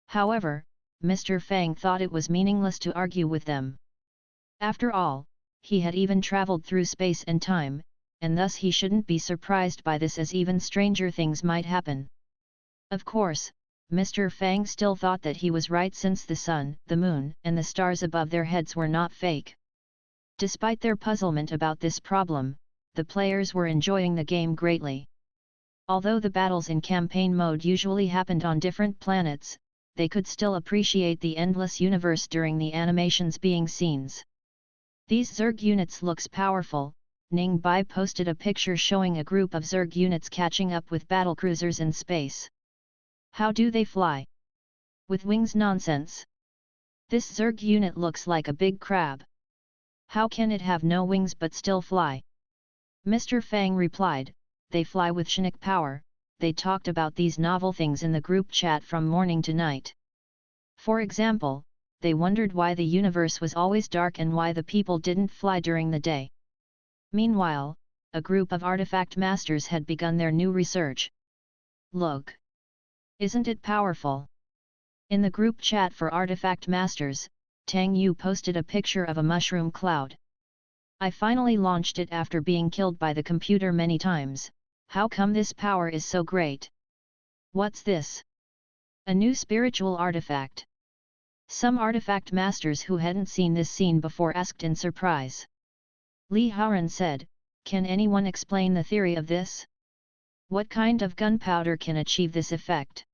However, Mr. Fang thought it was meaningless to argue with them. After all, he had even traveled through space and time, and thus he shouldn't be surprised by this, as even stranger things might happen. Of course, Mr. Fang still thought that he was right, since the sun, the moon, and the stars above their heads were not fake. Despite their puzzlement about this problem, the players were enjoying the game greatly. Although the battles in campaign mode usually happened on different planets, they could still appreciate the endless universe during the animations being scenes. These Zerg units looks powerful. Ning Bai posted a picture showing a group of Zerg units catching up with battlecruisers in space. How do they fly? With wings? Nonsense. This Zerg unit looks like a big crab. How can it have no wings but still fly? Mr. Fang replied, they fly with Shinik power. They talked about these novel things in the group chat from morning to night. For example, they wondered why the universe was always dark and why the people didn't fly during the day. Meanwhile, a group of artifact masters had begun their new research. Look! Isn't it powerful? In the group chat for artifact masters, Tang Yu posted a picture of a mushroom cloud. I finally launched it after being killed by the computer many times. How come this power is so great? What's this? A new spiritual artifact. Some artifact masters who hadn't seen this scene before asked in surprise. Li Haoran said, can anyone explain the theory of this? What kind of gunpowder can achieve this effect?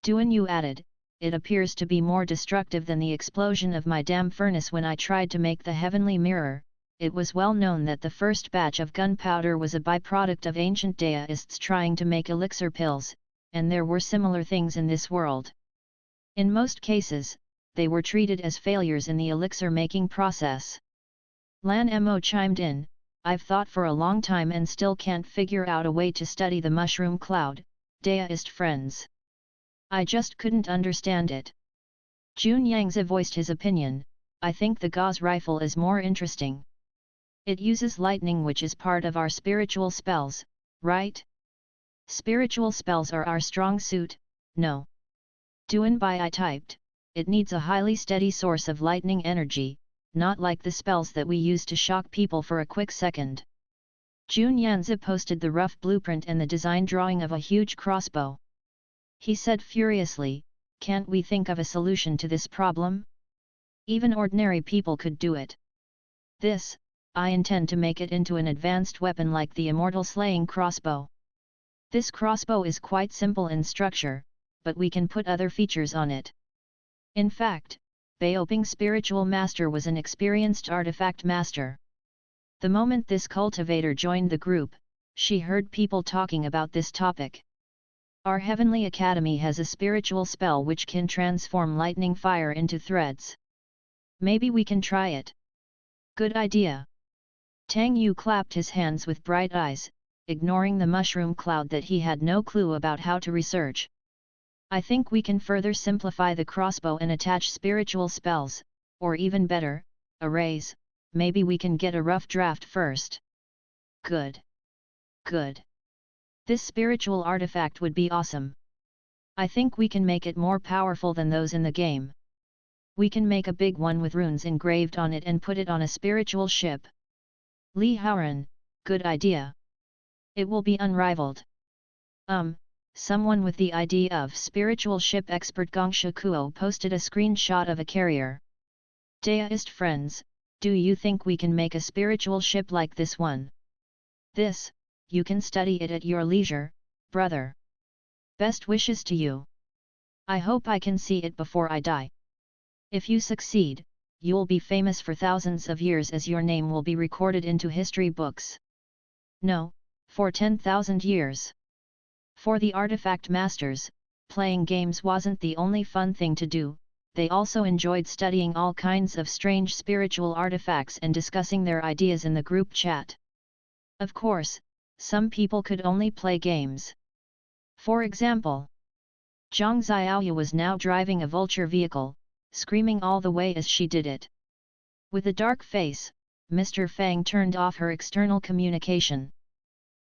Duan Yu added, it appears to be more destructive than the explosion of my dam furnace when I tried to make the heavenly mirror. It was well known that the first batch of gunpowder was a byproduct of ancient deists trying to make elixir pills, and there were similar things in this world. In most cases, they were treated as failures in the elixir making process. Lan Mo chimed in, I've thought for a long time and still can't figure out a way to study the mushroom cloud, deist friends. I just couldn't understand it. Jun Yangzi voiced his opinion, I think the gauze rifle is more interesting. It uses lightning, which is part of our spiritual spells, right? Spiritual spells are our strong suit, no. Duan Bai I typed, it needs a highly steady source of lightning energy, not like the spells that we use to shock people for a quick second. Jun Yanzi posted the rough blueprint and the design drawing of a huge crossbow. He said furiously, can't we think of a solution to this problem? Even ordinary people could do it. This, I intend to make it into an advanced weapon like the immortal slaying crossbow. This crossbow is quite simple in structure, but we can put other features on it. In fact, Baoping spiritual master was an experienced artifact master. The moment this cultivator joined the group, she heard people talking about this topic. Our Heavenly Academy has a spiritual spell which can transform lightning fire into threads. Maybe we can try it. Good idea. Tang Yu clapped his hands with bright eyes, ignoring the mushroom cloud that he had no clue about how to research. I think we can further simplify the crossbow and attach spiritual spells, or even better, arrays. Maybe we can get a rough draft first. Good. Good. This spiritual artifact would be awesome. I think we can make it more powerful than those in the game. We can make a big one with runes engraved on it and put it on a spiritual ship. Li Haoran, good idea. It will be unrivaled. Someone with the idea of spiritual ship expert Gongsha Kuo posted a screenshot of a carrier. Deist friends, do you think we can make a spiritual ship like this one? This, you can study it at your leisure, brother. Best wishes to you. I hope I can see it before I die. If you succeed, you'll be famous for thousands of years, as your name will be recorded into history books. No, for 10,000 years. For the artifact masters, playing games wasn't the only fun thing to do, they also enjoyed studying all kinds of strange spiritual artifacts and discussing their ideas in the group chat. Of course, some people could only play games. For example, Zhang Xiaoyu was now driving a vulture vehicle, screaming all the way as she did it. With a dark face, Mr. Fang turned off her external communication.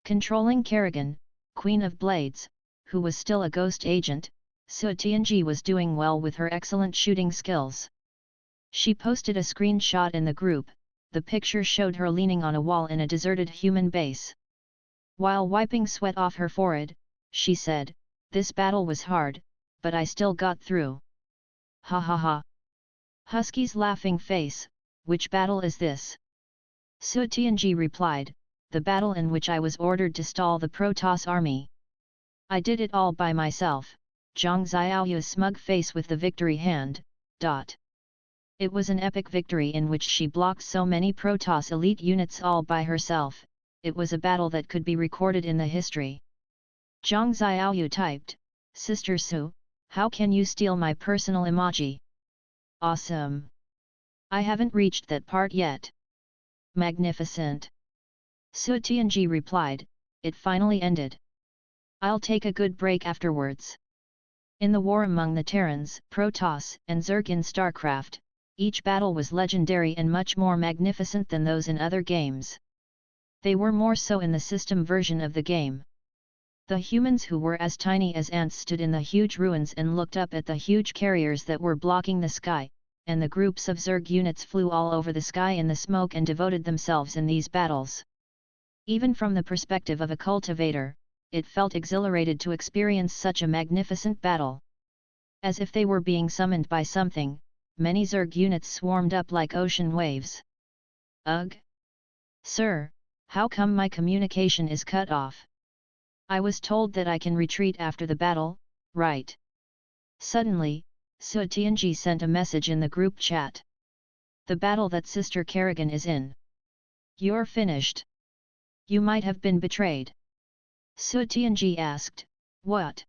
Controlling Kerrigan, Queen of Blades, who was still a ghost agent, Su Tianji was doing well with her excellent shooting skills. She posted a screenshot in the group. The picture showed her leaning on a wall in a deserted human base. While wiping sweat off her forehead, she said, "This battle was hard, but I still got through." Ha ha ha. Husky's laughing face, "Which battle is this?" Su Tianji replied, "The battle in which I was ordered to stall the Protoss army. I did it all by myself." Zhang Xiaoyu's smug face with the victory hand. It was an epic victory in which she blocked so many Protoss elite units all by herself. It was a battle that could be recorded in the history. Zhang Xiaoyu typed, "Sister Su, how can you steal my personal emoji? Awesome! I haven't reached that part yet." Magnificent! Su Tianji replied, "It finally ended. I'll take a good break afterwards." In the war among the Terrans, Protoss, and Zerg in StarCraft, each battle was legendary and much more magnificent than those in other games. They were more so in the system version of the game. The humans who were as tiny as ants stood in the huge ruins and looked up at the huge carriers that were blocking the sky, and the groups of Zerg units flew all over the sky in the smoke and devoted themselves in these battles. Even from the perspective of a cultivator, it felt exhilarated to experience such a magnificent battle. As if they were being summoned by something, many Zerg units swarmed up like ocean waves. Ugh! Sir, how come my communication is cut off? I was told that I can retreat after the battle, right? Suddenly, Su Tianji sent a message in the group chat. "The battle that Sister Kerrigan is in. You're finished. You might have been betrayed." Su Tianji asked, "What?"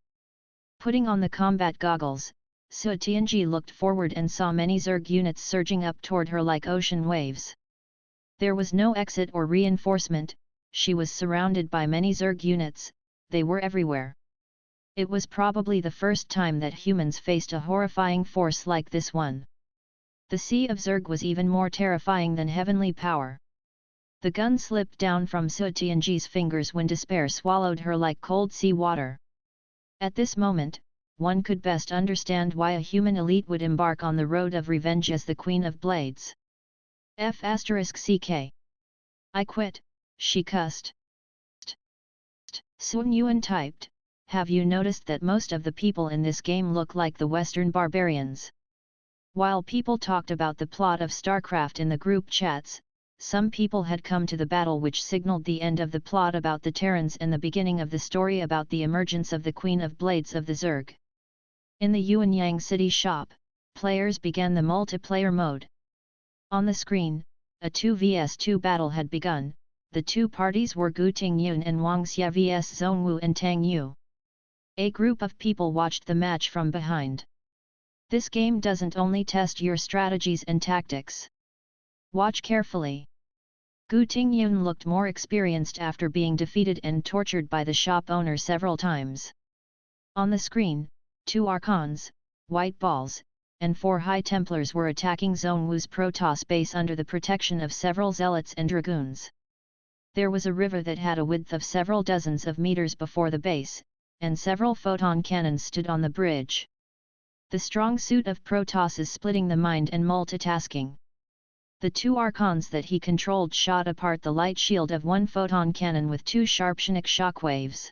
Putting on the combat goggles, Su Tianji looked forward and saw many Zerg units surging up toward her like ocean waves. There was no exit or reinforcement, she was surrounded by many Zerg units, they were everywhere. It was probably the first time that humans faced a horrifying force like this one. The sea of Zerg was even more terrifying than heavenly power. The gun slipped down from Su Tianji's fingers when despair swallowed her like cold sea water. At this moment, one could best understand why a human elite would embark on the road of revenge as the Queen of Blades. *CK. I quit, she cussed. Sun Yuan typed, "Have you noticed that most of the people in this game look like the Western barbarians?" While people talked about the plot of StarCraft in the group chats, some people had come to the battle which signaled the end of the plot about the Terrans and the beginning of the story about the emergence of the Queen of Blades of the Zerg. In the Yuanyang City shop, players began the multiplayer mode. On the screen, a 2 vs 2 battle had begun. The two parties were Gu Tingyun and Wang Xia vs Zhongwu and Tang Yu. A group of people watched the match from behind. This game doesn't only test your strategies and tactics. Watch carefully. Gu Tingyun looked more experienced after being defeated and tortured by the shop owner several times. On the screen, 2 Archons, White Balls, and 4 High Templars were attacking Zhongwu's Protoss base under the protection of several Zealots and Dragoons. There was a river that had a width of several dozens of meters before the base, and several photon cannons stood on the bridge. The strong suit of Protoss is splitting the mind and multitasking. The 2 Archons that he controlled shot apart the light shield of 1 photon cannon with 2 sharp Chinook shockwaves.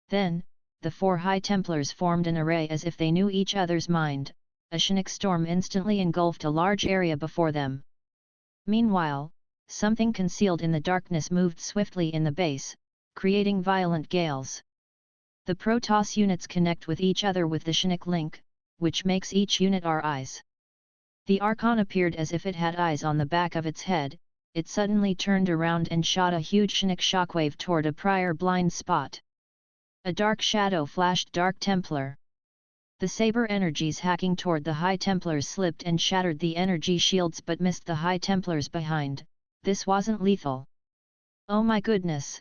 Then, the 4 High Templars formed an array as if they knew each other's mind. A Chinook storm instantly engulfed a large area before them. Meanwhile, something concealed in the darkness moved swiftly in the base, creating violent gales. The Protoss units connect with each other with the Chinook link, which makes each unit our eyes. The Archon appeared as if it had eyes on the back of its head. It suddenly turned around and shot a huge Chinook shockwave toward a prior blind spot. A dark shadow flashed Dark Templar. The saber energies hacking toward the High Templars slipped and shattered the energy shields but missed the High Templars behind. This wasn't lethal. "Oh my goodness!"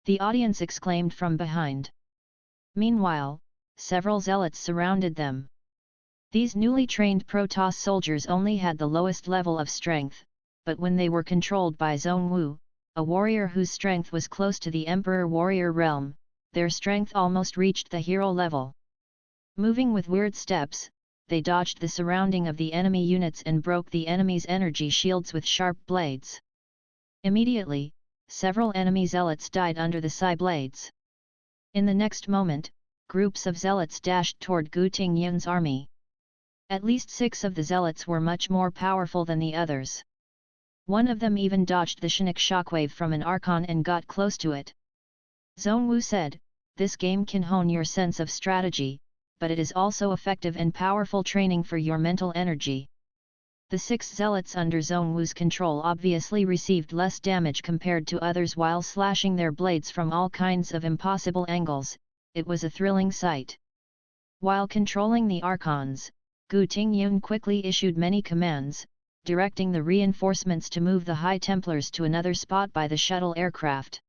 the audience exclaimed from behind. Meanwhile, several Zealots surrounded them. These newly trained Protoss soldiers only had the lowest level of strength, but when they were controlled by Zhongwu, a warrior whose strength was close to the Emperor Warrior realm, their strength almost reached the hero level. Moving with weird steps, they dodged the surrounding of the enemy units and broke the enemy's energy shields with sharp blades. Immediately, several enemy zealots died under the Psi blades. In the next moment, groups of zealots dashed toward Gu Tingyun's army. At least 6 of the zealots were much more powerful than the others. One of them even dodged the Shinik shockwave from an Archon and got close to it. Zhongwu said, "This game can hone your sense of strategy, but it is also effective and powerful training for your mental energy." The 6 zealots under Zhongwu's control obviously received less damage compared to others while slashing their blades from all kinds of impossible angles. It was a thrilling sight. While controlling the Archons, Gu Tingyun quickly issued many commands, directing the reinforcements to move the High Templars to another spot by the shuttle aircraft.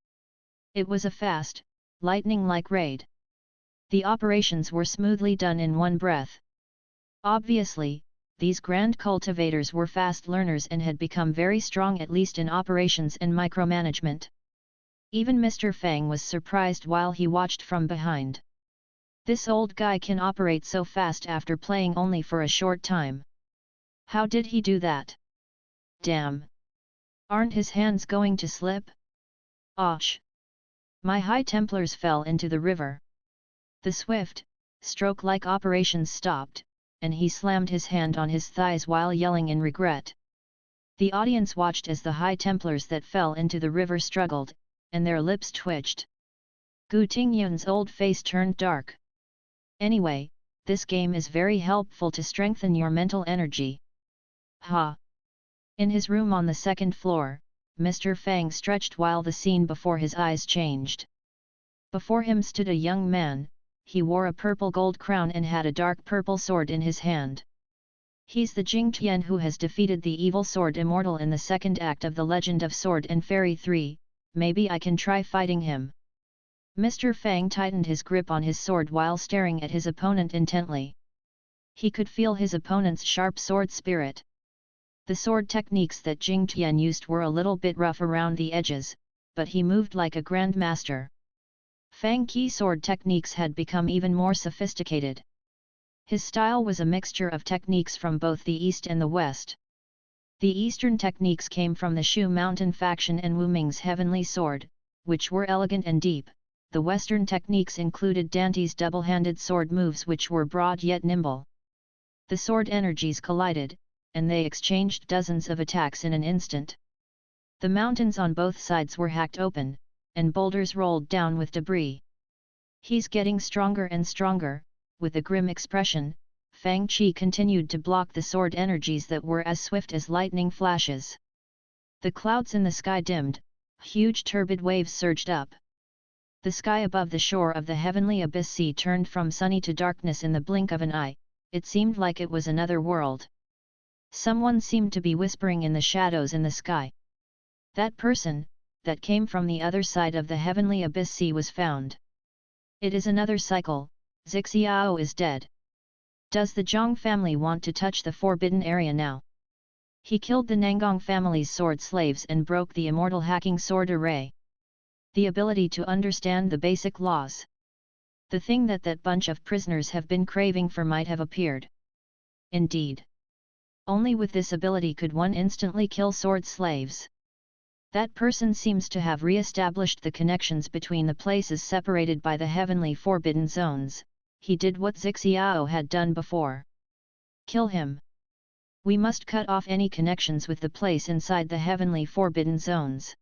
It was a fast, lightning-like raid. The operations were smoothly done in one breath. Obviously, these grand cultivators were fast learners and had become very strong at least in operations and micromanagement. Even Mr. Fang was surprised while he watched from behind. This old guy can operate so fast after playing only for a short time. How did he do that? Damn! Aren't his hands going to slip? Och! My High Templars fell into the river. The swift, stroke-like operations stopped, and he slammed his hand on his thighs while yelling in regret. The audience watched as the High Templars that fell into the river struggled, and their lips twitched. Gu Tingyun's old face turned dark. Anyway, this game is very helpful to strengthen your mental energy. Ha! In his room on the second floor, Mr. Fang stretched while the scene before his eyes changed. Before him stood a young man. He wore a purple gold crown and had a dark purple sword in his hand. He's the Jing Tian who has defeated the evil sword immortal in the second act of the Legend of Sword and Fairy 3, maybe I can try fighting him. Mr. Fang tightened his grip on his sword while staring at his opponent intently. He could feel his opponent's sharp sword spirit. The sword techniques that Jing Tian used were a little bit rough around the edges, but he moved like a grandmaster. Fang Qi sword techniques had become even more sophisticated. His style was a mixture of techniques from both the East and the West. The Eastern techniques came from the Shu Mountain faction and Wu Ming's heavenly sword, which were elegant and deep. The Western techniques included Dante's double-handed sword moves which were broad yet nimble. The sword energies collided, and they exchanged dozens of attacks in an instant. The mountains on both sides were hacked open, and boulders rolled down with debris. He's getting stronger and stronger. With a grim expression, Fang Qi continued to block the sword energies that were as swift as lightning flashes. The clouds in the sky dimmed, huge turbid waves surged up. The sky above the shore of the heavenly abyss sea turned from sunny to darkness in the blink of an eye. It seemed like it was another world. Someone seemed to be whispering in the shadows in the sky. That person, that came from the other side of the heavenly abyss sea was found. It is another cycle, Zixiao is dead. Does the Zhang family want to touch the forbidden area now? He killed the Nangong family's sword slaves and broke the immortal hacking sword array. The ability to understand the basic laws. The thing that bunch of prisoners have been craving for might have appeared. Indeed. Only with this ability could one instantly kill sword slaves. That person seems to have re-established the connections between the places separated by the heavenly forbidden zones. He did what Zixiao had done before. Kill him. We must cut off any connections with the place inside the heavenly forbidden zones.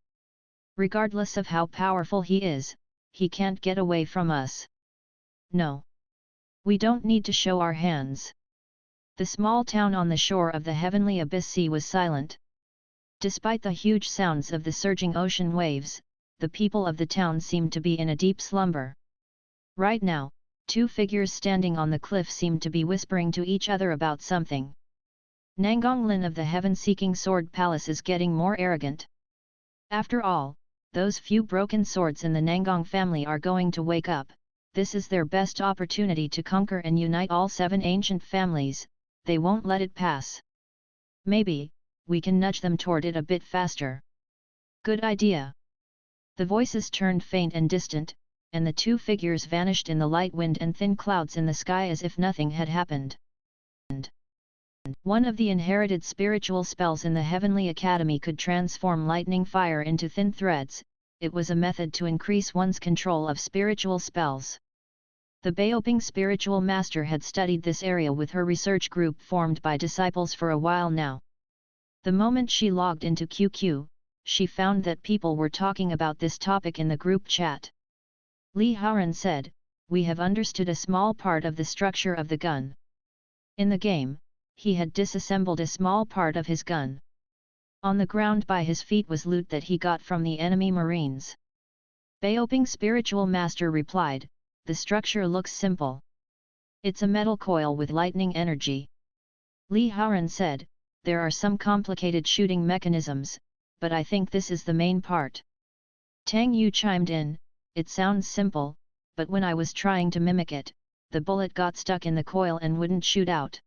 Regardless of how powerful he is, he can't get away from us. No. We don't need to show our hands. The small town on the shore of the heavenly abyss sea was silent. Despite the huge sounds of the surging ocean waves, the people of the town seemed to be in a deep slumber. Right now, 2 figures standing on the cliff seemed to be whispering to each other about something. Nangong Lin of the heaven-seeking sword palace is getting more arrogant. After all, those few broken swords in the Nangong family are going to wake up. This is their best opportunity to conquer and unite all 7 ancient families. They won't let it pass. Maybe we can nudge them toward it a bit faster. Good idea. The voices turned faint and distant, and the two figures vanished in the light wind and thin clouds in the sky as if nothing had happened. One of the inherited spiritual spells in the Heavenly Academy could transform lightning fire into thin threads. It was a method to increase one's control of spiritual spells. The Baoping spiritual master had studied this area with her research group formed by disciples for a while now. The moment she logged into QQ, she found that people were talking about this topic in the group chat. Li Haoran said, "We have understood a small part of the structure of the gun." In the game, he had disassembled a small part of his gun. On the ground by his feet was loot that he got from the enemy marines. Baoping spiritual master replied, "The structure looks simple. It's a metal coil with lightning energy." Li Haoran said, "There are some complicated shooting mechanisms, but I think this is the main part." Tang Yu chimed in, "It sounds simple, but when I was trying to mimic it, the bullet got stuck in the coil and wouldn't shoot out.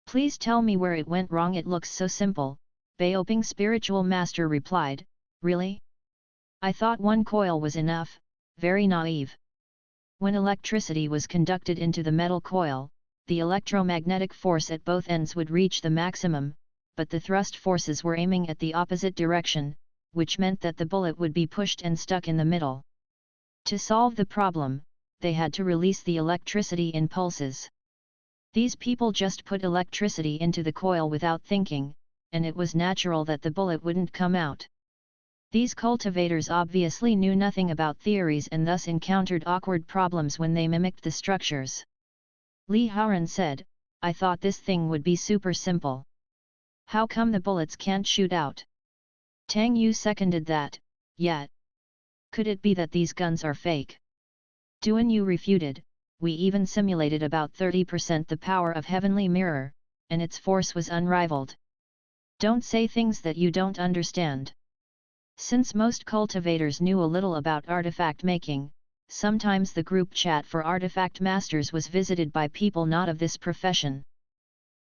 Please tell me where it went wrong. It looks so simple." Baoping spiritual master replied, "Really? I thought one coil was enough, very naive." When electricity was conducted into the metal coil, the electromagnetic force at both ends would reach the maximum, but the thrust forces were aiming at the opposite direction, which meant that the bullet would be pushed and stuck in the middle. To solve the problem, they had to release the electricity in pulses. These people just put electricity into the coil without thinking, and it was natural that the bullet wouldn't come out. These cultivators obviously knew nothing about theories and thus encountered awkward problems when they mimicked the structures. Li Haoran said, "I thought this thing would be super simple. How come the bullets can't shoot out?" Tang Yu seconded that, "Yeah. Could it be that these guns are fake?" Duan Yu refuted, "We even simulated about 30% the power of Heavenly Mirror, and its force was unrivaled. Don't say things that you don't understand." Since most cultivators knew a little about artifact making, sometimes the group chat for artifact masters was visited by people not of this profession.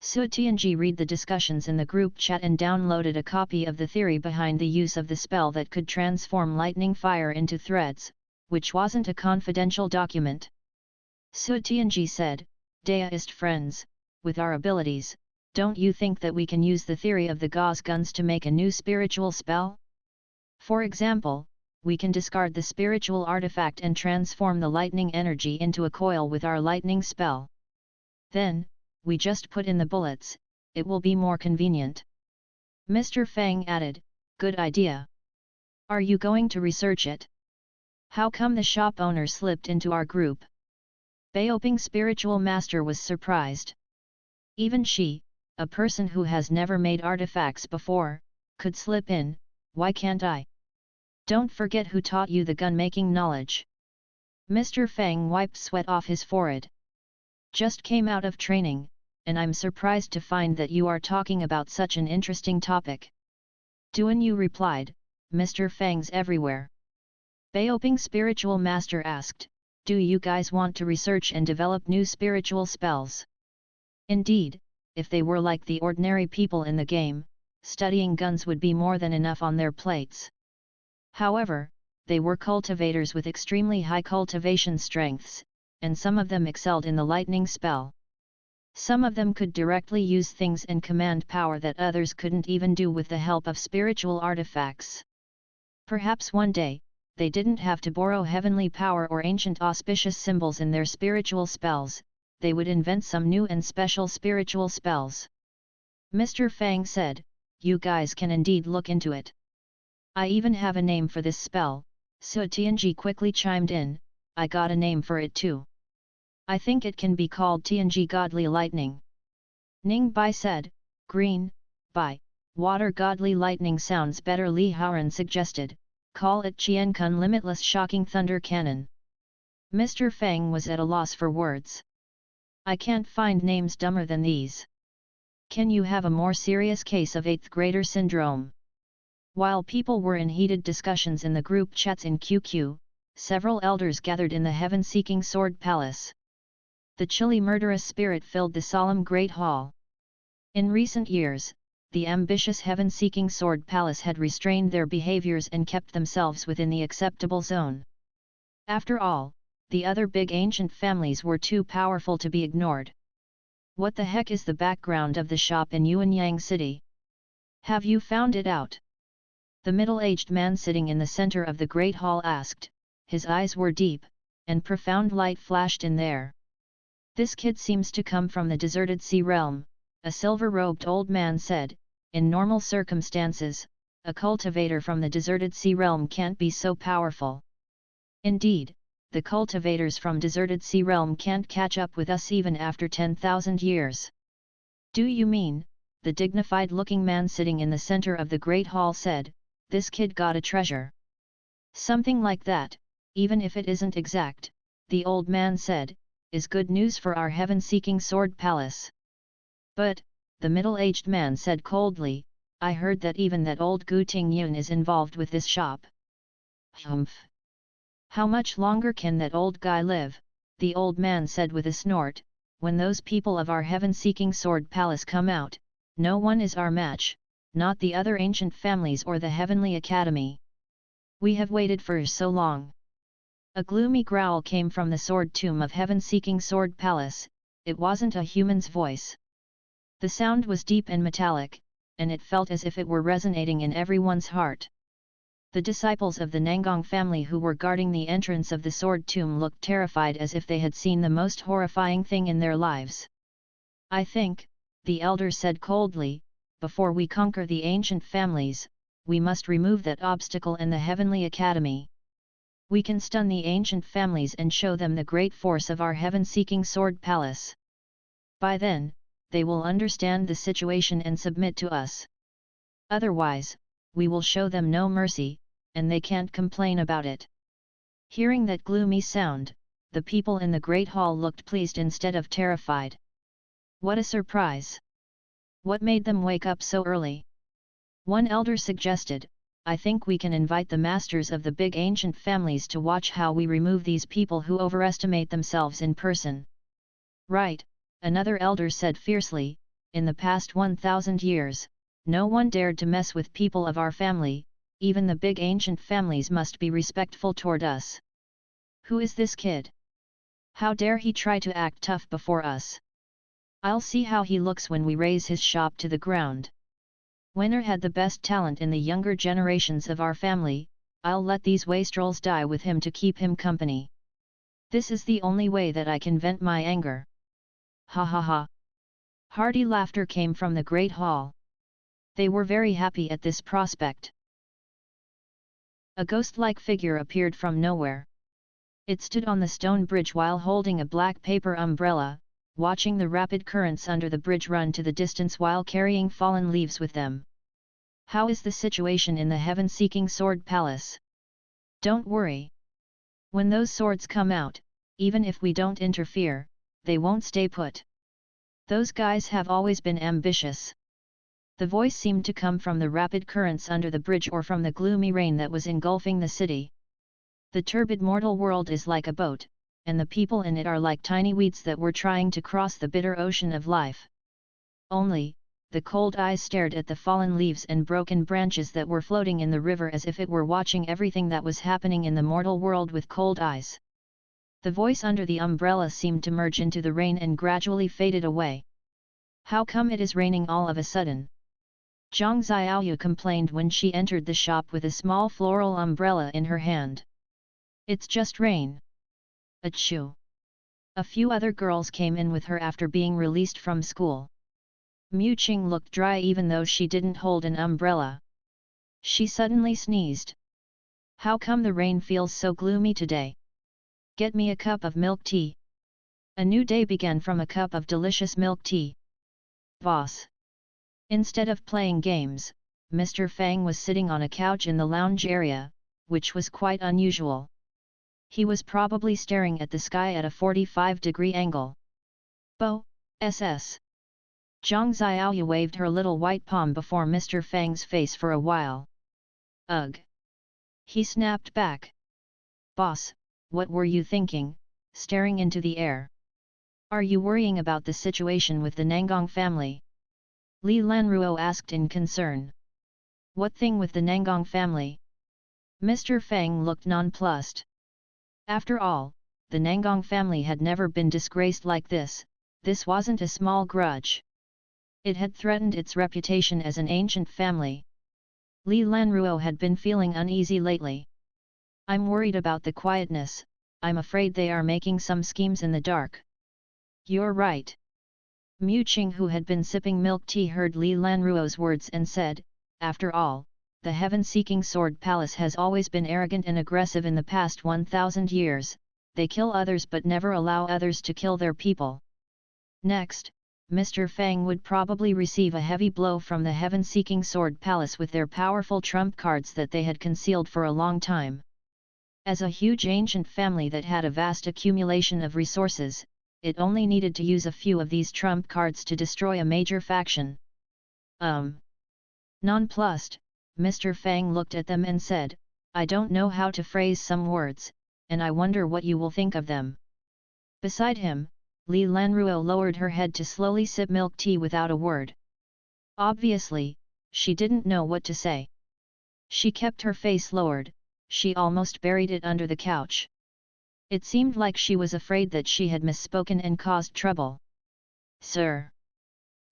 Su Tianji read the discussions in the group chat and downloaded a copy of the theory behind the use of the spell that could transform lightning fire into threads, which wasn't a confidential document. Su Tianji said, "Deist friends, with our abilities, don't you think that we can use the theory of the gauze guns to make a new spiritual spell? For example, we can discard the spiritual artifact and transform the lightning energy into a coil with our lightning spell. Then, we just put in the bullets, it will be more convenient." Mr. Fang added, "Good idea. Are you going to research it? How come the shop owner slipped into our group?" Baoping spiritual master was surprised. Even she, a person who has never made artifacts before, could slip in. Why can't I? Don't forget who taught you the gun-making knowledge. Mr. Fang wiped sweat off his forehead. Just came out of training, and I'm surprised to find that you are talking about such an interesting topic. Duan Yu replied, "Mr. Fang's everywhere." Baoping spiritual master asked, "Do you guys want to research and develop new spiritual spells?" Indeed, if they were like the ordinary people in the game, studying guns would be more than enough on their plates. However, they were cultivators with extremely high cultivation strengths, and some of them excelled in the lightning spell. Some of them could directly use things and command power that others couldn't even do with the help of spiritual artifacts. Perhaps one day, they didn't have to borrow heavenly power or ancient auspicious symbols in their spiritual spells, they would invent some new and special spiritual spells. Mr. Fang said, "You guys can indeed look into it. I even have a name for this spell." Su Tianji quickly chimed in, "I got a name for it too. I think it can be called Tianji Godly Lightning." Ning Bai said, "Green, Bai, water godly lightning sounds better." Li Haoran suggested, "Call it Qian Kun Limitless Shocking Thunder Cannon." Mr. Fang was at a loss for words. "I can't find names dumber than these. Can you have a more serious case of 8th grader syndrome?" While people were in heated discussions in the group chats in QQ, several elders gathered in the heaven-seeking sword palace. The chilly murderous spirit filled the solemn great hall. In recent years, the ambitious heaven-seeking sword palace had restrained their behaviors and kept themselves within the acceptable zone. After all, the other big ancient families were too powerful to be ignored. What the heck is the background of the shop in Yuanyang City? Have you found it out? The middle-aged man sitting in the center of the great hall asked. His eyes were deep, and profound light flashed in there. This kid seems to come from the deserted sea realm, a silver-robed old man said. In normal circumstances, a cultivator from the deserted sea realm can't be so powerful. Indeed, the cultivators from deserted sea realm can't catch up with us even after 10,000 years. Do you mean, the dignified-looking man sitting in the center of the great hall said, this kid got a treasure? Something like that, even if it isn't exact, the old man said, is good news for our heaven-seeking sword palace. But, the middle-aged man said coldly, I heard that even that old Gu Tingyun is involved with this shop. Humph! How much longer can that old guy live? The old man said with a snort. When those people of our heaven-seeking sword palace come out, no one is our match, not the other ancient families or the heavenly academy. We have waited for so long. A gloomy growl came from the sword tomb of heaven-seeking sword palace. It wasn't a human's voice. The sound was deep and metallic, and it felt as if it were resonating in everyone's heart. The disciples of the Nangang family who were guarding the entrance of the sword tomb looked terrified as if they had seen the most horrifying thing in their lives. I think, the elder said coldly, before we conquer the ancient families, we must remove that obstacle in the heavenly academy. We can stun the ancient families and show them the great force of our heaven-seeking sword palace. By then, they will understand the situation and submit to us. Otherwise, we will show them no mercy, and they can't complain about it. Hearing that gloomy sound, the people in the great hall looked pleased instead of terrified. What a surprise! What made them wake up so early? One elder suggested, I think we can invite the masters of the big ancient families to watch how we remove these people who overestimate themselves in person. Right, another elder said fiercely, in the past 1,000 years, no one dared to mess with people of our family, even the big ancient families must be respectful toward us. Who is this kid? How dare he try to act tough before us? I'll see how he looks when we raise his shop to the ground. Wenner had the best talent in the younger generations of our family, I'll let these wastrels die with him to keep him company. This is the only way that I can vent my anger. Ha ha ha! Hearty laughter came from the great hall. They were very happy at this prospect. A ghost-like figure appeared from nowhere. It stood on the stone bridge while holding a black paper umbrella, watching the rapid currents under the bridge run to the distance while carrying fallen leaves with them. How is the situation in the heaven-seeking sword palace? Don't worry. When those swords come out, even if we don't interfere, they won't stay put. Those guys have always been ambitious. The voice seemed to come from the rapid currents under the bridge or from the gloomy rain that was engulfing the city. The turbid mortal world is like a boat, and the people in it are like tiny weeds that were trying to cross the bitter ocean of life. Only, the cold eyes stared at the fallen leaves and broken branches that were floating in the river as if it were watching everything that was happening in the mortal world with cold eyes. The voice under the umbrella seemed to merge into the rain and gradually faded away. How come it is raining all of a sudden? Zhang Xiaoyu complained when she entered the shop with a small floral umbrella in her hand. It's just rain. Achoo! A few other girls came in with her after being released from school. Mu Qing looked dry even though she didn't hold an umbrella. She suddenly sneezed. How come the rain feels so gloomy today? Get me a cup of milk tea. A new day began from a cup of delicious milk tea. Boss. Instead of playing games, Mr. Fang was sitting on a couch in the lounge area, which was quite unusual. He was probably staring at the sky at a 45-degree angle. Bo, SS. Zhang Xiaoyu waved her little white palm before Mr. Fang's face for a while. Ugh! He snapped back. Boss, what were you thinking, staring into the air? Are you worrying about the situation with the Nangang family? Li Lanruo asked in concern. What thing with the Nangang family? Mr. Fang looked nonplussed. After all, the Nangong family had never been disgraced like this. This wasn't a small grudge. It had threatened its reputation as an ancient family. Li Lanruo had been feeling uneasy lately. I'm worried about the quietness, I'm afraid they are making some schemes in the dark. You're right. Mu Qing, who had been sipping milk tea, heard Li Lanruo's words and said, after all, the heaven-seeking sword palace has always been arrogant and aggressive in the past 1,000 years, they kill others but never allow others to kill their people. Next, Mr. Fang would probably receive a heavy blow from the heaven-seeking sword palace with their powerful trump cards that they had concealed for a long time. As a huge ancient family that had a vast accumulation of resources, it only needed to use a few of these trump cards to destroy a major faction. Nonplussed, Mr. Fang looked at them and said, I don't know how to phrase some words, and I wonder what you will think of them. Beside him, Li Lanruo lowered her head to slowly sip milk tea without a word. Obviously, she didn't know what to say. She kept her face lowered, she almost buried it under the couch. It seemed like she was afraid that she had misspoken and caused trouble. Sir!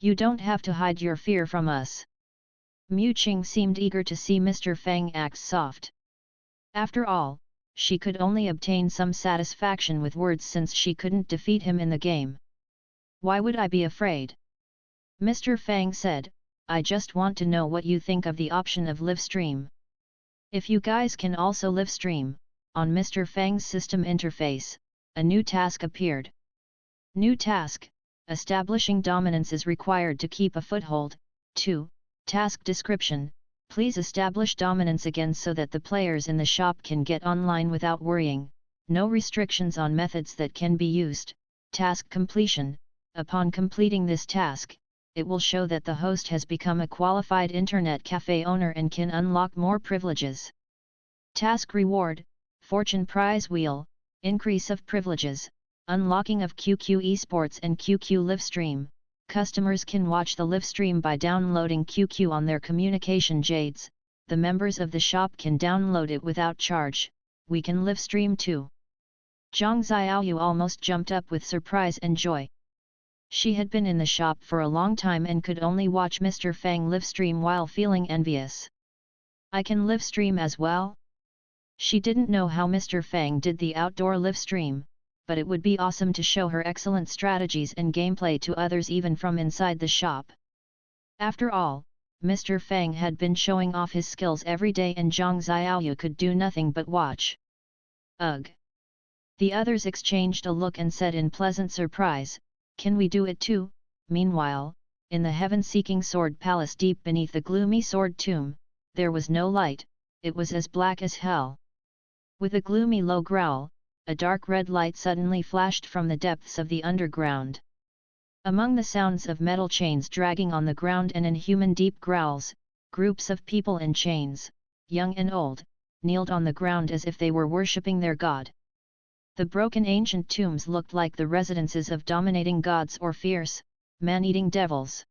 You don't have to hide your fear from us. Mu Qing seemed eager to see Mr. Fang act soft. After all, she could only obtain some satisfaction with words since she couldn't defeat him in the game. Why would I be afraid? Mr. Fang said, I just want to know what you think of the option of live stream. If you guys can also live stream, on Mr. Fang's system interface, a new task appeared. New task, establishing dominance is required to keep a foothold. 2. Task description, please establish dominance again so that the players in the shop can get online without worrying. No restrictions on methods that can be used. Task completion, upon completing this task, it will show that the host has become a qualified internet cafe owner and can unlock more privileges. Task reward, fortune prize wheel, increase of privileges, unlocking of QQ esports and QQ live stream. Customers can watch the live stream by downloading QQ on their communication jades. The members of the shop can download it without charge. We can live stream too. Zhang Xiaoyu almost jumped up with surprise and joy. She had been in the shop for a long time and could only watch Mr. Fang live stream while feeling envious. I can live stream as well? She didn't know how Mr. Fang did the outdoor live stream, but it would be awesome to show her excellent strategies and gameplay to others even from inside the shop. After all, Mr. Fang had been showing off his skills every day and Zhang Xiaoyu could do nothing but watch. Ugh! The others exchanged a look and said in pleasant surprise, can we do it too? Meanwhile, in the heaven-seeking sword palace deep beneath the gloomy sword tomb, there was no light, it was as black as hell. With a gloomy low growl, a dark red light suddenly flashed from the depths of the underground. Among the sounds of metal chains dragging on the ground and inhuman deep growls, groups of people in chains, young and old, kneeled on the ground as if they were worshipping their god. The broken ancient tombs looked like the residences of dominating gods or fierce, man-eating devils.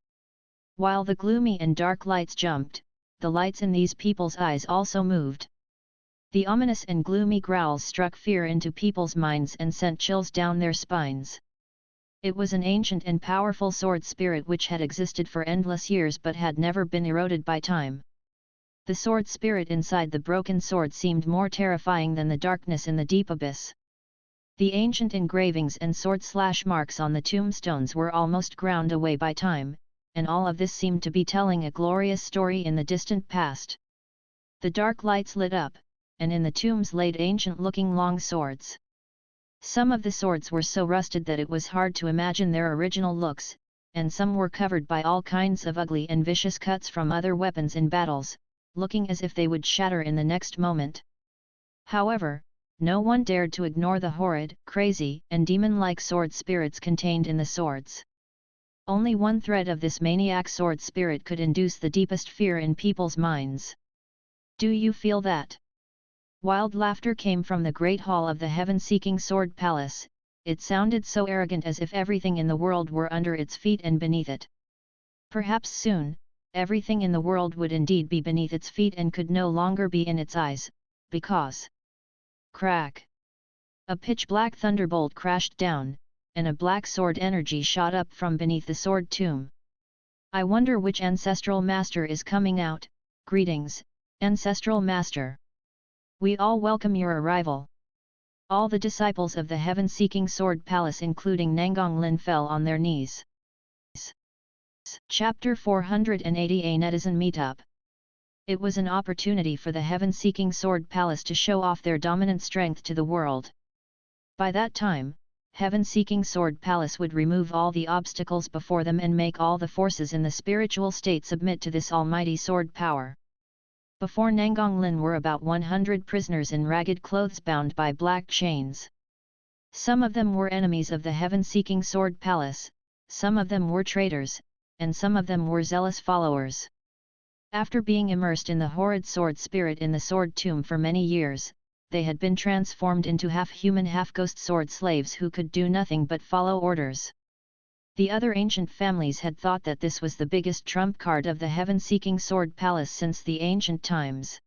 While the gloomy and dark lights jumped, the lights in these people's eyes also moved. The ominous and gloomy growls struck fear into people's minds and sent chills down their spines. It was an ancient and powerful sword spirit which had existed for endless years but had never been eroded by time. The sword spirit inside the broken sword seemed more terrifying than the darkness in the deep abyss. The ancient engravings and sword slash marks on the tombstones were almost ground away by time, and all of this seemed to be telling a glorious story in the distant past. The dark lights lit up, and in the tombs laid ancient-looking long swords. Some of the swords were so rusted that it was hard to imagine their original looks, and some were covered by all kinds of ugly and vicious cuts from other weapons in battles, looking as if they would shatter in the next moment. However, no one dared to ignore the horrid, crazy, and demon-like sword spirits contained in the swords. Only one thread of this maniac sword spirit could induce the deepest fear in people's minds. Do you feel that? Wild laughter came from the great hall of the heaven-seeking sword palace. It sounded so arrogant as if everything in the world were under its feet and beneath it. Perhaps soon, everything in the world would indeed be beneath its feet and could no longer be in its eyes, because... Crack! A pitch-black thunderbolt crashed down, and a black sword energy shot up from beneath the sword tomb. I wonder which ancestral master is coming out. Greetings, ancestral master. We all welcome your arrival. All the disciples of the heaven-seeking sword palace including Nangonglin fell on their knees. Chapter 480 A Netizen Meetup. It was an opportunity for the heaven-seeking sword palace to show off their dominant strength to the world. By that time, heaven-seeking sword palace would remove all the obstacles before them and make all the forces in the spiritual state submit to this almighty sword power. Before Nangonglin were about 100 prisoners in ragged clothes bound by black chains. Some of them were enemies of the heaven-seeking sword palace, some of them were traitors, and some of them were zealous followers. After being immersed in the horrid sword spirit in the sword tomb for many years, they had been transformed into half-human half-ghost sword slaves who could do nothing but follow orders. The other ancient families had thought that this was the biggest trump card of the heaven-seeking sword palace since the ancient times.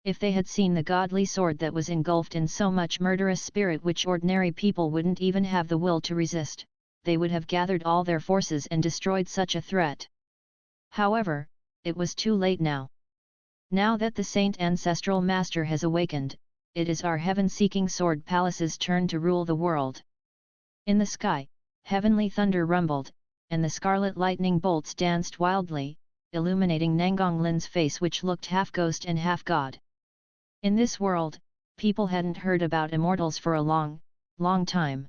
If they had seen the godly sword that was engulfed in so much murderous spirit which ordinary people wouldn't even have the will to resist, they would have gathered all their forces and destroyed such a threat. However, it was too late now. Now that the Saint Ancestral Master has awakened, it is our heaven-seeking sword palace's turn to rule the world. In the sky, heavenly thunder rumbled, and the scarlet lightning bolts danced wildly, illuminating Nangonglin's face which looked half ghost and half god. In this world, people hadn't heard about immortals for a long, long time.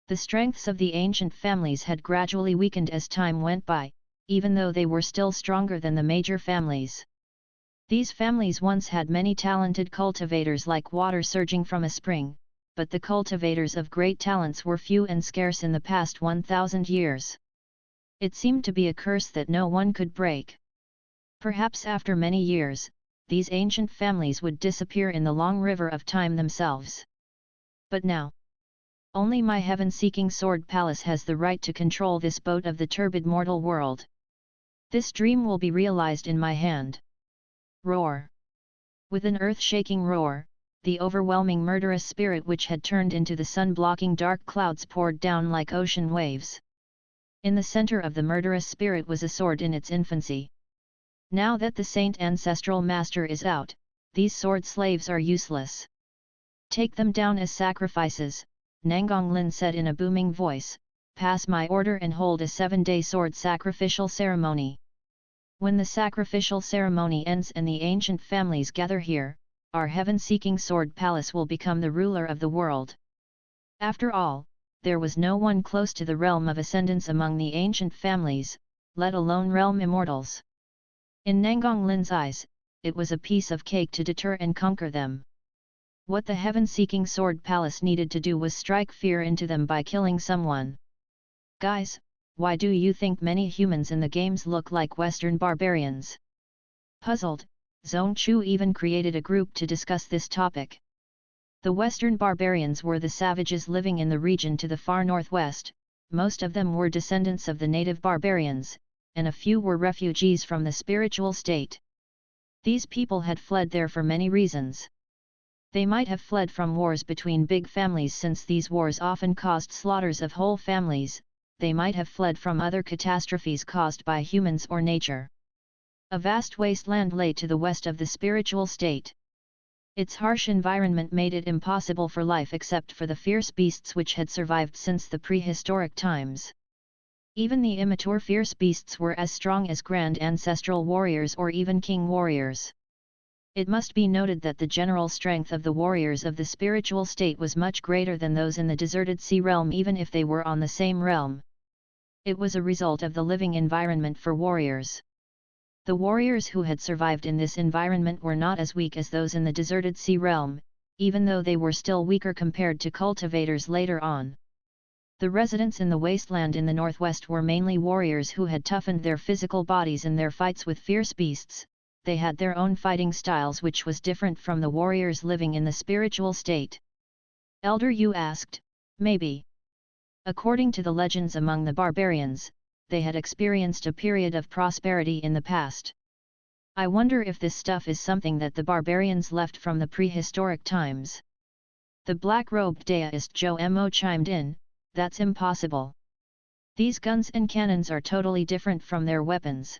The strengths of the ancient families had gradually weakened as time went by, even though they were still stronger than the major families. These families once had many talented cultivators like water surging from a spring, but the cultivators of great talents were few and scarce in the past 1,000 years. It seemed to be a curse that no one could break. Perhaps after many years, these ancient families would disappear in the long river of time themselves. But now, only my heaven-seeking sword palace has the right to control this boat of the turbid mortal world. This dream will be realized in my hand. Roar! With an earth-shaking roar, the overwhelming murderous spirit which had turned into the sun-blocking dark clouds poured down like ocean waves. In the center of the murderous spirit was a sword in its infancy. Now that the Saint Ancestral Master is out, these sword slaves are useless. Take them down as sacrifices, Nangonglin said in a booming voice, pass my order and hold a 7-day sword sacrificial ceremony. When the sacrificial ceremony ends and the ancient families gather here, our heaven-seeking sword palace will become the ruler of the world. After all, there was no one close to the realm of ascendance among the ancient families, let alone realm immortals. In Nangonglin's eyes, it was a piece of cake to deter and conquer them. What the heaven-seeking sword palace needed to do was strike fear into them by killing someone. Guys, why do you think many humans in the games look like Western barbarians? Puzzled, Zhongchu even created a group to discuss this topic. The Western barbarians were the savages living in the region to the far northwest, most of them were descendants of the native barbarians, and a few were refugees from the spiritual state. These people had fled there for many reasons. They might have fled from wars between big families since these wars often caused slaughters of whole families, they might have fled from other catastrophes caused by humans or nature. A vast wasteland lay to the west of the spiritual state. Its harsh environment made it impossible for life except for the fierce beasts which had survived since the prehistoric times. Even the immature fierce beasts were as strong as grand ancestral warriors or even king warriors. It must be noted that the general strength of the warriors of the spiritual state was much greater than those in the deserted sea realm even if they were on the same realm. It was a result of the living environment for warriors. The warriors who had survived in this environment were not as weak as those in the deserted sea realm, even though they were still weaker compared to cultivators later on. The residents in the wasteland in the northwest were mainly warriors who had toughened their physical bodies in their fights with fierce beasts. They had their own fighting styles which was different from the warriors living in the spiritual state. Elder Yu asked, maybe. According to the legends among the barbarians, they had experienced a period of prosperity in the past. I wonder if this stuff is something that the barbarians left from the prehistoric times. The black-robed deist Zhou Mo chimed in, "That's impossible. These guns and cannons are totally different from their weapons.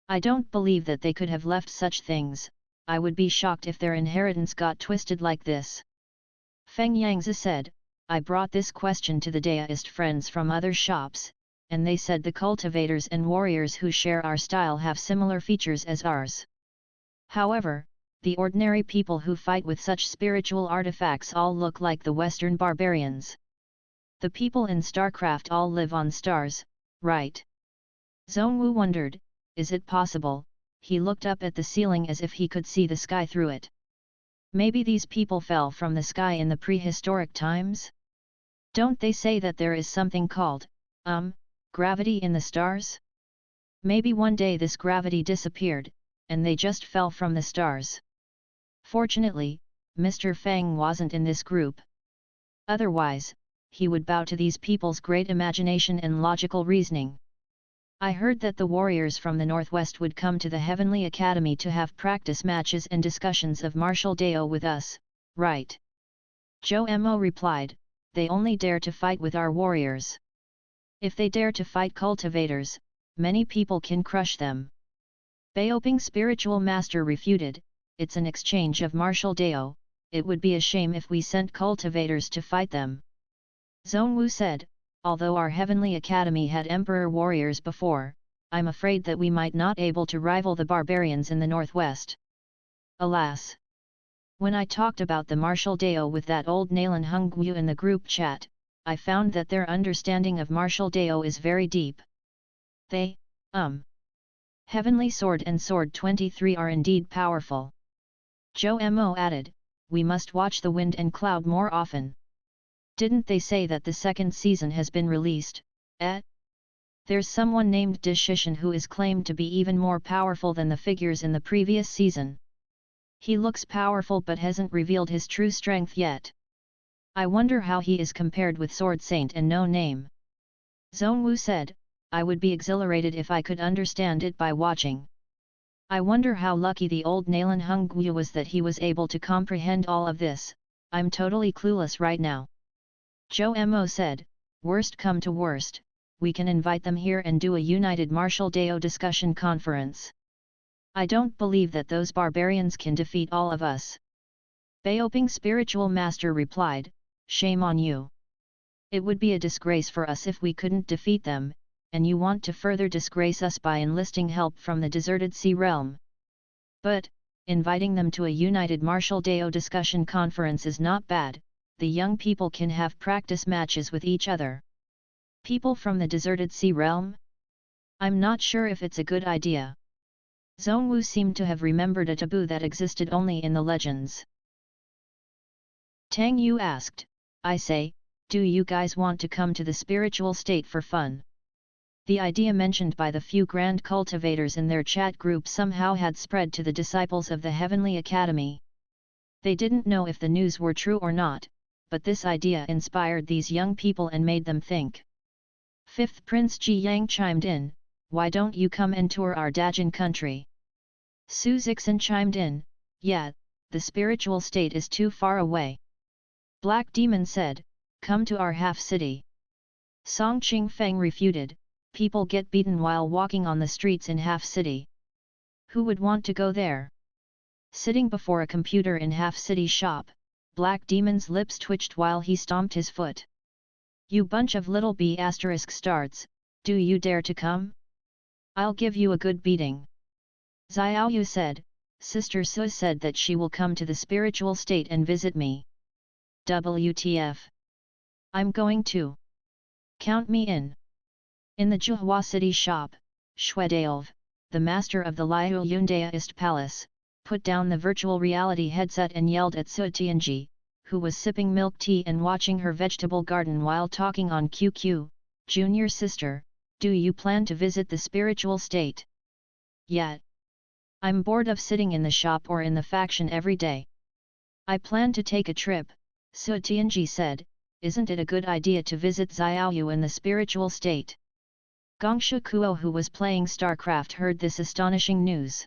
I don't believe that they could have left such things. I would be shocked if their inheritance got twisted like this." Feng Yangzi said, "I brought this question to the deist friends from other shops, and they said the cultivators and warriors who share our style have similar features as ours. However, the ordinary people who fight with such spiritual artifacts all look like the Western barbarians. The people in StarCraft all live on stars, right?" Zhongwu wondered, "Is it possible?" He looked up at the ceiling as if he could see the sky through it. "Maybe these people fell from the sky in the prehistoric times? Don't they say that there is something called, gravity in the stars? Maybe one day this gravity disappeared, and they just fell from the stars." Fortunately, Mr. Fang wasn't in this group. Otherwise, he would bow to these people's great imagination and logical reasoning. "I heard that the warriors from the northwest would come to the Heavenly Academy to have practice matches and discussions of martial Dao with us, right?" Zhou Mo replied, "They only dare to fight with our warriors. If they dare to fight cultivators, many people can crush them." Baoping spiritual master refuted, "It's an exchange of martial Dao, it would be a shame if we sent cultivators to fight them." Zhongwu said, "Although our Heavenly Academy had emperor warriors before, I'm afraid that we might not able to rival the barbarians in the northwest. Alas! When I talked about the martial Dao with that old Nalan Hungwu in the group chat, I found that their understanding of martial Dao is very deep. They, Heavenly Sword and Sword 23 are indeed powerful." Zhou Mo added, "We must watch the wind and cloud more often. Didn't they say that the second season has been released, eh? There's someone named Dishishan who is claimed to be even more powerful than the figures in the previous season. He looks powerful but hasn't revealed his true strength yet. I wonder how he is compared with Sword Saint and No Name." Zhongwu said, "I would be exhilarated if I could understand it by watching. I wonder how lucky the old Nalan Hungwu was that he was able to comprehend all of this. I'm totally clueless right now." Zhou Mo said, "Worst come to worst, we can invite them here and do a united martial Dao discussion conference. I don't believe that those barbarians can defeat all of us." Baoping spiritual master replied, "Shame on you. It would be a disgrace for us if we couldn't defeat them, and you want to further disgrace us by enlisting help from the deserted sea realm. But, inviting them to a united martial Dao discussion conference is not bad. The young people can have practice matches with each other. People from the deserted sea realm? I'm not sure if it's a good idea." Zhongwu seemed to have remembered a taboo that existed only in the legends. Tang Yu asked, "I say, do you guys want to come to the spiritual state for fun?" The idea mentioned by the few grand cultivators in their chat group somehow had spread to the disciples of the Heavenly Academy. They didn't know if the news were true or not, but this idea inspired these young people and made them think. Fifth Prince Ji Yang chimed in, "Why don't you come and tour our Dajin country?" Su Zixin chimed in, "Yeah, the spiritual state is too far away." Black Demon said, "Come to our half-city." Song Qing Feng refuted, "People get beaten while walking on the streets in half-city. Who would want to go there?" Sitting before a computer in half-city shop, Black Demon's lips twitched while he stomped his foot. "You bunch of little b** starts, do you dare to come? I'll give you a good beating." Xiaoyu said, "Sister Su said that she will come to the spiritual state and visit me. WTF? I'm going to. Count me in." In the Zhuhua City shop, Shuedaov, the master of the Liu Yundaist Palace, put down the virtual reality headset and yelled at Su Tianji, who was sipping milk tea and watching her vegetable garden while talking on QQ, "Junior sister, do you plan to visit the spiritual state?" "Yeah. I'm bored of sitting in the shop or in the faction every day. I plan to take a trip," Su Tianji said. "Isn't it a good idea to visit Xiaoyu in the spiritual state?" Gongshu Kuo, who was playing StarCraft, heard this astonishing news.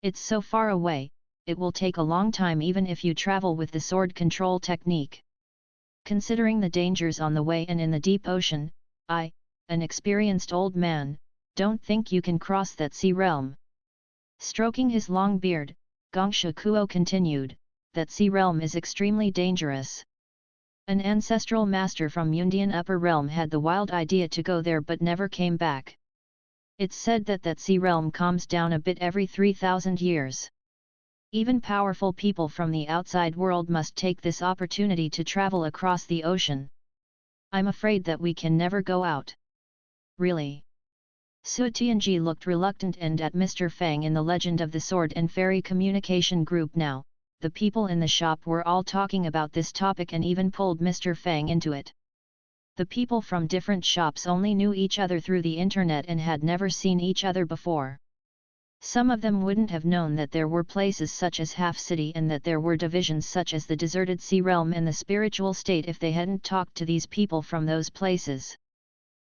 "It's so far away, it will take a long time even if you travel with the sword control technique. Considering the dangers on the way and in the deep ocean, I, an experienced old man, don't think you can cross that sea realm. Stroking his long beard, Gongsha Kuo continued, that sea realm is extremely dangerous. An ancestral master from Yundian upper realm had the wild idea to go there but never came back. It's said that that sea realm calms down a bit every 3,000 years. Even powerful people from the outside world must take this opportunity to travel across the ocean. I'm afraid that we can never go out. Really? Su Tianji looked reluctant and at Mr. Fang in the Legend of the Sword and Fairy communication group now. The people in the shop were all talking about this topic and even pulled Mr. Fang into it. The people from different shops only knew each other through the internet and had never seen each other before. Some of them wouldn't have known that there were places such as Half City and that there were divisions such as the Deserted Sea Realm and the Spiritual State if they hadn't talked to these people from those places.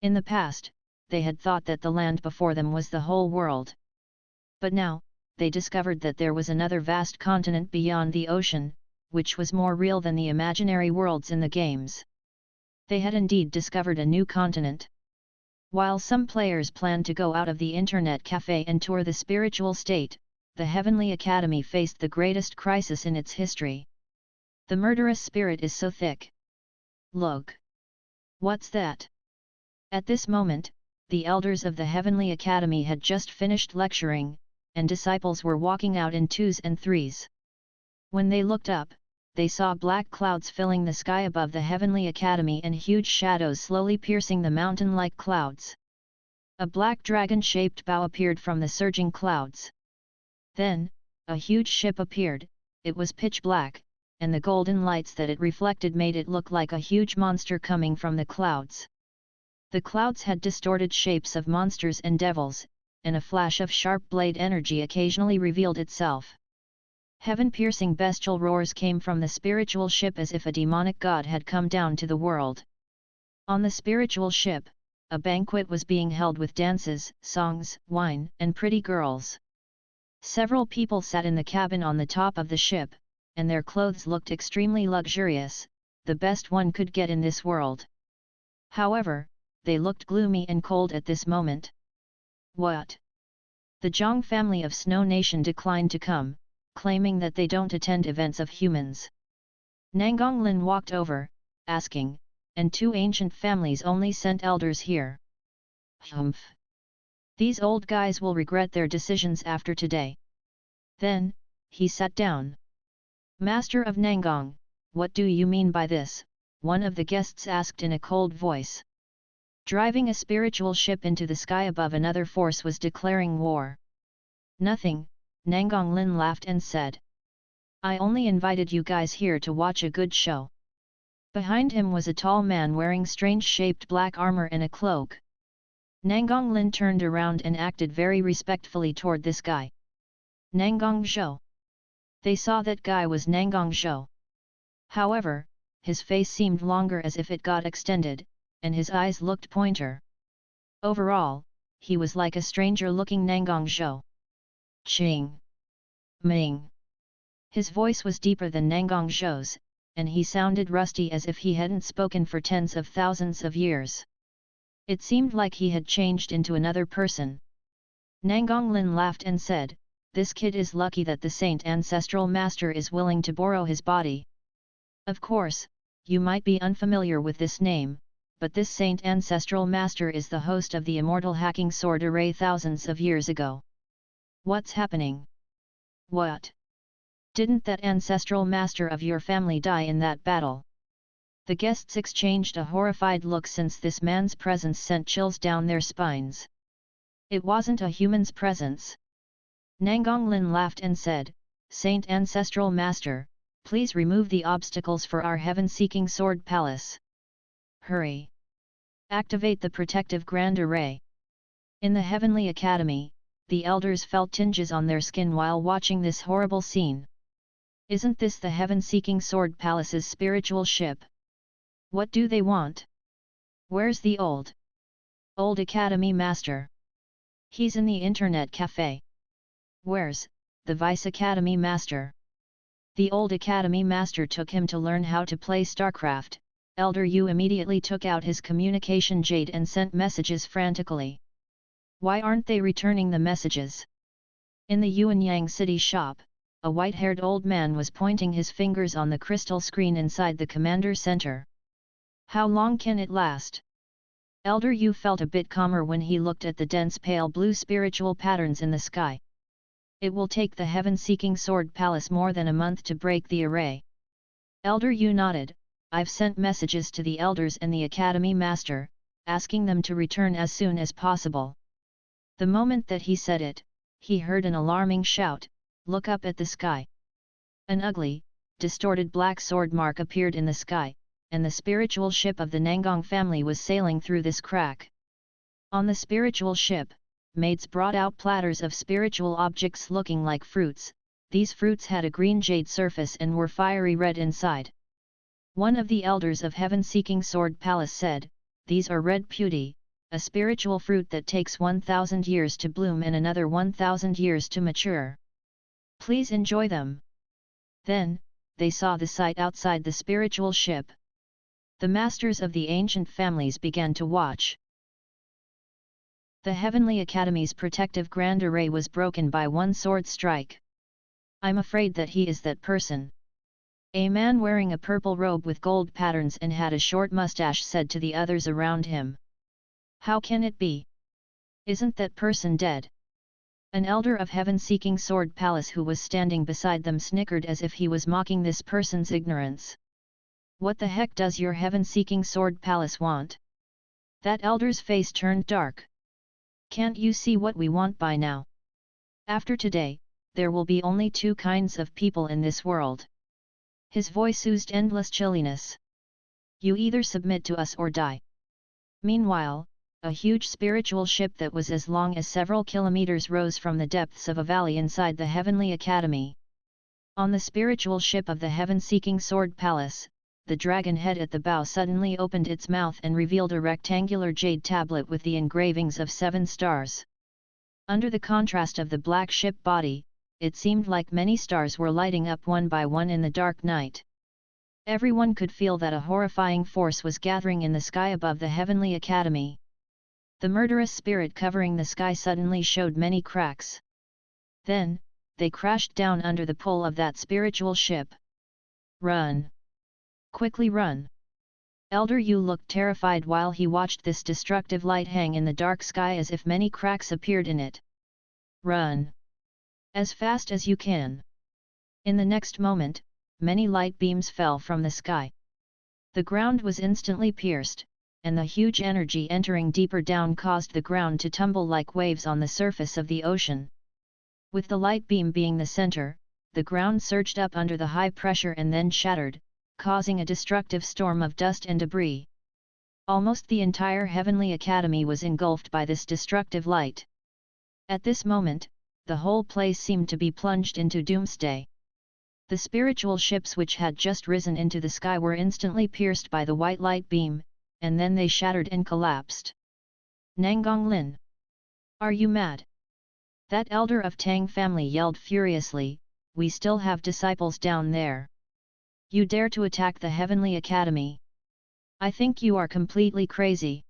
In the past, they had thought that the land before them was the whole world. But now, they discovered that there was another vast continent beyond the ocean, which was more real than the imaginary worlds in the games. They had indeed discovered a new continent. While some players planned to go out of the internet cafe and tour the spiritual state, the Heavenly Academy faced the greatest crisis in its history. The murderous spirit is so thick. Look! What's that? At this moment, the elders of the Heavenly Academy had just finished lecturing, and disciples were walking out in twos and threes. When they looked up, they saw black clouds filling the sky above the Heavenly Academy and huge shadows slowly piercing the mountain like clouds. A black dragon-shaped bow appeared from the surging clouds. Then, a huge ship appeared. It was pitch black, and the golden lights that it reflected made it look like a huge monster coming from the clouds. The clouds had distorted shapes of monsters and devils, and a flash of sharp blade energy occasionally revealed itself. Heaven-piercing bestial roars came from the spiritual ship as if a demonic god had come down to the world. On the spiritual ship, a banquet was being held with dances, songs, wine, and pretty girls. Several people sat in the cabin on the top of the ship, and their clothes looked extremely luxurious, the best one could get in this world. However, they looked gloomy and cold at this moment. What? The Zhang family of Snow Nation declined to come, claiming that they don't attend events of humans. Nangonglin walked over, asking, and two ancient families only sent elders here. Humph! These old guys will regret their decisions after today. Then, he sat down. Master of Nangong, what do you mean by this? One of the guests asked in a cold voice. Driving a spiritual ship into the sky above another force was declaring war. Nothing, Nangonglin laughed and said. I only invited you guys here to watch a good show. Behind him was a tall man wearing strange-shaped black armor and a cloak. Nangonglin turned around and acted very respectfully toward this guy. Nangong Zhou. They saw that guy was Nangong Zhou. However, his face seemed longer as if it got extended, and his eyes looked pointer. Overall, he was like a stranger-looking Nangong Zhou. Ching! Ming! His voice was deeper than Nangong Zhou's, and he sounded rusty as if he hadn't spoken for tens of thousands of years. It seemed like he had changed into another person. Nangonglin laughed and said, this kid is lucky that the Saint Ancestral Master is willing to borrow his body. Of course, you might be unfamiliar with this name, but this Saint Ancestral Master is the host of the immortal hacking sword array thousands of years ago. What's happening? What? Didn't that Ancestral Master of your family die in that battle? The guests exchanged a horrified look since this man's presence sent chills down their spines. It wasn't a human's presence. Nangonglin laughed and said, Saint Ancestral Master, please remove the obstacles for our heaven-seeking sword palace. Hurry! Activate the protective grand array. In the Heavenly Academy, the elders felt tinges on their skin while watching this horrible scene. Isn't this the heaven-seeking sword palace's spiritual ship? What do they want? Where's the old Academy Master? He's in the internet cafe. Where's the Vice Academy Master. The old Academy Master took him to learn how to play StarCraft. Elder Yu immediately took out his communication jade and sent messages frantically. Why aren't they returning the messages? In the Yuanyang City shop, a white-haired old man was pointing his fingers on the crystal screen inside the commander center. How long can it last? Elder Yu felt a bit calmer when he looked at the dense pale blue spiritual patterns in the sky. It will take the heaven-seeking sword palace more than a month to break the array. Elder Yu nodded. I've sent messages to the elders and the Academy Master, asking them to return as soon as possible. The moment that he said it, he heard an alarming shout, look up at the sky. An ugly, distorted black sword mark appeared in the sky, and the spiritual ship of the Nangong family was sailing through this crack. On the spiritual ship, maids brought out platters of spiritual objects looking like fruits. These fruits had a green jade surface and were fiery red inside. One of the elders of Heaven-Seeking Sword Palace said, "These are red putti, a spiritual fruit that takes 1,000 years to bloom and another 1,000 years to mature. Please enjoy them." Then, they saw the sight outside the spiritual ship. The masters of the ancient families began to watch. The Heavenly Academy's protective grand array was broken by one sword strike. I'm afraid that he is that person. A man wearing a purple robe with gold patterns and had a short mustache said to the others around him. How can it be? Isn't that person dead? An elder of Heaven-Seeking Sword Palace who was standing beside them snickered as if he was mocking this person's ignorance. What the heck does your Heaven-Seeking Sword Palace want? That elder's face turned dark. Can't you see what we want by now? After today, there will be only two kinds of people in this world. His voice oozed endless chilliness. You either submit to us or die. Meanwhile, a huge spiritual ship that was as long as several kilometers rose from the depths of a valley inside the Heavenly Academy. On the spiritual ship of the Heaven-Seeking Sword Palace, the dragon head at the bow suddenly opened its mouth and revealed a rectangular jade tablet with the engravings of 7 stars. Under the contrast of the black ship body, it seemed like many stars were lighting up one by one in the dark night. Everyone could feel that a horrifying force was gathering in the sky above the Heavenly Academy. The murderous spirit covering the sky suddenly showed many cracks. Then, they crashed down under the pull of that spiritual ship. Run! Quickly run! Elder Yu looked terrified while he watched this destructive light hang in the dark sky as if many cracks appeared in it. Run! As fast as you can! In the next moment, many light beams fell from the sky. The ground was instantly pierced, and the huge energy entering deeper down caused the ground to tumble like waves on the surface of the ocean. With the light beam being the center, the ground surged up under the high pressure and then shattered, causing a destructive storm of dust and debris. Almost the entire Heavenly Academy was engulfed by this destructive light. At this moment, the whole place seemed to be plunged into doomsday. The spiritual ships which had just risen into the sky were instantly pierced by the white light beam, and then they shattered and collapsed. Nangong Lin! Are you mad? That elder of Tang family yelled furiously, we still have disciples down there. You dare to attack the Heavenly Academy? I think you are completely crazy.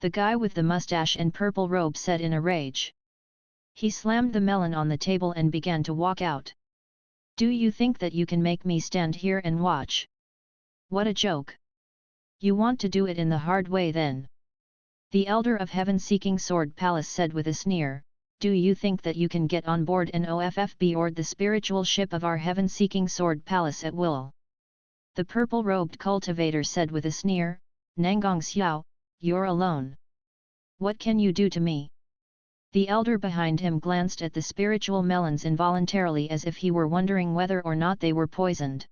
The guy with the mustache and purple robe said in a rage. He slammed the melon on the table and began to walk out. Do you think that you can make me stand here and watch? What a joke! You want to do it in the hard way then? The elder of Heaven-Seeking Sword Palace said with a sneer, do you think that you can get on board an OFFB or the spiritual ship of our Heaven-Seeking Sword Palace at will? The purple-robed cultivator said with a sneer, Nangong Xiao, you're alone. What can you do to me? The elder behind him glanced at the spiritual melons involuntarily as if he were wondering whether or not they were poisoned.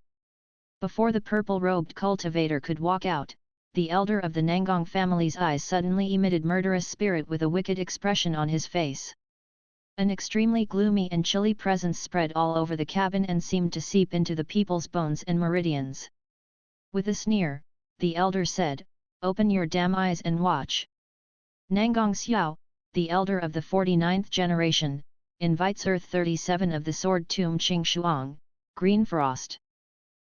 Before the purple-robed cultivator could walk out, the elder of the Nangong family's eyes suddenly emitted murderous spirit with a wicked expression on his face. An extremely gloomy and chilly presence spread all over the cabin and seemed to seep into the people's bones and meridians. With a sneer, the elder said, open your damn eyes and watch. Nangong Xiao, the elder of the 49th generation, invites Earth 37 of the Sword Tomb Qing Shuang, Green Frost.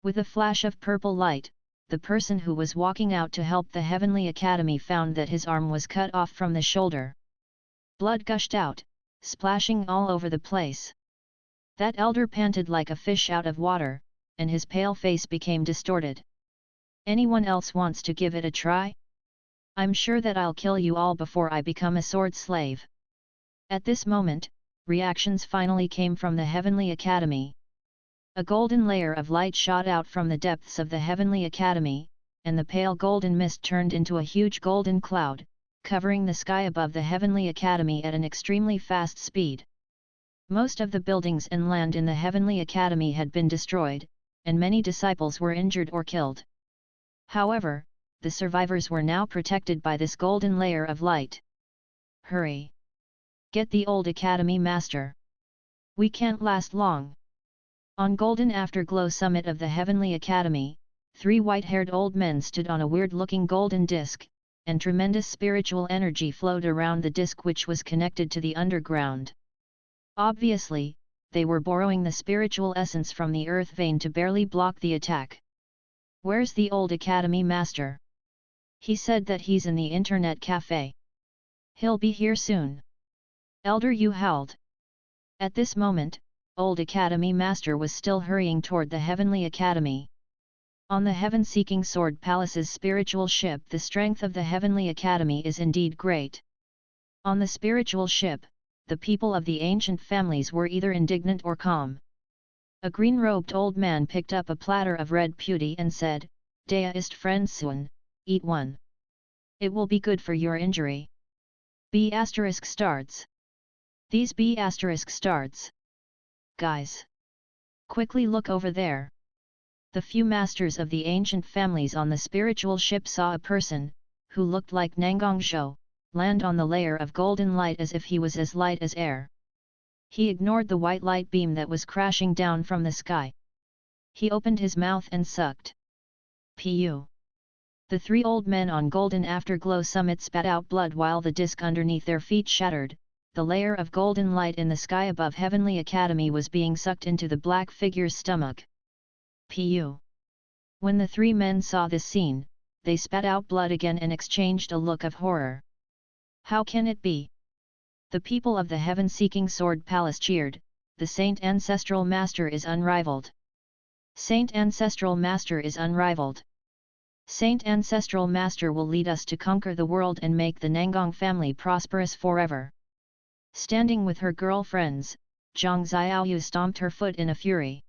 With a flash of purple light, the person who was walking out to help the Heavenly Academy found that his arm was cut off from the shoulder. Blood gushed out, splashing all over the place. That elder panted like a fish out of water, and his pale face became distorted. Anyone else wants to give it a try? I'm sure that I'll kill you all before I become a sword slave. At this moment, reactions finally came from the Heavenly Academy. A golden layer of light shot out from the depths of the Heavenly Academy, and the pale golden mist turned into a huge golden cloud, covering the sky above the Heavenly Academy at an extremely fast speed. Most of the buildings and land in the Heavenly Academy had been destroyed, and many disciples were injured or killed. However, the survivors were now protected by this golden layer of light. Hurry! Get the old Academy Master! We can't last long! On Golden Afterglow summit of the Heavenly Academy, 3 white-haired old men stood on a weird-looking golden disc, and tremendous spiritual energy flowed around the disc which was connected to the underground. Obviously, they were borrowing the spiritual essence from the earth vein to barely block the attack. Where's the old Academy Master? He said that he's in the internet cafe. He'll be here soon. Elder Yu howled. At this moment, old Academy Master was still hurrying toward the Heavenly Academy. On the Heaven-Seeking Sword Palace's spiritual ship, the strength of the Heavenly Academy is indeed great. On the spiritual ship, the people of the ancient families were either indignant or calm. A green-robed old man picked up a platter of red putti and said, "Dea ist Frenzun, eat one. It will be good for your injury." B** starts. These B** starts. Guys! Quickly look over there. The few masters of the ancient families on the spiritual ship saw a person, who looked like Nangong Zhou, land on the layer of golden light as if he was as light as air. He ignored the white light beam that was crashing down from the sky. He opened his mouth and sucked. Pu. The 3 old men on Golden Afterglow summit spat out blood while the disc underneath their feet shattered. The layer of golden light in the sky above Heavenly Academy was being sucked into the black figure's stomach. Pu. When the 3 men saw this scene, they spat out blood again and exchanged a look of horror. How can it be? The people of the Heaven-Seeking Sword Palace cheered, "The Saint Ancestral Master is unrivaled! Saint Ancestral Master is unrivaled! Saint Ancestral Master will lead us to conquer the world and make the Nangong family prosperous forever." Standing with her girlfriends, Zhang Xiaoyu stomped her foot in a fury.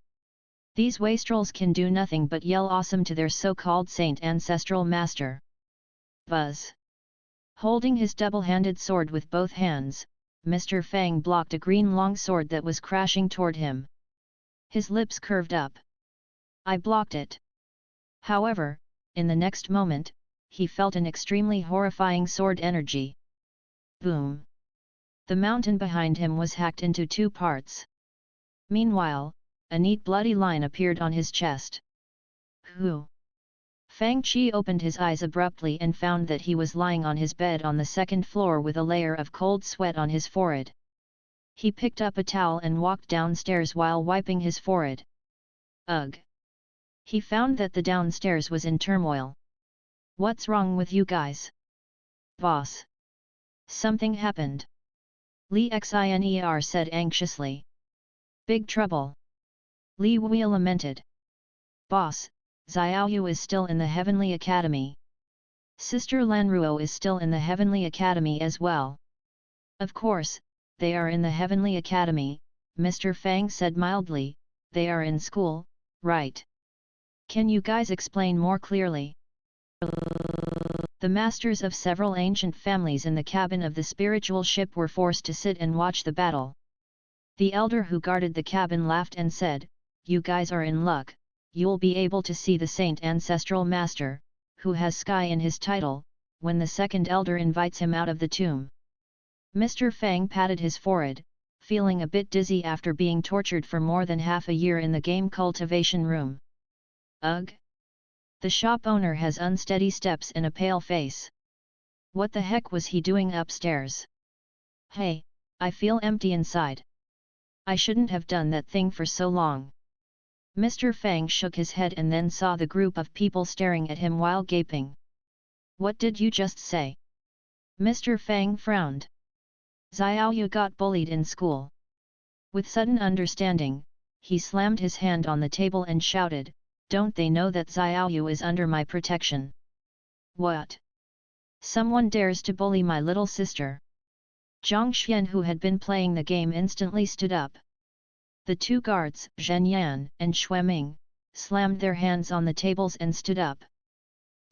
These wastrels can do nothing but yell awesome to their so-called Saint Ancestral Master. Buzz! Holding his double-handed sword with both hands, Mr. Fang blocked a green longsword that was crashing toward him. His lips curved up. "I blocked it." However, in the next moment, he felt an extremely horrifying sword energy. Boom! The mountain behind him was hacked into 2 parts. Meanwhile, a neat bloody line appeared on his chest. Who? Fang Qi opened his eyes abruptly and found that he was lying on his bed on the 2nd floor with a layer of cold sweat on his forehead. He picked up a towel and walked downstairs while wiping his forehead. Ugh! He found that the downstairs was in turmoil. "What's wrong with you guys? Boss! Something happened!" Li Xiner said anxiously. "Big trouble!" Li Wei lamented. "Boss, Xiaoyu is still in the Heavenly Academy. Sister Lanruo is still in the Heavenly Academy as well." "Of course, they are in the Heavenly Academy," Mr. Fang said mildly. "They are in school, right? Can you guys explain more clearly?" The masters of several ancient families in the cabin of the spiritual ship were forced to sit and watch the battle. The elder who guarded the cabin laughed and said, "You guys are in luck. You'll be able to see the Saint Ancestral Master, who has Sky in his title, when the 2nd elder invites him out of the tomb." Mr. Fang patted his forehead, feeling a bit dizzy after being tortured for more than half a year in the game cultivation room. Ugh! The shop owner has unsteady steps and a pale face. What the heck was he doing upstairs? "Hey, I feel empty inside. I shouldn't have done that thing for so long. Mr. Fang shook his head and then saw the group of people staring at him while gaping. What did you just say? Mr. Fang frowned. Xiaoyu got bullied in school. With sudden understanding, he slammed his hand on the table and shouted, don't they know that Xiaoyu is under my protection? What? Someone dares to bully my little sister? Zhang Xian, who had been playing the game, instantly stood up. The two guards, Zhen Yan and Xueming, slammed their hands on the tables and stood up.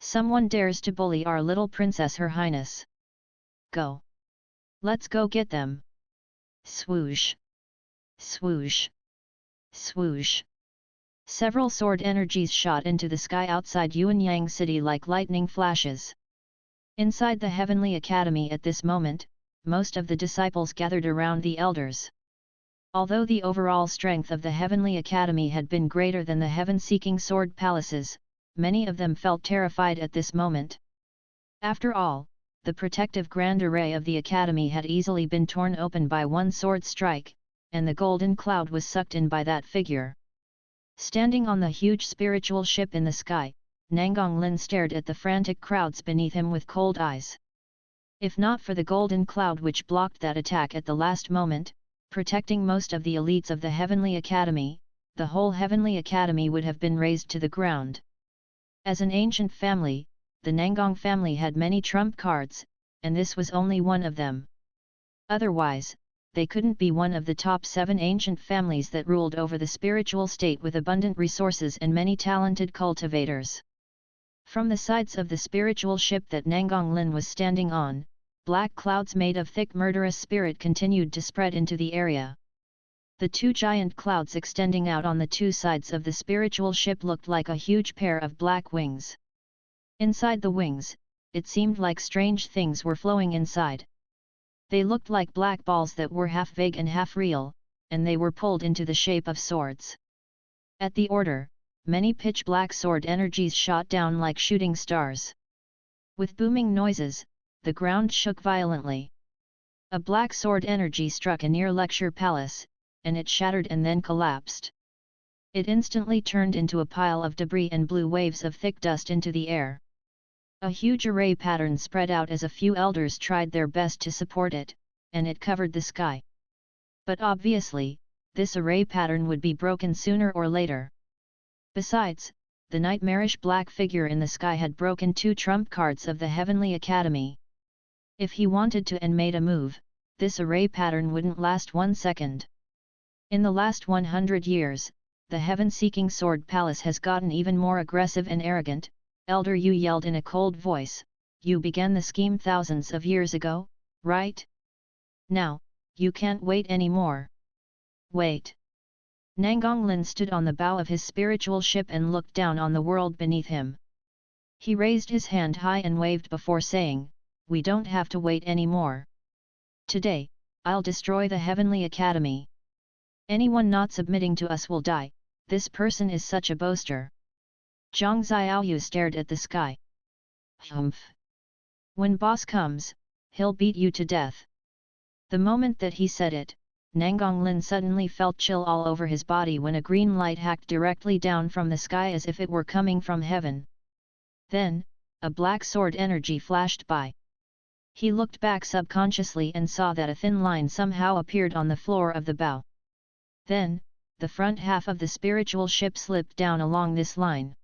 Someone dares to bully our little princess, Her Highness. Go. Let's go get them. Swoosh. Swoosh. Swoosh. Several sword energies shot into the sky outside Yuanyang City like lightning flashes. Inside the Heavenly Academy at this moment, most of the disciples gathered around the elders. Although the overall strength of the Heavenly Academy had been greater than the heaven-seeking sword palaces, many of them felt terrified at this moment. After all, the protective grand array of the Academy had easily been torn open by one sword strike, and the golden cloud was sucked in by that figure. Standing on the huge spiritual ship in the sky, Nangang Lin stared at the frantic crowds beneath him with cold eyes. If not for the golden cloud which blocked that attack at the last moment, protecting most of the elites of the Heavenly Academy, the whole Heavenly Academy would have been razed to the ground. As an ancient family, the Nangang family had many trump cards, and this was only one of them. Otherwise, they couldn't be one of the top 7 ancient families that ruled over the spiritual state with abundant resources and many talented cultivators. From the sides of the spiritual ship that Nangang Lin was standing on, black clouds made of thick murderous spirit continued to spread into the area. The two giant clouds extending out on the two sides of the spiritual ship looked like a huge pair of black wings. Inside the wings, it seemed like strange things were flowing inside. They looked like black balls that were half vague and half real, and they were pulled into the shape of swords. At the order, many pitch-black sword energies shot down like shooting stars. With booming noises, the ground shook violently. A black sword energy struck a near lecture palace, and it shattered and then collapsed. It instantly turned into a pile of debris and blew waves of thick dust into the air. A huge array pattern spread out as a few elders tried their best to support it, and it covered the sky. But obviously, this array pattern would be broken sooner or later. Besides, the nightmarish black figure in the sky had broken 2 trump cards of the Heavenly Academy. If he wanted to and made a move, this array pattern wouldn't last 1 second. In the last 100 years, the heaven-seeking sword palace has gotten even more aggressive and arrogant. Elder Yu yelled in a cold voice, you began the scheme thousands of years ago, right? Now, you can't wait anymore. Wait. Nangang Lin stood on the bow of his spiritual ship and looked down on the world beneath him. He raised his hand high and waved before saying, we don't have to wait anymore. Today, I'll destroy the Heavenly Academy. Anyone not submitting to us will die, this person is such a boaster. Zhang Xiaoyu stared at the sky. Humph! When boss comes, he'll beat you to death. The moment that he said it, Nangang Lin suddenly felt chill all over his body when a green light hacked directly down from the sky as if it were coming from heaven. Then, a black sword energy flashed by. He looked back subconsciously and saw that a thin line somehow appeared on the floor of the bow. Then, the front half of the spiritual ship slipped down along this line.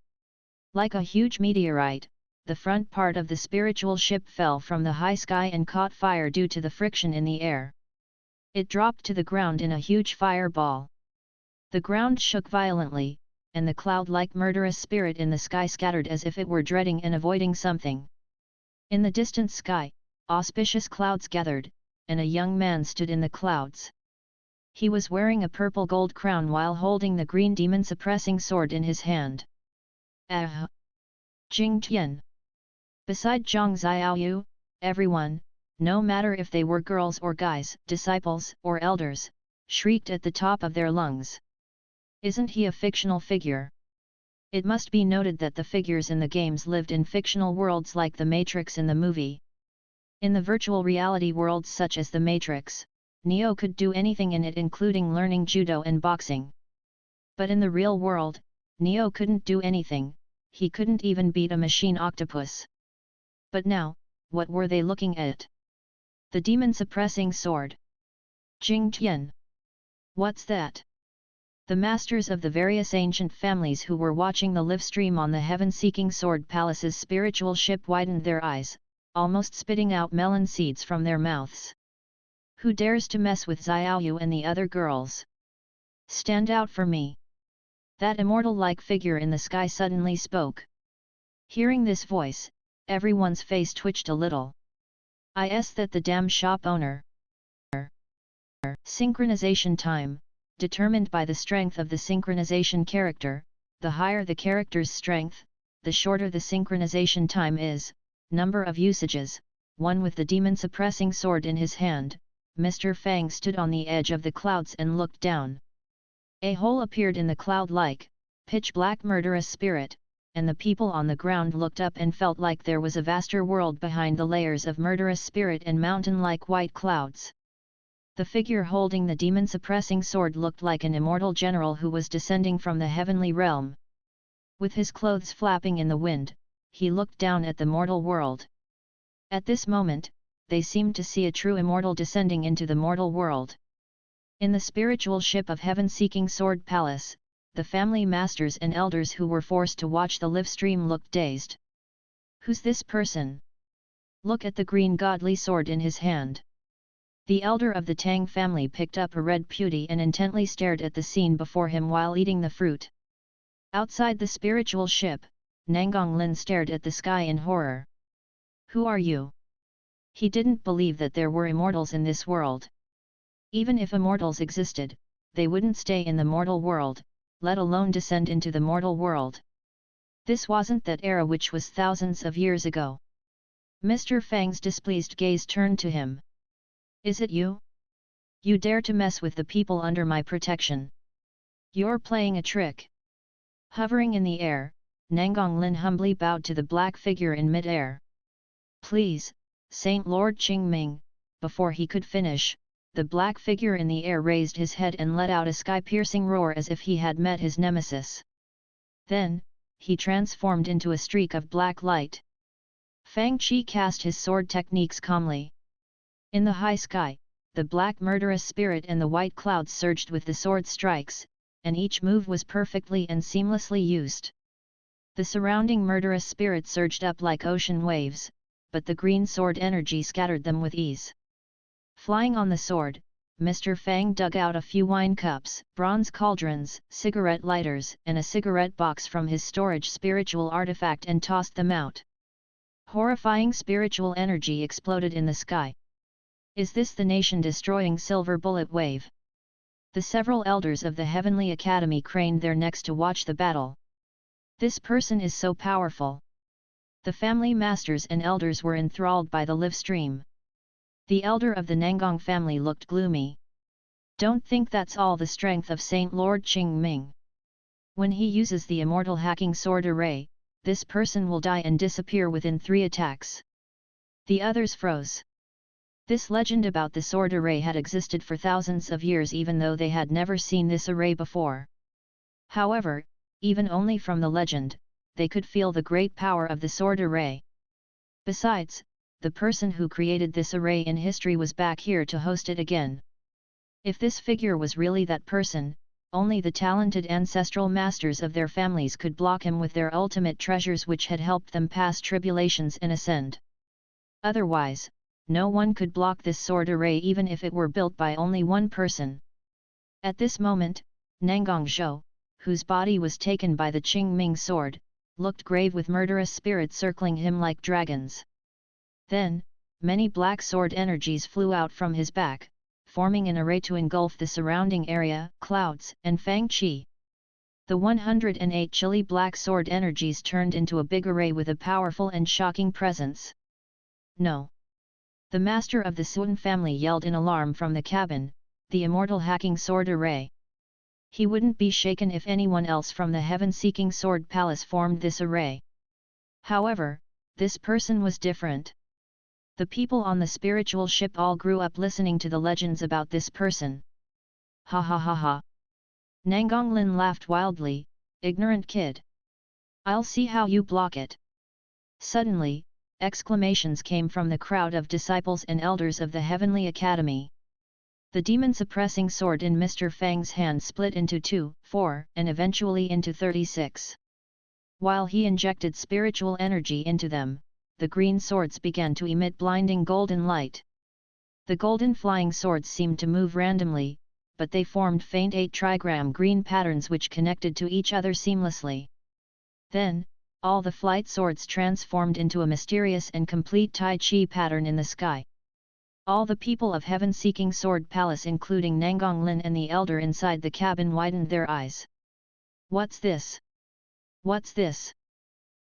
Like a huge meteorite, the front part of the spiritual ship fell from the high sky and caught fire due to the friction in the air. It dropped to the ground in a huge fireball. The ground shook violently, and the cloud-like murderous spirit in the sky scattered as if it were dreading and avoiding something. In the distant sky, auspicious clouds gathered, and a young man stood in the clouds. He was wearing a purple gold crown while holding the green demon-suppressing sword in his hand. Jing Tian. Beside Zhang Xiaoyu, everyone, no matter if they were girls or guys, disciples or elders, shrieked at the top of their lungs. Isn't he a fictional figure? It must be noted that the figures in the games lived in fictional worlds like the Matrix in the movie. In the virtual reality worlds such as the Matrix, Neo could do anything in it, including learning judo and boxing. But in the real world, Neo couldn't do anything, he couldn't even beat a machine octopus. But now, what were they looking at? The demon-suppressing sword. Jing Tian. What's that? The masters of the various ancient families who were watching the live stream on the heaven-seeking sword palace's spiritual ship widened their eyes, almost spitting out melon seeds from their mouths. Who dares to mess with Xiaoyu and the other girls? Stand out for me! That immortal-like figure in the sky suddenly spoke. Hearing this voice, everyone's face twitched a little. That the damn shop owner. Synchronization time, determined by the strength of the synchronization character. The higher the character's strength, the shorter the synchronization time is. Number of usages, 1 with the demon-suppressing sword in his hand. Mr. Fang stood on the edge of the clouds and looked down. A hole appeared in the cloud-like, pitch-black murderous spirit, and the people on the ground looked up and felt like there was a vaster world behind the layers of murderous spirit and mountain-like white clouds. The figure holding the demon-suppressing sword looked like an immortal general who was descending from the heavenly realm. With his clothes flapping in the wind, he looked down at the mortal world. At this moment, they seemed to see a true immortal descending into the mortal world. In the spiritual ship of heaven-seeking sword palace, the family masters and elders who were forced to watch the live stream looked dazed. Who's this person? Look at the green godly sword in his hand. The elder of the Tang family picked up a red putti and intently stared at the scene before him while eating the fruit. Outside the spiritual ship, Nangang Lin stared at the sky in horror. Who are you? He didn't believe that there were immortals in this world. Even if immortals existed, they wouldn't stay in the mortal world, let alone descend into the mortal world. This wasn't that era which was thousands of years ago. Mr. Fang's displeased gaze turned to him. Is it you? You dare to mess with the people under my protection? You're playing a trick. Hovering in the air, Nangang Lin humbly bowed to the black figure in mid-air. Please, Saint Lord Qingming. Before he could finish, the black figure in the air raised his head and let out a sky-piercing roar as if he had met his nemesis. Then, he transformed into a streak of black light. Fang Qi cast his sword techniques calmly. In the high sky, the black murderous spirit and the white clouds surged with the sword strikes, and each move was perfectly and seamlessly used. The surrounding murderous spirit surged up like ocean waves, but the green sword energy scattered them with ease. Flying on the sword, Mr. Fang dug out a few wine cups, bronze cauldrons, cigarette lighters, and a cigarette box from his storage spiritual artifact and tossed them out. Horrifying spiritual energy exploded in the sky. Is this the nation-destroying silver bullet wave? The several elders of the Heavenly Academy craned their necks to watch the battle. This person is so powerful. The family masters and elders were enthralled by the live stream. The elder of the Nangang family looked gloomy. Don't think that's all the strength of Saint Lord Qingming. When he uses the immortal hacking sword array, this person will die and disappear within 3 attacks. The others froze. This legend about the sword array had existed for thousands of years even though they had never seen this array before. However, even only from the legend, they could feel the great power of the sword array. Besides, the person who created this array in history was back here to host it again. If this figure was really that person, only the talented ancestral masters of their families could block him with their ultimate treasures which had helped them pass tribulations and ascend. Otherwise, no one could block this sword array even if it were built by only one person. At this moment, Nangang Zhou, whose body was taken by the Qingming sword, looked grave with murderous spirits circling him like dragons. Then, many black sword energies flew out from his back, forming an array to engulf the surrounding area, clouds, and Fang Qi. The 108 chilly black sword energies turned into a big array with a powerful and shocking presence. No! The master of the Sun family yelled in alarm from the cabin, the immortal hacking sword array. He wouldn't be shaken if anyone else from the heaven-seeking sword palace formed this array. However, this person was different. The people on the spiritual ship all grew up listening to the legends about this person. Ha ha ha ha. Nangonglin laughed wildly, ignorant kid. I'll see how you block it. Suddenly, exclamations came from the crowd of disciples and elders of the Heavenly Academy. The demon-suppressing sword in Mr. Fang's hand split into 2, 4, and eventually into 36. While he injected spiritual energy into them, the green swords began to emit blinding golden light. The golden flying swords seemed to move randomly, but they formed faint 8-trigram green patterns which connected to each other seamlessly. Then, all the flight swords transformed into a mysterious and complete Tai Chi pattern in the sky. All the people of heaven-seeking Sword Palace including Nangonglin and the elder inside the cabin widened their eyes. What's this? What's this?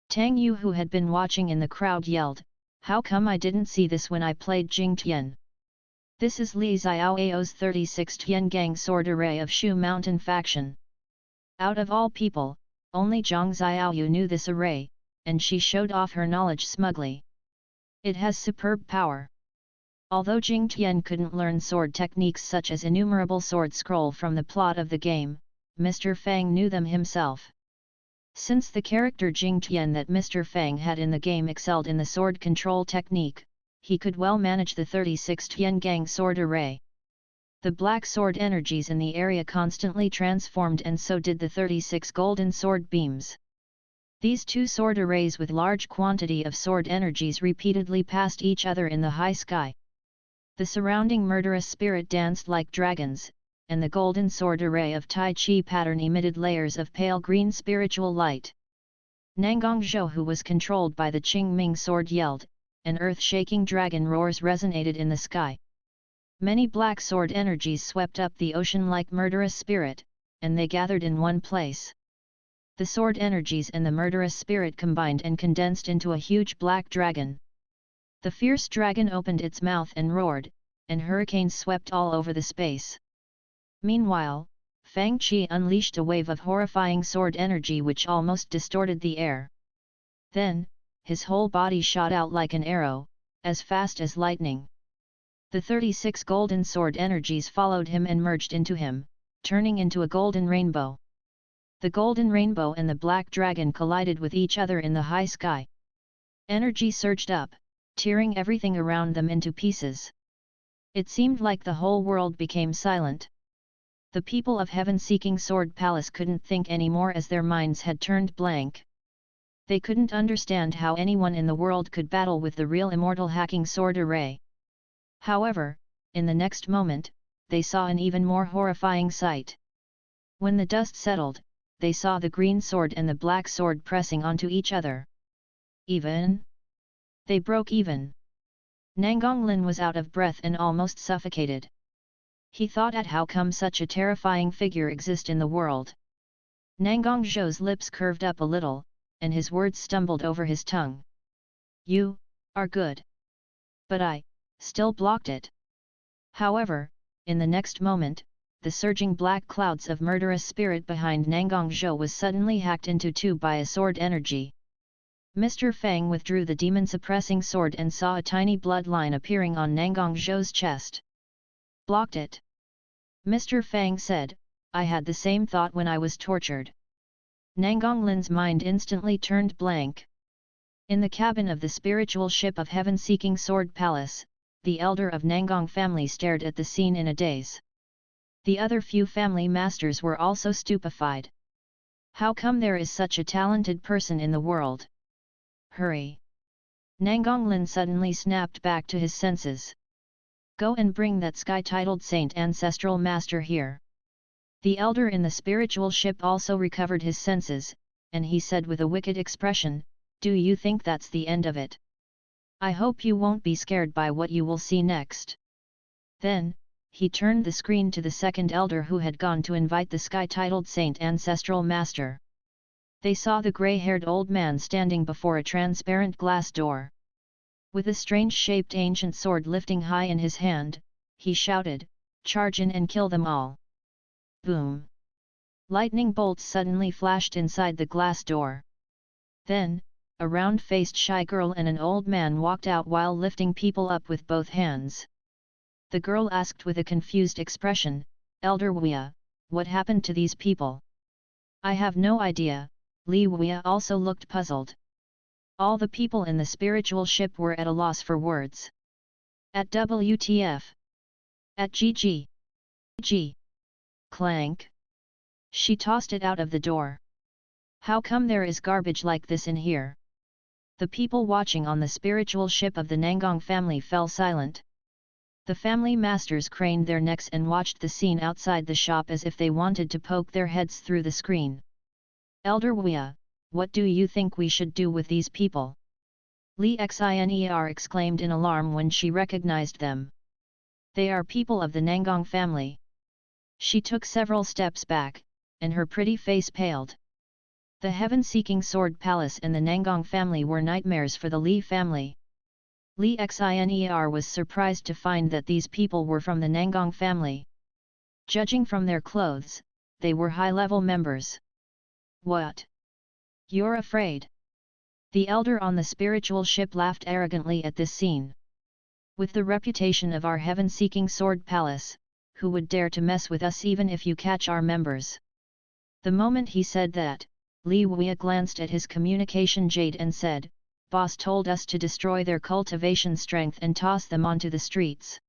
Tang Yu, who had been watching in the crowd, yelled, "How come I didn't see this when I played Jing Tian? This is Li Xiaoao's 36 Tiangang sword array of Shu Mountain faction." Out of all people, only Zhang Xiaoyu knew this array, and she showed off her knowledge smugly. It has superb power. Although Jing Tian couldn't learn sword techniques such as innumerable sword scroll from the plot of the game, Mr. Fang knew them himself. Since the character Jing Tian that Mr. Fang had in the game excelled in the sword control technique, he could well manage the 36 Tiangang sword array. The black sword energies in the area constantly transformed, and so did the 36 golden sword beams. These two sword arrays with large quantity of sword energies repeatedly passed each other in the high sky. The surrounding murderous spirit danced like dragons, and the golden sword array of Tai Chi pattern emitted layers of pale green spiritual light. Nangongzhou, who was controlled by the Qingming sword, yelled, and earth-shaking dragon roars resonated in the sky. Many black sword energies swept up the ocean like murderous spirit, and they gathered in one place. The sword energies and the murderous spirit combined and condensed into a huge black dragon. The fierce dragon opened its mouth and roared, and hurricanes swept all over the space. Meanwhile, Fang Qi unleashed a wave of horrifying sword energy which almost distorted the air. Then, his whole body shot out like an arrow, as fast as lightning. The 36 golden sword energies followed him and merged into him, turning into a golden rainbow. The golden rainbow and the black dragon collided with each other in the high sky. Energy surged up, tearing everything around them into pieces. It seemed like the whole world became silent. The people of heaven-seeking Sword Palace couldn't think anymore as their minds had turned blank. They couldn't understand how anyone in the world could battle with the real immortal hacking sword array. However, in the next moment, they saw an even more horrifying sight. When the dust settled, they saw the green sword and the black sword pressing onto each other. Even? They broke even. Nangonglin was out of breath and almost suffocated. He thought at how come such a terrifying figure exists in the world. Nangongzhou's lips curved up a little, and his words stumbled over his tongue. "You are good. But I still blocked it." However, in the next moment, the surging black clouds of murderous spirit behind Nangongzhou was suddenly hacked into two by a sword energy. Mr. Fang withdrew the demon-suppressing sword and saw a tiny bloodline appearing on Nangongzhou's chest. "Blocked it." Mr. Fang said, "I had the same thought when I was tortured." Nangonglin's mind instantly turned blank. In the cabin of the spiritual ship of heaven-seeking Sword Palace, the elder of Nangong family stared at the scene in a daze. The other few family masters were also stupefied. How come there is such a talented person in the world? Hurry! Nangonglin suddenly snapped back to his senses. "Go and bring that sky-titled saint ancestral master here." The elder in the spiritual ship also recovered his senses, and he said with a wicked expression, "Do you think that's the end of it? I hope you won't be scared by what you will see next." Then, he turned the screen to the second elder who had gone to invite the sky-titled saint ancestral master. They saw the grey-haired old man standing before a transparent glass door. With a strange-shaped ancient sword lifting high in his hand, he shouted, "Charge in and kill them all!" Boom! Lightning bolts suddenly flashed inside the glass door. Then, a round-faced shy girl and an old man walked out while lifting people up with both hands. The girl asked with a confused expression, "Elder Wia, what happened to these people?" "I have no idea," Li Wia also looked puzzled. All the people in the spiritual ship were at a loss for words. At WTF? At GG. G. Clank. She tossed it out of the door. How come there is garbage like this in here? The people watching on the spiritual ship of the Nangang family fell silent. The family masters craned their necks and watched the scene outside the shop as if they wanted to poke their heads through the screen. "Elder Wia, what do you think we should do with these people?" Li Xiner exclaimed in alarm when she recognized them. "They are people of the Nangang family." She took several steps back, and her pretty face paled. The heaven-seeking sword palace and the Nangang family were nightmares for the Li family. Li Xiner was surprised to find that these people were from the Nangang family. Judging from their clothes, they were high-level members. "What? You're afraid?" The elder on the spiritual ship laughed arrogantly at this scene. "With the reputation of our heaven-seeking sword palace, who would dare to mess with us even if you catch our members?" The moment he said that, Li Wia glanced at his communication jade and said, "Boss told us to destroy their cultivation strength and toss them onto the streets."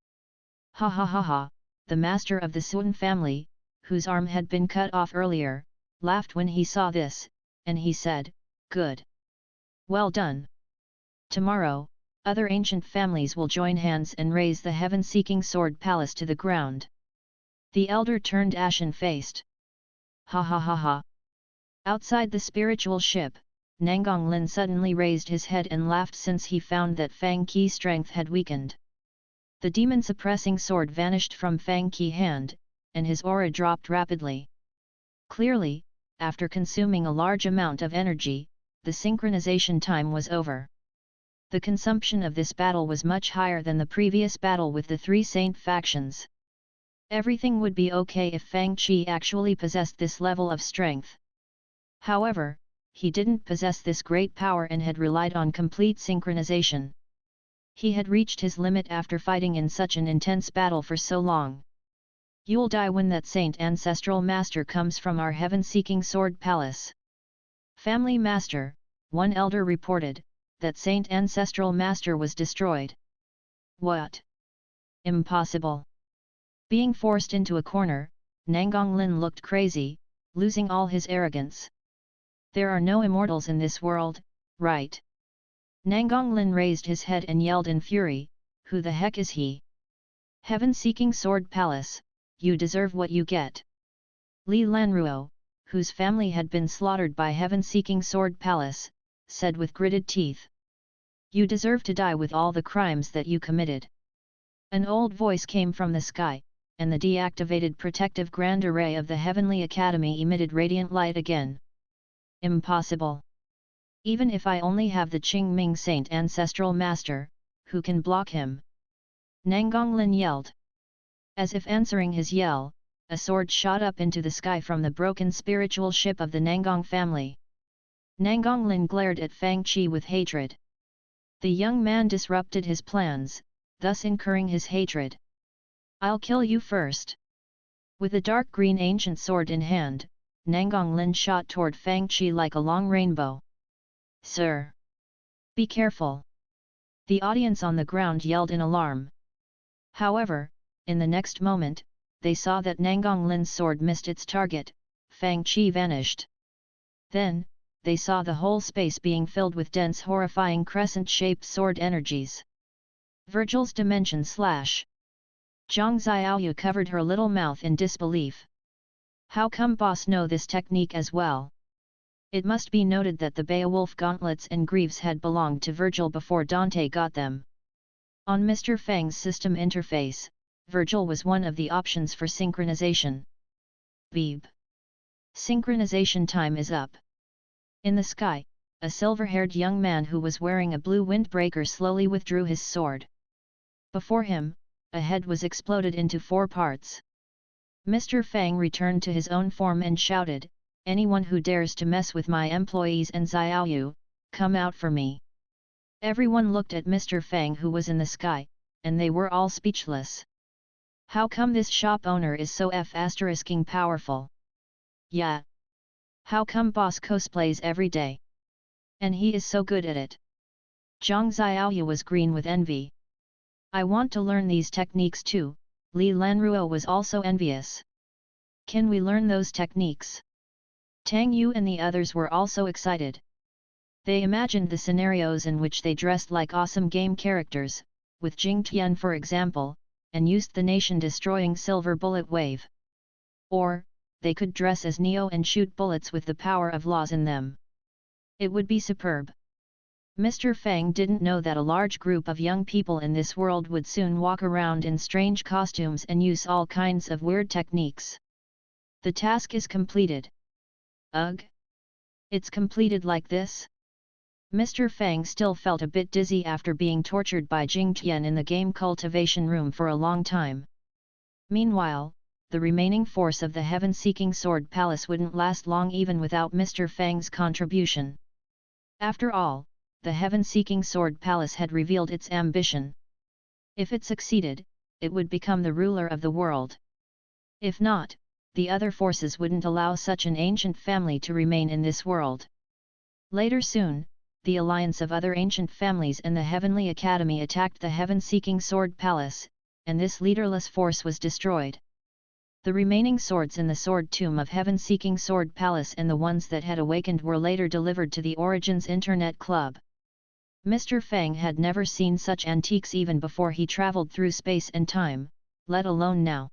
Ha ha ha ha, the master of the Sun family, whose arm had been cut off earlier, laughed when he saw this, and he said, "Good. Well done. Tomorrow, other ancient families will join hands and raise the heaven-seeking sword palace to the ground." The elder turned ashen-faced. Ha ha ha ha. Outside the spiritual ship, Nangang Lin suddenly raised his head and laughed since he found that Fang Qi's strength had weakened. The demon-suppressing sword vanished from Fang Qi's hand, and his aura dropped rapidly. Clearly, after consuming a large amount of energy, the synchronization time was over. The consumption of this battle was much higher than the previous battle with the three saint factions. Everything would be okay if Fang Qi actually possessed this level of strength. However, he didn't possess this great power and had relied on complete synchronization. He had reached his limit after fighting in such an intense battle for so long. "You'll die when that saint ancestral master comes from our heaven-seeking sword palace." "Family master," one elder reported, "that saint ancestral master was destroyed." "What? Impossible." Being forced into a corner, Nangang Lin looked crazy, losing all his arrogance. "There are no immortals in this world, right?" Nangang Lin raised his head and yelled in fury, "Who the heck is he? Heaven-seeking sword palace, you deserve what you get." Li Lanruo, whose family had been slaughtered by heaven-seeking sword palace, said with gritted teeth, "You deserve to die with all the crimes that you committed." An old voice came from the sky, and the deactivated protective grand array of the Heavenly Academy emitted radiant light again. "Impossible. Even if I only have the Qingming Saint Ancestral Master, who can block him?" Nangang Lin yelled. As if answering his yell, a sword shot up into the sky from the broken spiritual ship of the Nangang family. Nangang Lin glared at Fang Qi with hatred. The young man disrupted his plans, thus incurring his hatred. "I'll kill you first." With a dark green ancient sword in hand, Nangang Lin shot toward Fang Qi like a long rainbow. "Sir! Be careful!" The audience on the ground yelled in alarm. However, in the next moment, they saw that Nangang Lin's sword missed its target, Fang Qi vanished. Then, they saw the whole space being filled with dense horrifying crescent-shaped sword energies. Virgil's dimension slash. Zhang Xiaoyu covered her little mouth in disbelief. How come boss know this technique as well? It must be noted that the Beowulf gauntlets and greaves had belonged to Virgil before Dante got them. On Mr. Fang's system interface, Virgil was one of the options for synchronization. Beep. Synchronization time is up. In the sky, a silver-haired young man who was wearing a blue windbreaker slowly withdrew his sword. Before him, a head was exploded into 4 parts. Mr. Fang returned to his own form and shouted, "Anyone who dares to mess with my employees and Xiaoyu, come out for me. Everyone looked at Mr. Fang, who was in the sky, and they were all speechless. How come this shop owner is so powerful? Yeah. How come boss cosplays every day? And he is so good at it. Zhang Xiaoyu was green with envy. I want to learn these techniques too. Li Lanruo was also envious. Can we learn those techniques? Tang Yu and the others were also excited. They imagined the scenarios in which they dressed like awesome game characters, with Jing Tian for example, and used the nation-destroying silver bullet wave. Or, they could dress as Neo and shoot bullets with the power of laws in them. It would be superb. Mr. Fang didn't know that a large group of young people in this world would soon walk around in strange costumes and use all kinds of weird techniques. The task is completed. Ugh! It's completed like this? Mr. Fang still felt a bit dizzy after being tortured by Jing Tian in the game cultivation room for a long time. Meanwhile, the remaining force of the heaven-seeking sword palace wouldn't last long even without Mr. Fang's contribution. After all, the heaven-seeking sword palace had revealed its ambition. If it succeeded, it would become the ruler of the world. If not, the other forces wouldn't allow such an ancient family to remain in this world. Later soon, the alliance of other ancient families and the Heavenly Academy attacked the heaven-seeking sword palace, and this leaderless force was destroyed. The remaining swords in the sword tomb of heaven-seeking sword palace and the ones that had awakened were later delivered to the Origins Internet Club. Mr. Fang had never seen such antiques even before he traveled through space and time, let alone now.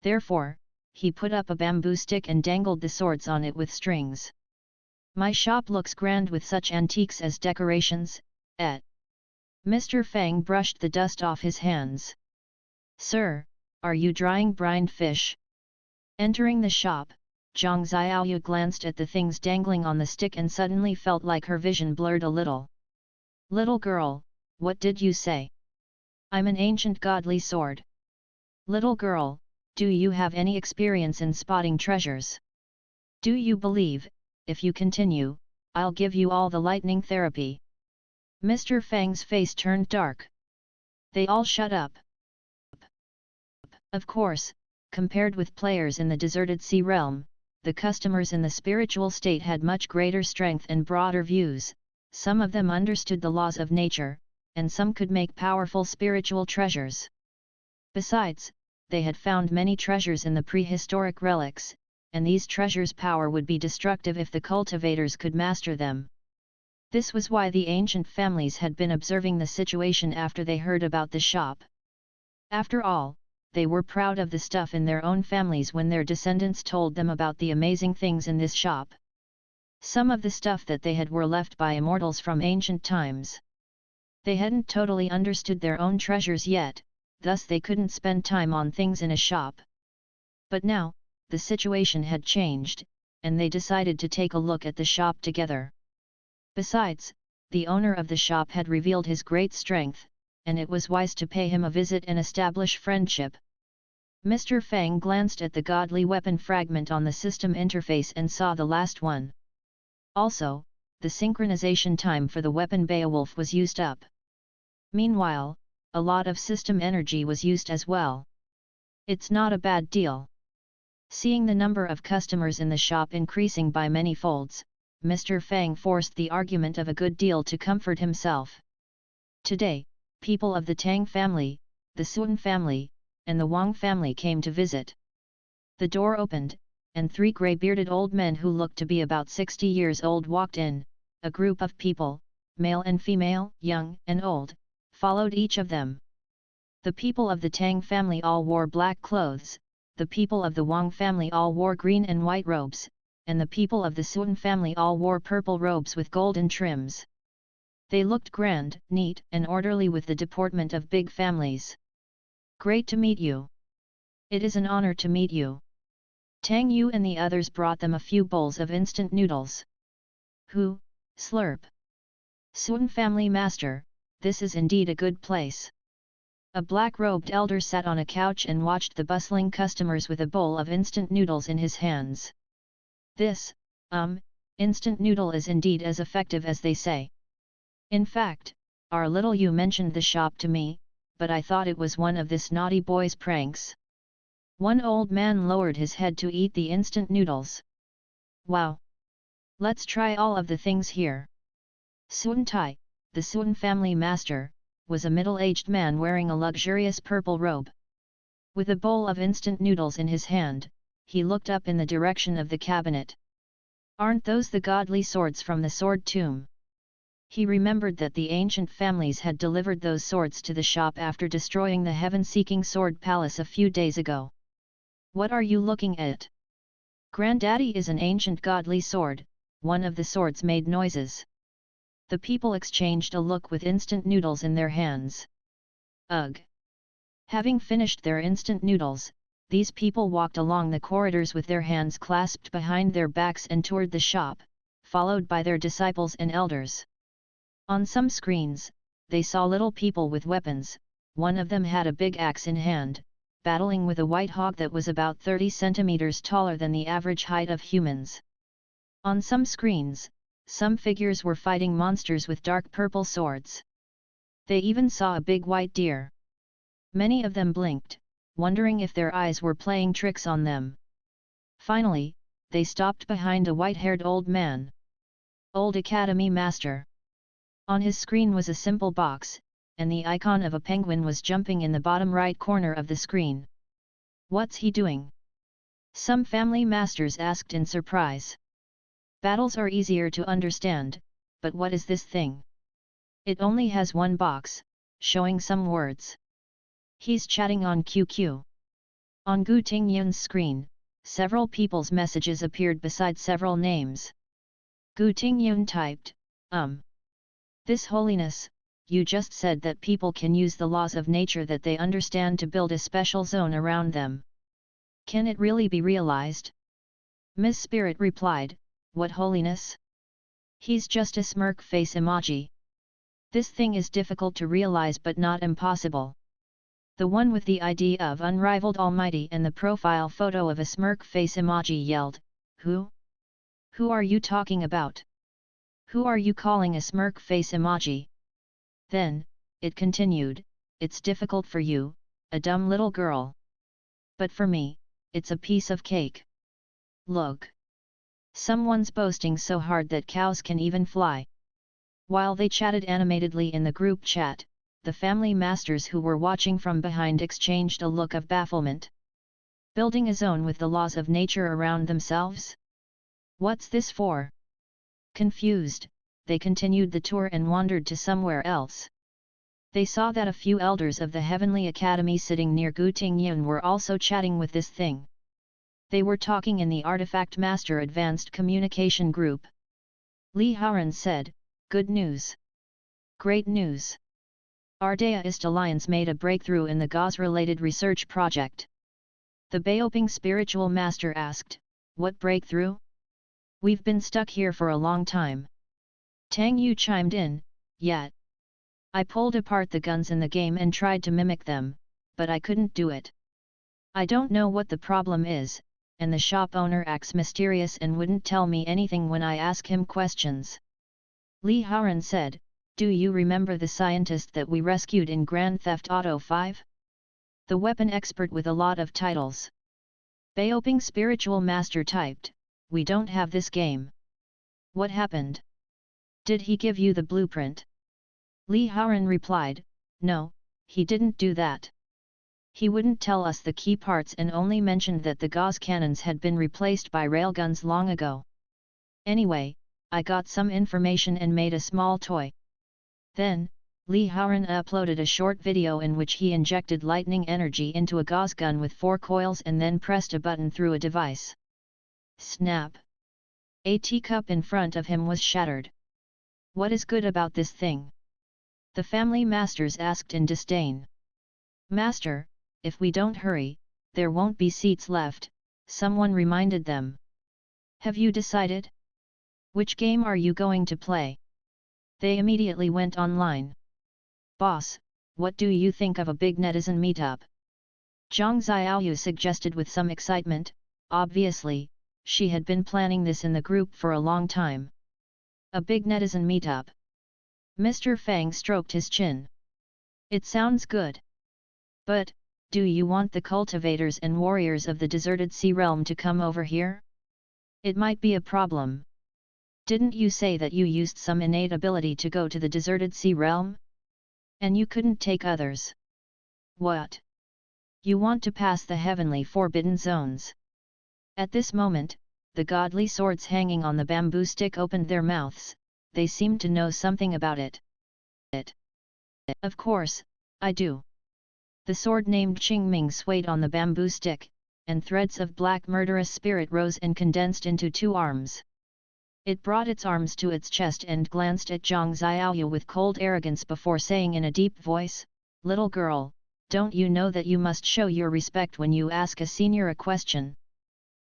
Therefore, he put up a bamboo stick and dangled the swords on it with strings. My shop looks grand with such antiques as decorations, et. Mr. Fang brushed the dust off his hands. Sir, are you drying brined fish? Entering the shop, Zhang Xiaoyu glanced at the things dangling on the stick and suddenly felt like her vision blurred a little. Little girl, what did you say? I'm an ancient godly sword. Little girl, do you have any experience in spotting treasures? Do you believe, if you continue, I'll give you all the lightning therapy? Mr. Fang's face turned dark. They all shut up. Of course, compared with players in the deserted sea realm, the customers in the spiritual state had much greater strength and broader views. Some of them understood the laws of nature, and some could make powerful spiritual treasures. Besides, they had found many treasures in the prehistoric relics, and these treasures' power would be destructive if the cultivators could master them. This was why the ancient families had been observing the situation after they heard about the shop. After all, they were proud of the stuff in their own families when their descendants told them about the amazing things in this shop. Some of the stuff that they had were left by immortals from ancient times. They hadn't totally understood their own treasures yet, thus they couldn't spend time on things in a shop. But now, the situation had changed, and they decided to take a look at the shop together. Besides, the owner of the shop had revealed his great strength, and it was wise to pay him a visit and establish friendship. Mr. Fang glanced at the godly weapon fragment on the system interface and saw the last one. Also, the synchronization time for the weapon Beowulf was used up. Meanwhile, a lot of system energy was used as well. It's not a bad deal. Seeing the number of customers in the shop increasing by many folds, Mr. Fang forced the argument of a good deal to comfort himself. Today, people of the Tang family, the Sun family, and the Wang family came to visit. The door opened, and 3 grey-bearded old men who looked to be about 60 years old walked in. A group of people, male and female, young and old, followed each of them. The people of the Tang family all wore black clothes, the people of the Wang family all wore green and white robes, and the people of the Sun family all wore purple robes with golden trims. They looked grand, neat and orderly with the deportment of big families. Great to meet you. It is an honor to meet you. Tang Yu and the others brought them a few bowls of instant noodles. Who, slurp. Sun family master, this is indeed a good place. A black-robed elder sat on a couch and watched the bustling customers with a bowl of instant noodles in his hands. This, Instant noodle is indeed as effective as they say. In fact, our little you mentioned the shop to me, but I thought it was one of this naughty boy's pranks. One old man lowered his head to eat the instant noodles. Wow! Let's try all of the things here. Sun Tai, the Sun family master, was a middle-aged man wearing a luxurious purple robe. With a bowl of instant noodles in his hand, he looked up in the direction of the cabinet. Aren't those the godly swords from the sword tomb? He remembered that the ancient families had delivered those swords to the shop after destroying the heaven-seeking sword palace a few days ago. What are you looking at? Granddaddy is an ancient godly sword, one of the swords made noises. The people exchanged a look with instant noodles in their hands. Ugh! Having finished their instant noodles, these people walked along the corridors with their hands clasped behind their backs and toured the shop, followed by their disciples and elders. On some screens, they saw little people with weapons. One of them had a big axe in hand, battling with a white hog that was about 30 centimeters taller than the average height of humans. On some screens, some figures were fighting monsters with dark purple swords. They even saw a big white deer. Many of them blinked, wondering if their eyes were playing tricks on them. Finally, they stopped behind a white-haired old man. Old Academy Master. On his screen was a simple box, and the icon of a penguin was jumping in the bottom right corner of the screen. What's he doing? Some family masters asked in surprise. Battles are easier to understand, but what is this thing? It only has one box, showing some words. He's chatting on QQ. On Gu Tingyun's screen, several people's messages appeared beside several names. Gu Tingyun typed, This Holiness, you just said that people can use the laws of nature that they understand to build a special zone around them. Can it really be realized? Miss Spirit replied, What holiness? He's just a smirk face emoji. This thing is difficult to realize but not impossible. The one with the ID of Unrivaled Almighty and the profile photo of a smirk face emoji yelled, Who? Who are you talking about? Who are you calling a smirk face emoji? Then, it continued, It's difficult for you, a dumb little girl. But for me, it's a piece of cake. Look. Someone's boasting so hard that cows can even fly. While they chatted animatedly in the group chat, the family masters who were watching from behind exchanged a look of bafflement. Building a zone with the laws of nature around themselves? What's this for? Confused, they continued the tour and wandered to somewhere else. They saw that a few elders of the Heavenly Academy sitting near Gu Tingyun were also chatting with this thing. They were talking in the Artifact Master Advanced Communication Group. Li Haoran said, Good news. Great news. Our Daoist Alliance made a breakthrough in the Gauss-related research project. The Baoping spiritual master asked, What breakthrough? We've been stuck here for a long time. Tang Yu chimed in, Yet. I pulled apart the guns in the game and tried to mimic them, but I couldn't do it. I don't know what the problem is, and the shop owner acts mysterious and wouldn't tell me anything when I ask him questions. Li Haoran said, Do you remember the scientist that we rescued in Grand Theft Auto 5? The weapon expert with a lot of titles. Baoping spiritual master typed, We don't have this game. What happened? Did he give you the blueprint? Li Haoran replied, No, he didn't do that. He wouldn't tell us the key parts and only mentioned that the Gauss cannons had been replaced by railguns long ago. Anyway, I got some information and made a small toy. Then, Li Haoran uploaded a short video in which he injected lightning energy into a gauze gun with 4 coils and then pressed a button through a device. Snap! A teacup in front of him was shattered. What is good about this thing? The family masters asked in disdain. Master, if we don't hurry, there won't be seats left, someone reminded them. Have you decided? Which game are you going to play? They immediately went online. Boss, what do you think of a big netizen meetup? Zhang Xiaoyu suggested with some excitement, obviously, she had been planning this in the group for a long time. A big netizen meetup. Mr. Fang stroked his chin. It sounds good. But, do you want the cultivators and warriors of the deserted sea realm to come over here? It might be a problem. Didn't you say that you used some innate ability to go to the deserted sea realm? And you couldn't take others. What? You want to pass the heavenly forbidden zones? At this moment, the godly swords hanging on the bamboo stick opened their mouths. They seemed to know something about it. Of course, I do. The sword named Qingming swayed on the bamboo stick, and threads of black murderous spirit rose and condensed into two arms. It brought its arms to its chest and glanced at Zhang Xiaoyu with cold arrogance before saying in a deep voice, "Little girl, don't you know that you must show your respect when you ask a senior a question?"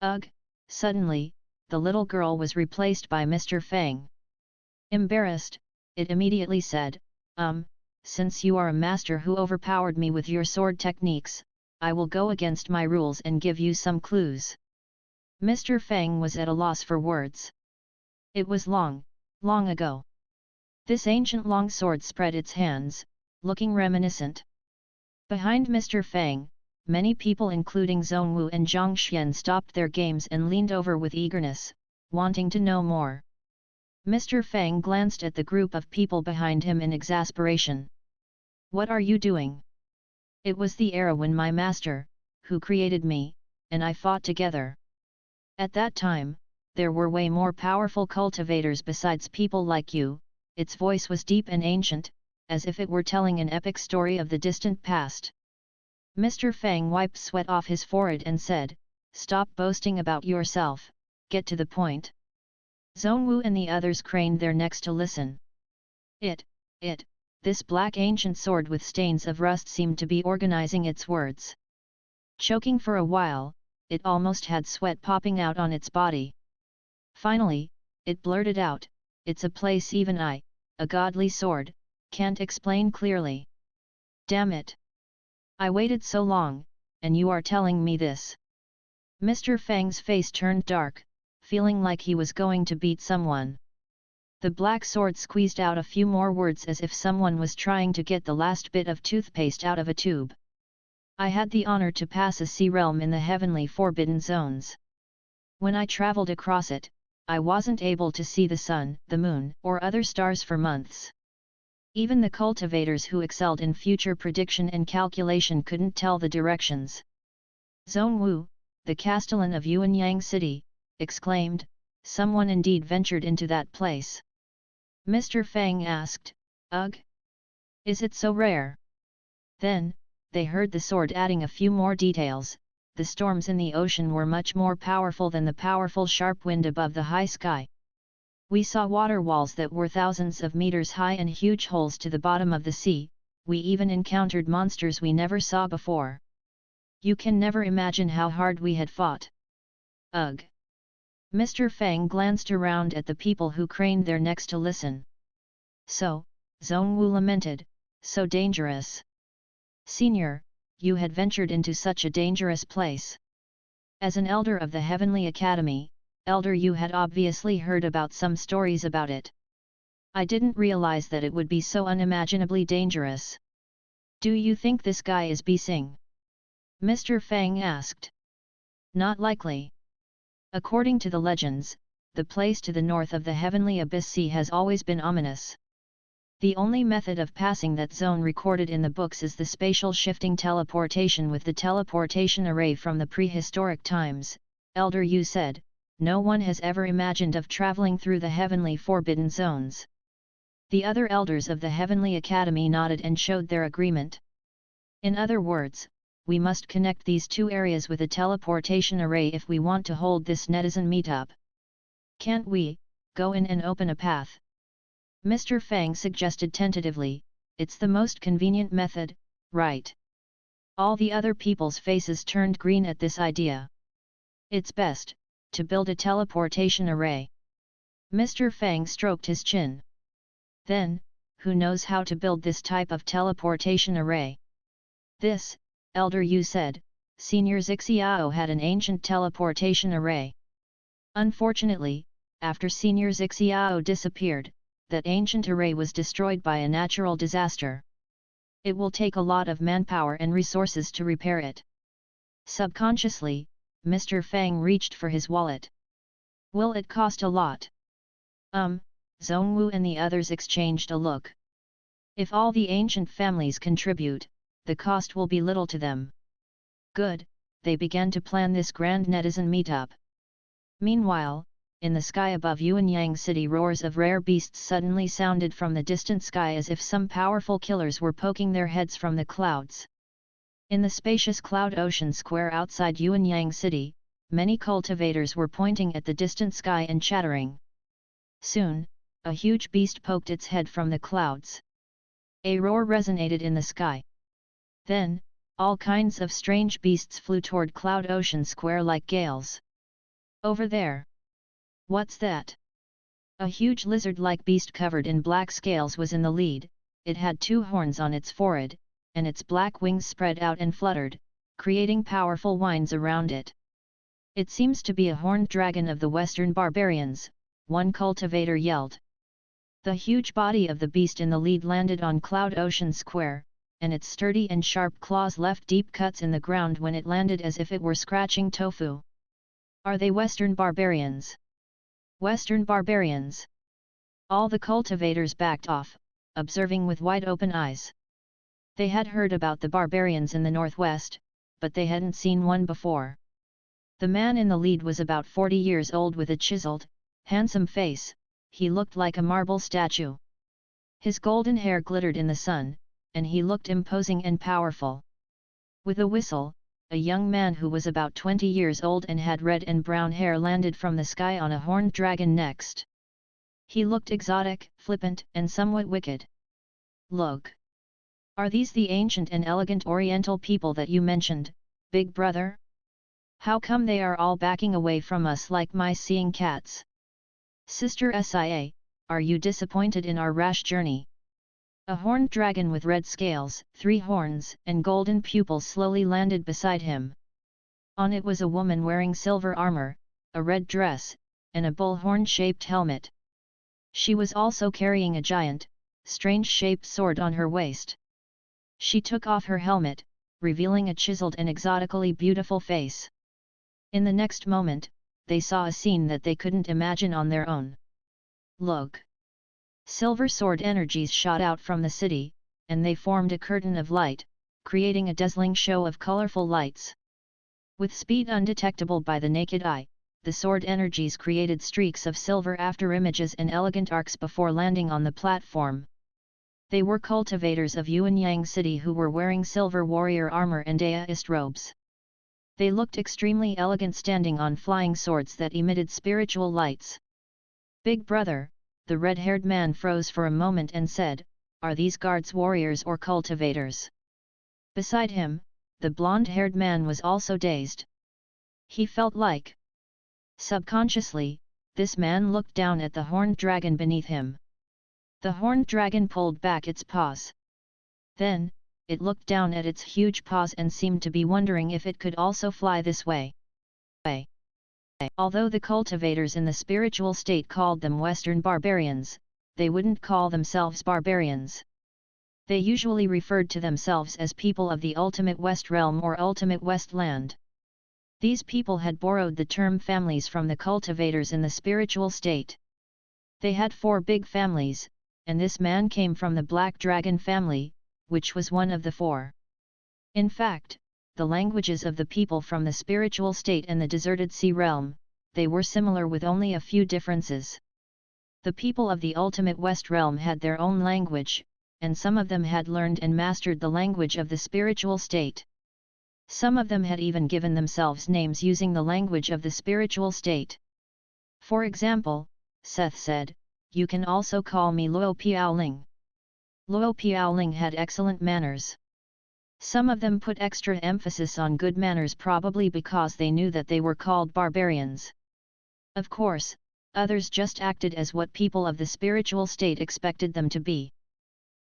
Ugh! Suddenly, the little girl was replaced by Mr. Fang. Embarrassed, it immediately said, since you are a master who overpowered me with your sword techniques, I will go against my rules and give you some clues." Mr. Fang was at a loss for words. It was long, long ago. This ancient longsword spread its hands, looking reminiscent. Behind Mr. Fang, many people including Zhongwu and Zhang Xian stopped their games and leaned over with eagerness, wanting to know more. Mr. Fang glanced at the group of people behind him in exasperation. "What are you doing? It was the era when my master, who created me, and I fought together. At that time, there were way more powerful cultivators besides people like you." Its voice was deep and ancient, as if it were telling an epic story of the distant past. Mr. Fang wiped sweat off his forehead and said, "Stop boasting about yourself, get to the point." Zhongwu and the others craned their necks to listen. This black ancient sword with stains of rust seemed to be organizing its words. Choking for a while, it almost had sweat popping out on its body. Finally, it blurted out, "It's a place even I, a godly sword, can't explain clearly. Damn it! I waited so long, and you are telling me this." Mr. Fang's face turned dark, feeling like he was going to beat someone. The black sword squeezed out a few more words as if someone was trying to get the last bit of toothpaste out of a tube. "I had the honor to pass a sea realm in the heavenly forbidden zones. When I traveled across it, I wasn't able to see the sun, the moon, or other stars for months. Even the cultivators who excelled in future prediction and calculation couldn't tell the directions." Zhongwu, the castellan of Yuanyang City, exclaimed, "Someone indeed ventured into that place." Mr. Fang asked, "Ugh! Is it so rare?" Then, they heard the sword adding a few more details. The storms in the ocean were much more powerful than the powerful sharp wind above the high sky. "We saw water walls that were thousands of meters high and huge holes to the bottom of the sea. We even encountered monsters we never saw before. You can never imagine how hard we had fought." Ugh! Mr. Fang glanced around at the people who craned their necks to listen. "So," Zhongwu lamented, "so dangerous. Senior, you had ventured into such a dangerous place. As an elder of the Heavenly Academy, Elder, you had obviously heard about some stories about it. I didn't realize that it would be so unimaginably dangerous. Do you think this guy is Bising?" Mr. Fang asked. "Not likely. According to the legends, the place to the north of the Heavenly Abyss Sea has always been ominous. The only method of passing that zone recorded in the books is the spatial shifting teleportation with the teleportation array from the prehistoric times." Elder Yu said, "No one has ever imagined of traveling through the heavenly forbidden zones." The other elders of the Heavenly Academy nodded and showed their agreement. "In other words, we must connect these two areas with a teleportation array if we want to hold this netizen meetup. Can't we go in and open a path?" Mr. Fang suggested tentatively, "It's the most convenient method, right?" All the other people's faces turned green at this idea. "It's best to build a teleportation array." Mr. Fang stroked his chin. "Then, who knows how to build this type of teleportation array?" "This," Elder Yu said, "Senior Zixiao had an ancient teleportation array. Unfortunately, after Senior Xiao disappeared, that ancient array was destroyed by a natural disaster. It will take a lot of manpower and resources to repair it. Subconsciously, Mr. Fang reached for his wallet. Will it cost a lot? Zhongwu and the others exchanged a look. If all the ancient families contribute, the cost will be little to them. Good, they began to plan this grand netizen meetup. Meanwhile, in the sky above Yuanyang City, roars of rare beasts suddenly sounded from the distant sky as if some powerful killers were poking their heads from the clouds. In the spacious cloud ocean square outside Yuanyang City, many cultivators were pointing at the distant sky and chattering. Soon, a huge beast poked its head from the clouds. A roar resonated in the sky. Then, all kinds of strange beasts flew toward Cloud Ocean Square like gales. Over there. What's that? A huge lizard-like beast covered in black scales was in the lead. It had 2 horns on its forehead, and its black wings spread out and fluttered, creating powerful winds around it. It seems to be a horned dragon of the Western barbarians, one cultivator yelled. The huge body of the beast in the lead landed on Cloud Ocean Square, and its sturdy and sharp claws left deep cuts in the ground when it landed as if it were scratching tofu. Are they Western barbarians? Western barbarians! All the cultivators backed off, observing with wide open eyes. They had heard about the barbarians in the northwest, but they hadn't seen one before. The man in the lead was about 40 years old with a chiseled, handsome face. He looked like a marble statue. His golden hair glittered in the sun, and he looked imposing and powerful. With a whistle, a young man who was about 20 years old and had red and brown hair landed from the sky on a horned dragon next. He looked exotic, flippant, and somewhat wicked. Look! Are these the ancient and elegant Oriental people that you mentioned, Big Brother? How come they are all backing away from us like mice seeing cats? Sister Sia, are you disappointed in our rash journey? A horned dragon with red scales, 3 horns, and golden pupils slowly landed beside him. On it was a woman wearing silver armor, a red dress, and a bullhorn-shaped helmet. She was also carrying a giant, strange-shaped sword on her waist. She took off her helmet, revealing a chiseled and exotically beautiful face. In the next moment, they saw a scene that they couldn't imagine on their own. Look! Silver sword energies shot out from the city, and they formed a curtain of light, creating a dazzling show of colorful lights. With speed undetectable by the naked eye, the sword energies created streaks of silver afterimages and elegant arcs before landing on the platform. They were cultivators of Yuanyang City who were wearing silver warrior armor and daoist robes. They looked extremely elegant standing on flying swords that emitted spiritual lights. Big Brother, the red-haired man froze for a moment and said, "Are these guards warriors or cultivators?" Beside him, the blonde-haired man was also dazed. He felt like. Subconsciously, this man looked down at the horned dragon beneath him. The horned dragon pulled back its paws. Then, it looked down at its huge paws and seemed to be wondering if it could also fly this way. Although the cultivators in the spiritual state called them Western barbarians, they wouldn't call themselves barbarians. They usually referred to themselves as people of the ultimate West Realm or ultimate West Land. These people had borrowed the term families from the cultivators in the spiritual state. They had 4 big families, and this man came from the Black Dragon family, which was one of the 4. In fact, the languages of the people from the spiritual state and the deserted sea realm, they were similar with only a few differences. The people of the ultimate West Realm had their own language, and some of them had learned and mastered the language of the spiritual state. Some of them had even given themselves names using the language of the spiritual state. For example, Seth said, "You can also call me Luo Piaoling." Luo Piaoling had excellent manners. Some of them put extra emphasis on good manners probably because they knew that they were called barbarians. Of course, others just acted as what people of the spiritual state expected them to be.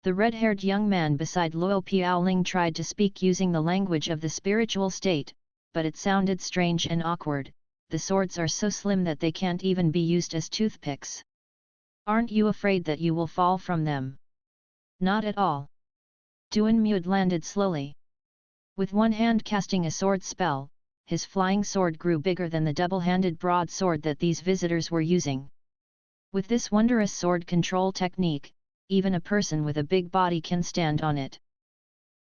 The red-haired young man beside Luo Piaoling tried to speak using the language of the spiritual state, but it sounded strange and awkward, the swords are so slim that they can't even be used as toothpicks. Aren't you afraid that you will fall from them? Not at all. Duan Mud landed slowly. With one hand casting a sword spell, his flying sword grew bigger than the double-handed broadsword that these visitors were using. With this wondrous sword control technique, even a person with a big body can stand on it.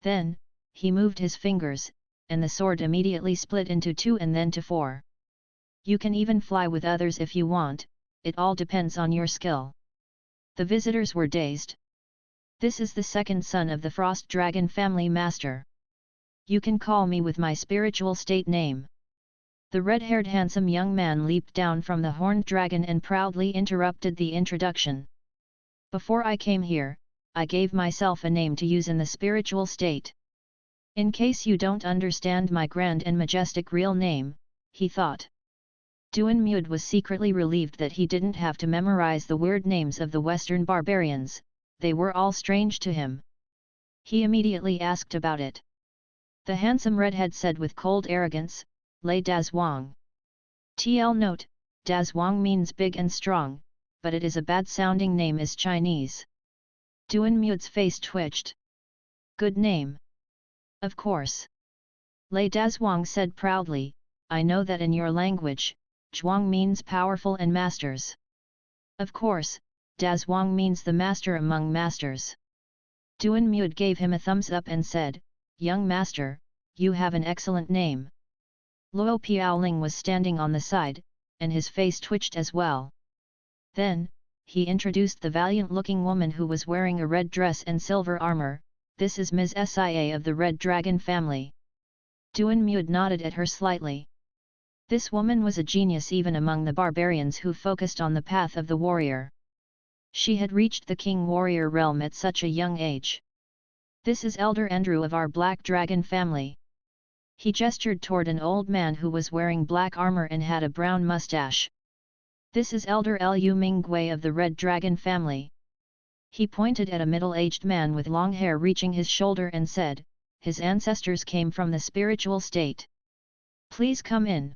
Then, he moved his fingers, and the sword immediately split into 2 and then to 4. You can even fly with others if you want, it all depends on your skill. The visitors were dazed. This is the second son of the Frost Dragon family master. You can call me with my spiritual state name. The red-haired handsome young man leaped down from the horned dragon and proudly interrupted the introduction. Before I came here, I gave myself a name to use in the spiritual state. In case you don't understand my grand and majestic real name, he thought. Duan Mud was secretly relieved that he didn't have to memorize the weird names of the Western barbarians, they were all strange to him. He immediately asked about it. The handsome redhead said with cold arrogance, Lei Dazwang. TL note, Dazwang means big and strong, but it is a bad-sounding name as Chinese. Duan Mud's face twitched. Good name. Of course. Lei Dazwang said proudly, I know that in your language, Zhuang means powerful and masters. Of course, Dazwang means the master among masters. Duan Mud gave him a thumbs up and said, Young master, you have an excellent name. Luo Piaoling was standing on the side, and his face twitched as well. Then, he introduced the valiant-looking woman who was wearing a red dress and silver armor, this is Ms. Sia of the Red Dragon family. Duan Mud nodded at her slightly. This woman was a genius even among the barbarians who focused on the path of the warrior. She had reached the King Warrior realm at such a young age. This is Elder Andrew of our Black Dragon family. He gestured toward an old man who was wearing black armor and had a brown mustache. This is Elder Liu Mingwei of the Red Dragon family. He pointed at a middle-aged man with long hair reaching his shoulder and said, his ancestors came from the spiritual state. Please come in.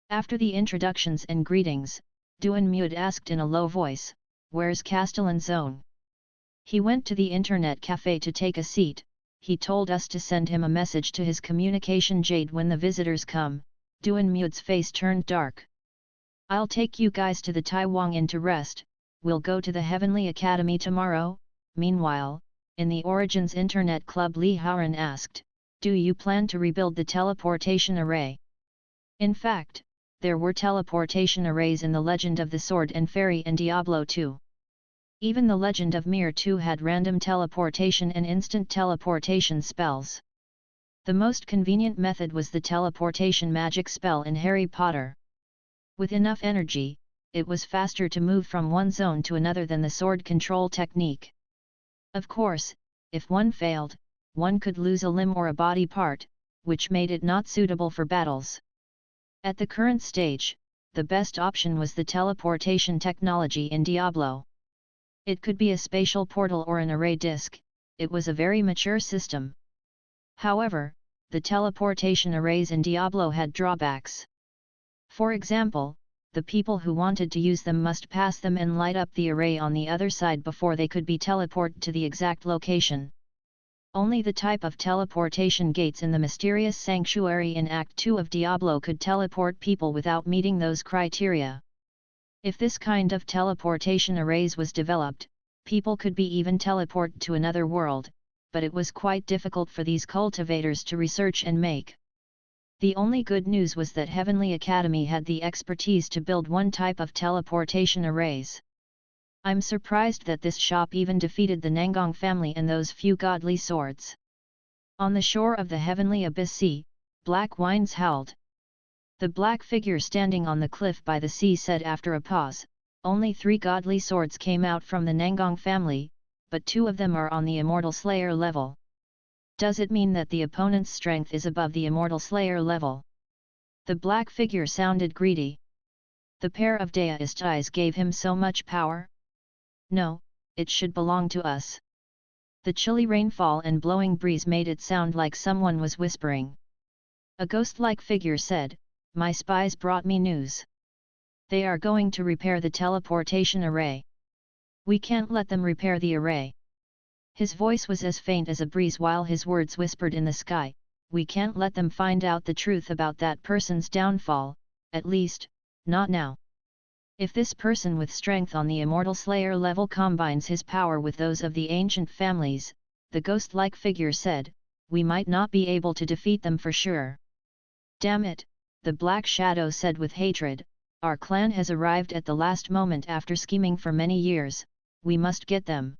After the introductions and greetings, Duan Mud asked in a low voice, where's Castellan Zone? He went to the internet cafe to take a seat. He told us to send him a message to his communication jade when the visitors come. Duan Mud's face turned dark. I'll take you guys to the Taiwang Inn to rest, we'll go to the Heavenly Academy tomorrow. Meanwhile, in the Origins Internet Club Li Haoran asked, do you plan to rebuild the teleportation array? In fact, there were teleportation arrays in the Legend of the Sword and Fairy and Diablo 2. Even the Legend of Mir 2 had random teleportation and instant teleportation spells. The most convenient method was the teleportation magic spell in Harry Potter. With enough energy, it was faster to move from one zone to another than the sword control technique. Of course, if one failed, one could lose a limb or a body part, which made it not suitable for battles. At the current stage, the best option was the teleportation technology in Diablo. It could be a spatial portal or an array disk, it was a very mature system. However, the teleportation arrays in Diablo had drawbacks. For example, the people who wanted to use them must pass them and light up the array on the other side before they could be teleported to the exact location. Only the type of teleportation gates in the mysterious sanctuary in Act 2 of Diablo could teleport people without meeting those criteria. If this kind of teleportation arrays was developed, people could be even teleported to another world, but it was quite difficult for these cultivators to research and make. The only good news was that Heavenly Academy had the expertise to build one type of teleportation arrays. I'm surprised that this shop even defeated the Nangong family and those few godly swords. On the shore of the Heavenly Abyss Sea, black winds howled. The black figure standing on the cliff by the sea said after a pause, only 3 godly swords came out from the Nangong family, but 2 of them are on the Immortal Slayer level. Does it mean that the opponent's strength is above the Immortal Slayer level? The black figure sounded greedy. The pair of deist eyes gave him so much power? No, it should belong to us. The chilly rainfall and blowing breeze made it sound like someone was whispering. A ghost-like figure said, my spies brought me news. They are going to repair the teleportation array. We can't let them repair the array. His voice was as faint as a breeze while his words whispered in the sky. We can't let them find out the truth about that person's downfall, at least, not now. If this person with strength on the Immortal Slayer level combines his power with those of the ancient families, the ghost-like figure said, we might not be able to defeat them for sure. Damn it, the Black Shadow said with hatred, our clan has arrived at the last moment after scheming for many years, we must get them.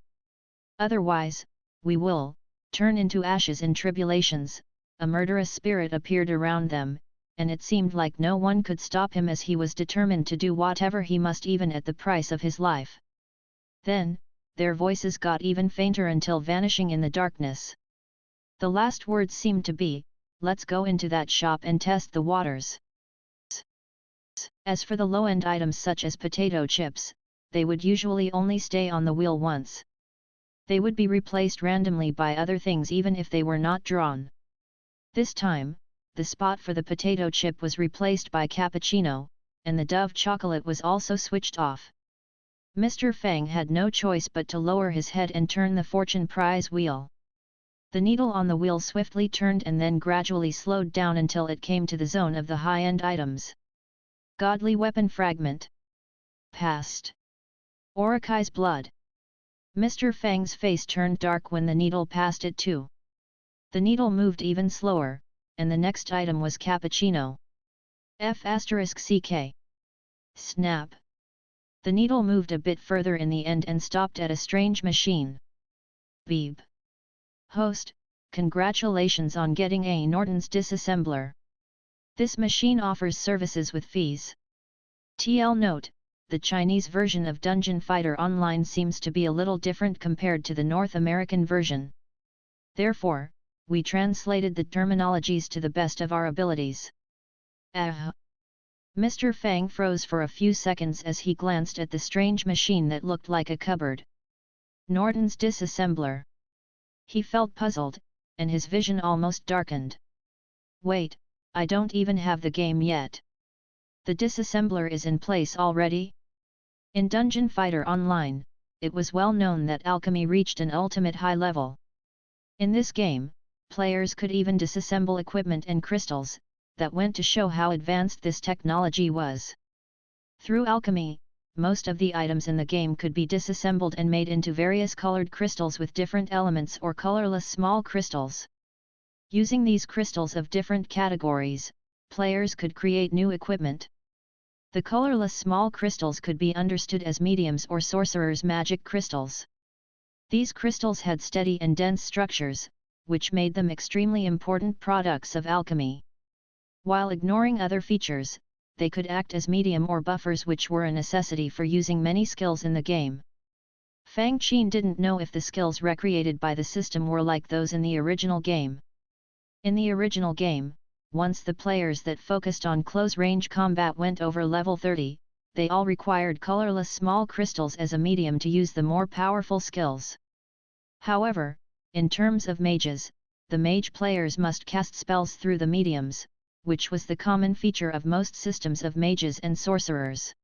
Otherwise, we will turn into ashes in tribulations. A murderous spirit appeared around them, and it seemed like no one could stop him as he was determined to do whatever he must even at the price of his life. Then, their voices got even fainter until vanishing in the darkness. The last words seemed to be, let's go into that shop and test the waters. As for the low-end items such as potato chips, they would usually only stay on the wheel once. They would be replaced randomly by other things even if they were not drawn. This time, the spot for the potato chip was replaced by cappuccino, and the Dove chocolate was also switched off. Mr. Fang had no choice but to lower his head and turn the fortune prize wheel. The needle on the wheel swiftly turned and then gradually slowed down until it came to the zone of the high-end items. Godly weapon fragment. Passed. Orikai's blood. Mr. Fang's face turned dark when the needle passed it too. The needle moved even slower, and the next item was cappuccino. F***CK. Snap. The needle moved a bit further in the end and stopped at a strange machine. Beep. Host, congratulations on getting a Norton's disassembler. This machine offers services with fees. TL note, the Chinese version of Dungeon Fighter Online seems to be a little different compared to the North American version. Therefore, we translated the terminologies to the best of our abilities. Mr. Fang froze for a few seconds as he glanced at the strange machine that looked like a cupboard. Norton's disassembler. He felt puzzled, and his vision almost darkened. Wait, I don't even have the game yet. The disassembler is in place already? In Dungeon Fighter Online, it was well known that alchemy reached an ultimate high level. In this game, players could even disassemble equipment and crystals, that went to show how advanced this technology was. Through alchemy, most of the items in the game could be disassembled and made into various colored crystals with different elements or colorless small crystals. Using these crystals of different categories, players could create new equipment. The colorless small crystals could be understood as mediums or sorcerers' magic crystals. These crystals had steady and dense structures, which made them extremely important products of alchemy. While ignoring other features, they could act as medium or buffers, which were a necessity for using many skills in the game. Fang Qi didn't know if the skills recreated by the system were like those in the original game. In the original game, once the players that focused on close-range combat went over level 30, they all required colorless small crystals as a medium to use the more powerful skills. However, in terms of mages, the mage players must cast spells through the mediums, which was the common feature of most systems of mages and sorcerers.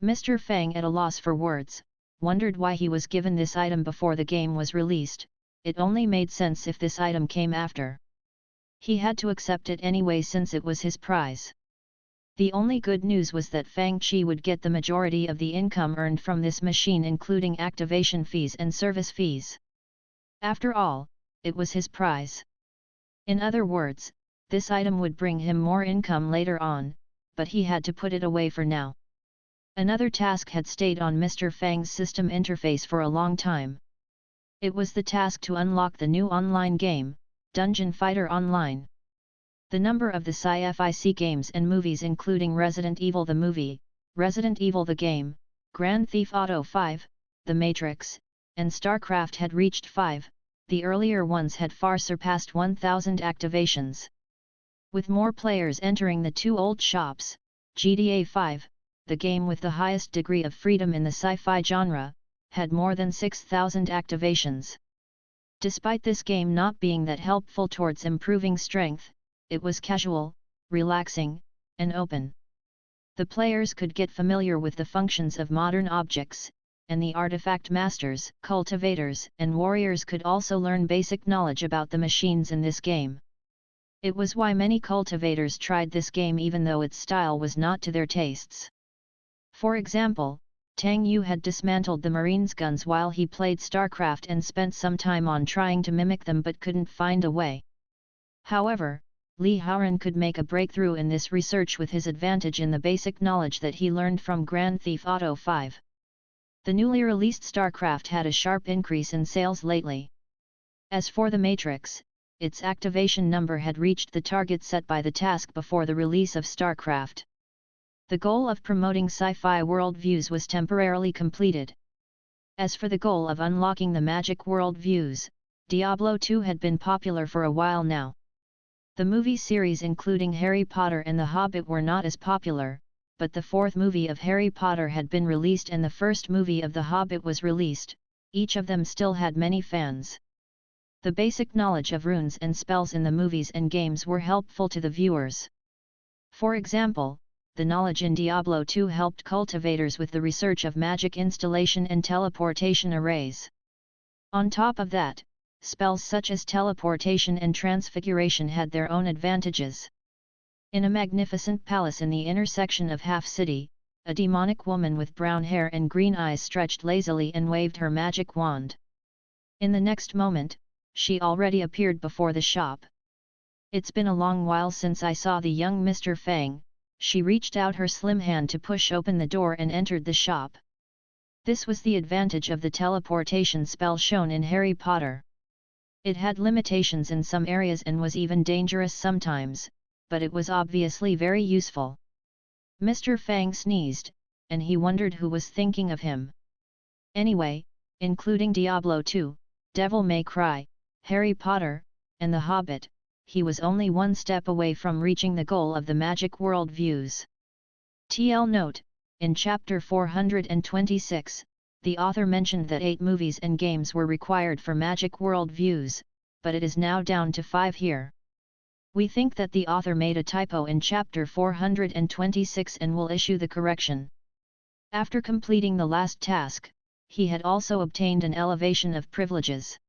Mr. Fang, at a loss for words, wondered why he was given this item before the game was released. It only made sense if this item came after. He had to accept it anyway since it was his prize. The only good news was that Fang Qi would get the majority of the income earned from this machine, including activation fees and service fees. After all, it was his prize. In other words, this item would bring him more income later on, but he had to put it away for now. Another task had stayed on Mr. Fang's system interface for a long time. It was the task to unlock the new online game, Dungeon Fighter Online. The number of the sci-fi games and movies, including Resident Evil the movie, Resident Evil the game, Grand Theft Auto 5, The Matrix, and StarCraft had reached 5, the earlier ones had far surpassed 1,000 activations. With more players entering the two old shops, GTA 5, the game with the highest degree of freedom in the sci-fi genre, had more than 6,000 activations. Despite this game not being that helpful towards improving strength, it was casual, relaxing, and open. The players could get familiar with the functions of modern objects, and the artifact masters, cultivators, and warriors could also learn basic knowledge about the machines in this game. It was why many cultivators tried this game even though its style was not to their tastes. For example, Tang Yu had dismantled the Marines' guns while he played StarCraft and spent some time on trying to mimic them but couldn't find a way. However, Li Haoran could make a breakthrough in this research with his advantage in the basic knowledge that he learned from Grand Theft Auto 5. The newly released StarCraft had a sharp increase in sales lately. As for the Matrix, its activation number had reached the target set by the task before the release of StarCraft. The goal of promoting sci-fi worldviews was temporarily completed. As for the goal of unlocking the magic worldviews, Diablo 2 had been popular for a while now. The movie series including Harry Potter and The Hobbit were not as popular, but the fourth movie of Harry Potter had been released and the first movie of The Hobbit was released, each of them still had many fans. The basic knowledge of runes and spells in the movies and games were helpful to the viewers. For example, the knowledge in Diablo 2 helped cultivators with the research of magic installation and teleportation arrays. On top of that, spells such as teleportation and transfiguration had their own advantages. In a magnificent palace in the inner section of Half City, a demonic woman with brown hair and green eyes stretched lazily and waved her magic wand. In the next moment, she already appeared before the shop. "It's been a long while since I saw the young Mr. Fang," she reached out her slim hand to push open the door and entered the shop. This was the advantage of the teleportation spell shown in Harry Potter. It had limitations in some areas and was even dangerous sometimes, but it was obviously very useful. Mr. Fang sneezed, and he wondered who was thinking of him. Anyway, including Diablo 2, Devil May Cry, Harry Potter, and The Hobbit, he was only one step away from reaching the goal of the magic world views. TL note, in chapter 426, the author mentioned that 8 movies and games were required for magic world views, but it is now down to 5 here. We think that the author made a typo in chapter 426 and will issue the correction. After completing the last task, he had also obtained an elevation of privileges.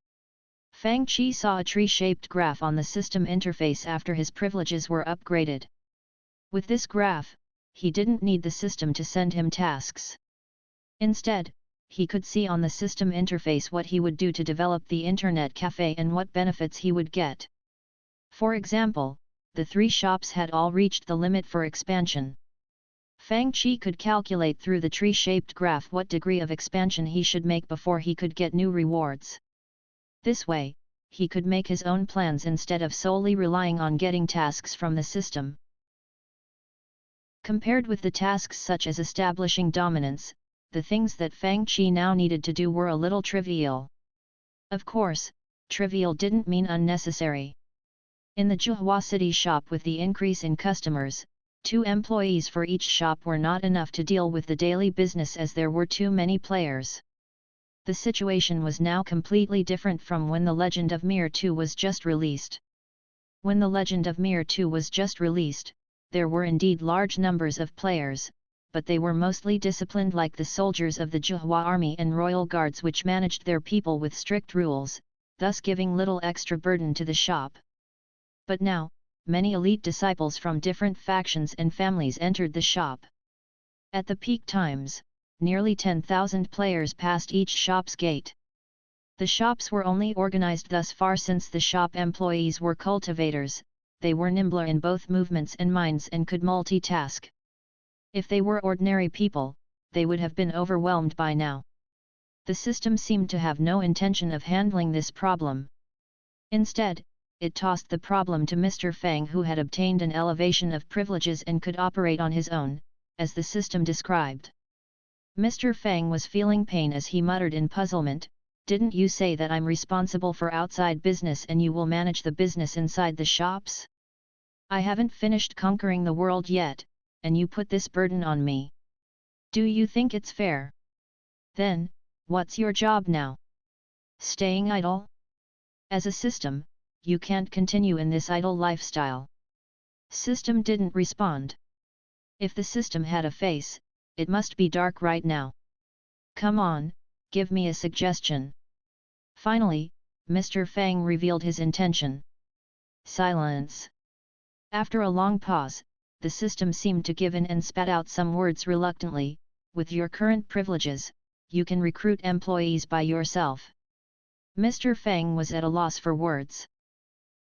Fang Qi saw a tree-shaped graph on the system interface after his privileges were upgraded. With this graph, he didn't need the system to send him tasks. Instead, he could see on the system interface what he would do to develop the internet cafe and what benefits he would get. For example, the 3 shops had all reached the limit for expansion. Fang Qi could calculate through the tree-shaped graph what degree of expansion he should make before he could get new rewards. This way, he could make his own plans instead of solely relying on getting tasks from the system. Compared with the tasks such as establishing dominance, the things that Fang Qi now needed to do were a little trivial. Of course, trivial didn't mean unnecessary. In the Zhuhua City shop with the increase in customers, 2 employees for each shop were not enough to deal with the daily business as there were too many players. The situation was now completely different from when The Legend of Mir 2 was just released. When The Legend of Mir 2 was just released, there were indeed large numbers of players, but they were mostly disciplined like the soldiers of the Zhuhua army and royal guards which managed their people with strict rules, thus giving little extra burden to the shop. But now, many elite disciples from different factions and families entered the shop. At the peak times, nearly 10,000 players passed each shop's gate. The shops were only organized thus far since the shop employees were cultivators, they were nimbler in both movements and minds and could multitask. If they were ordinary people, they would have been overwhelmed by now. The system seemed to have no intention of handling this problem. Instead, it tossed the problem to Mr. Fang, who had obtained an elevation of privileges and could operate on his own, as the system described. Mr. Fang was feeling pain as he muttered in puzzlement, "Didn't you say that I'm responsible for outside business and you will manage the business inside the shops? I haven't finished conquering the world yet, and you put this burden on me. Do you think it's fair? Then, what's your job now? Staying idle? As a system, you can't continue in this idle lifestyle." System didn't respond. If the system had a face, it must be dark right now. Come on, give me a suggestion. Finally, Mr. Fang revealed his intention. Silence. After a long pause, the system seemed to give in and spat out some words reluctantly. With your current privileges, you can recruit employees by yourself. Mr. Fang was at a loss for words.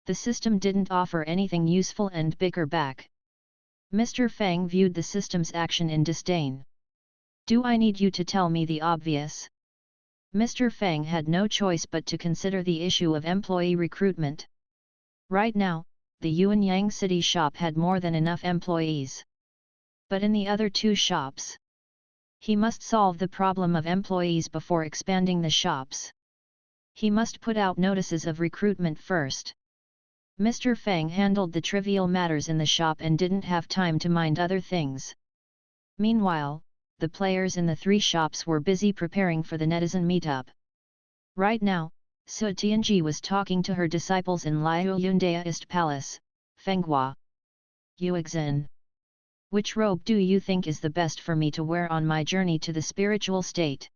The system didn't offer anything useful and bicker back. Mr. Fang viewed the system's action in disdain. Do I need you to tell me the obvious? Mr. Fang had no choice but to consider the issue of employee recruitment. Right now, the Yuanyang City shop had more than enough employees. But in the other two shops, he must solve the problem of employees before expanding the shops. He must put out notices of recruitment first. Mr. Fang handled the trivial matters in the shop and didn't have time to mind other things. Meanwhile, the players in the three shops were busy preparing for the netizen meetup. Right now, Su Tianji was talking to her disciples in Liuyun Daoist Palace, Fenghua. Yuexin. Which robe do you think is the best for me to wear on my journey to the spiritual state?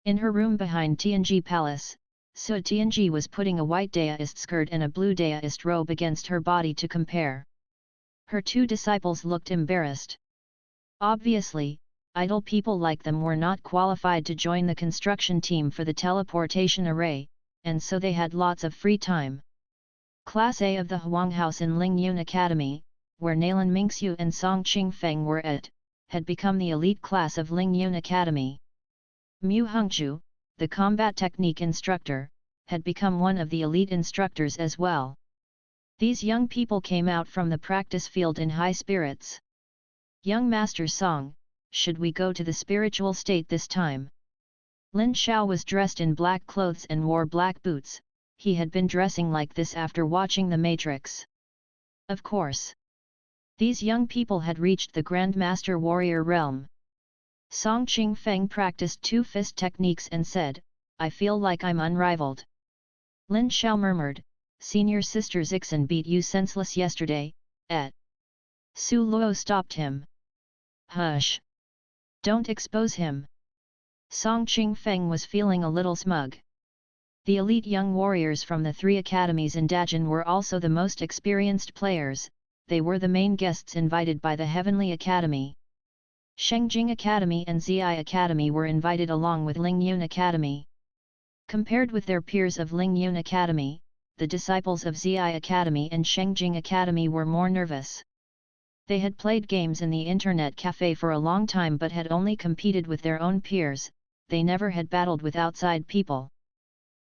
In her room behind Tianji Palace, Su Tianji was putting a white Daoist skirt and a blue Daoist robe against her body to compare. Her two disciples looked embarrassed. Obviously, idle people like them were not qualified to join the construction team for the teleportation array, and so they had lots of free time. Class A of the Huang House in Lingyun Academy, where Nalan Mingxiu and Song Qingfeng were at, had become the elite class of Lingyun Academy. Mu Hengzhu, the combat technique instructor, had become one of the elite instructors as well. These young people came out from the practice field in high spirits. Young Master Song, should we go to the spiritual state this time? Lin Xiao was dressed in black clothes and wore black boots. He had been dressing like this after watching The Matrix. Of course. These young people had reached the Grandmaster Warrior realm. Song Qingfeng practiced two fist techniques and said, I feel like I'm unrivaled. Lin Xiao murmured, Senior Sister Zixin beat you senseless yesterday, et. Su Luo stopped him. Hush! Don't expose him. Song Qingfeng was feeling a little smug. The elite young warriors from the three academies in Dajin were also the most experienced players. They were the main guests invited by the Heavenly Academy. Shengjing Academy and Zi Academy were invited along with Lingyun Academy. Compared with their peers of Lingyun Academy, the disciples of Zi Academy and Shengjing Academy were more nervous. They had played games in the internet cafe for a long time but had only competed with their own peers, they never had battled with outside people.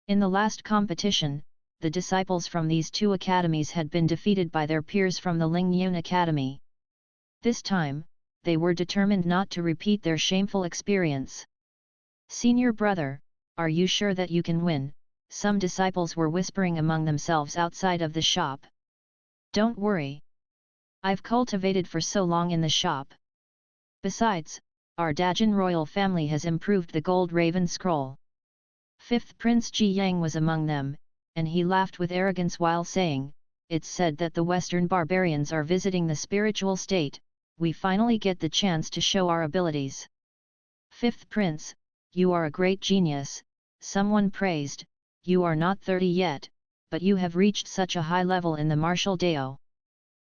In the last competition, the disciples from these two academies had been defeated by their peers from the Lingyun Academy. This time, they were determined not to repeat their shameful experience. Senior brother, are you sure that you can win? Some disciples were whispering among themselves outside of the shop. Don't worry. I've cultivated for so long in the shop. Besides, our Dajin royal family has improved the gold raven scroll. Fifth Prince Ji Yang was among them, and he laughed with arrogance while saying, it's said that the Western barbarians are visiting the spiritual state, we finally get the chance to show our abilities. Fifth Prince, you are a great genius, someone praised, you are not 30 yet, but you have reached such a high level in the martial Dao.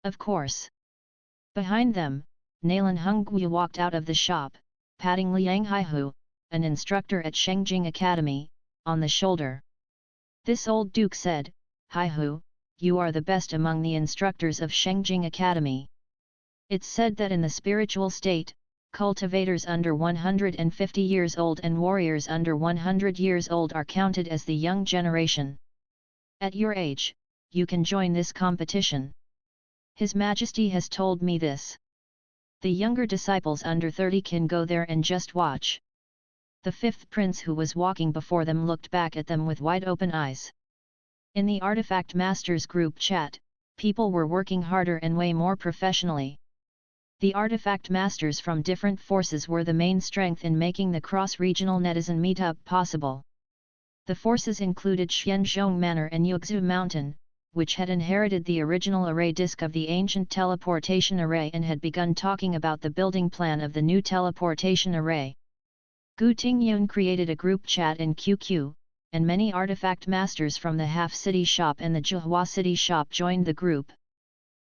Of course. Behind them, Nalan Henggu walked out of the shop, patting Liang Haihu, an instructor at Shengjing Academy, on the shoulder. This old duke said, Haihu, you are the best among the instructors of Shengjing Academy. It's said that in the spiritual state, cultivators under 150 years old and warriors under 100 years old are counted as the young generation. At your age, you can join this competition. His Majesty has told me this. The younger disciples under 30 can go there and just watch. The fifth prince who was walking before them looked back at them with wide-open eyes. In the Artifact Masters group chat, people were working harder and way more professionally. The Artifact Masters from different forces were the main strength in making the cross-regional netizen meetup possible. The forces included Xianzhong Manor and Yuexu Mountain, which had inherited the original array disk of the ancient teleportation array and had begun talking about the building plan of the new teleportation array. Gu Tingyun created a group chat in QQ, and many artifact masters from the Half-City shop and the Zhuhua City shop joined the group.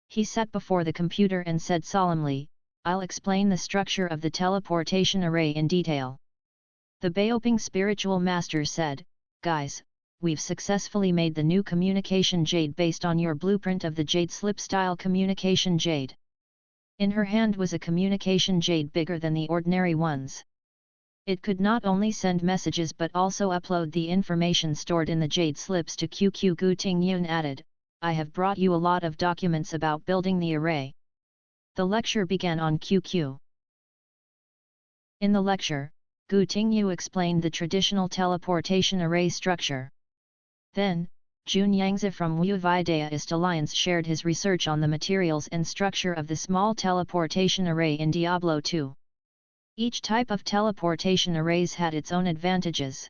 He sat before the computer and said solemnly, "I'll explain the structure of the teleportation array in detail." The Baoping spiritual master said, "Guys, we've successfully made the new communication jade based on your blueprint of the jade slip style communication jade." In her hand was a communication jade bigger than the ordinary ones. It could not only send messages but also upload the information stored in the jade slips to QQ. Gu Tingyun added, "I have brought you a lot of documents about building the array." The lecture began on QQ. In the lecture, Gu Tingyu explained the traditional teleportation array structure. Then, Jun Yangzi from Wu Videist Alliance shared his research on the materials and structure of the small teleportation array in Diablo 2. Each type of teleportation arrays had its own advantages.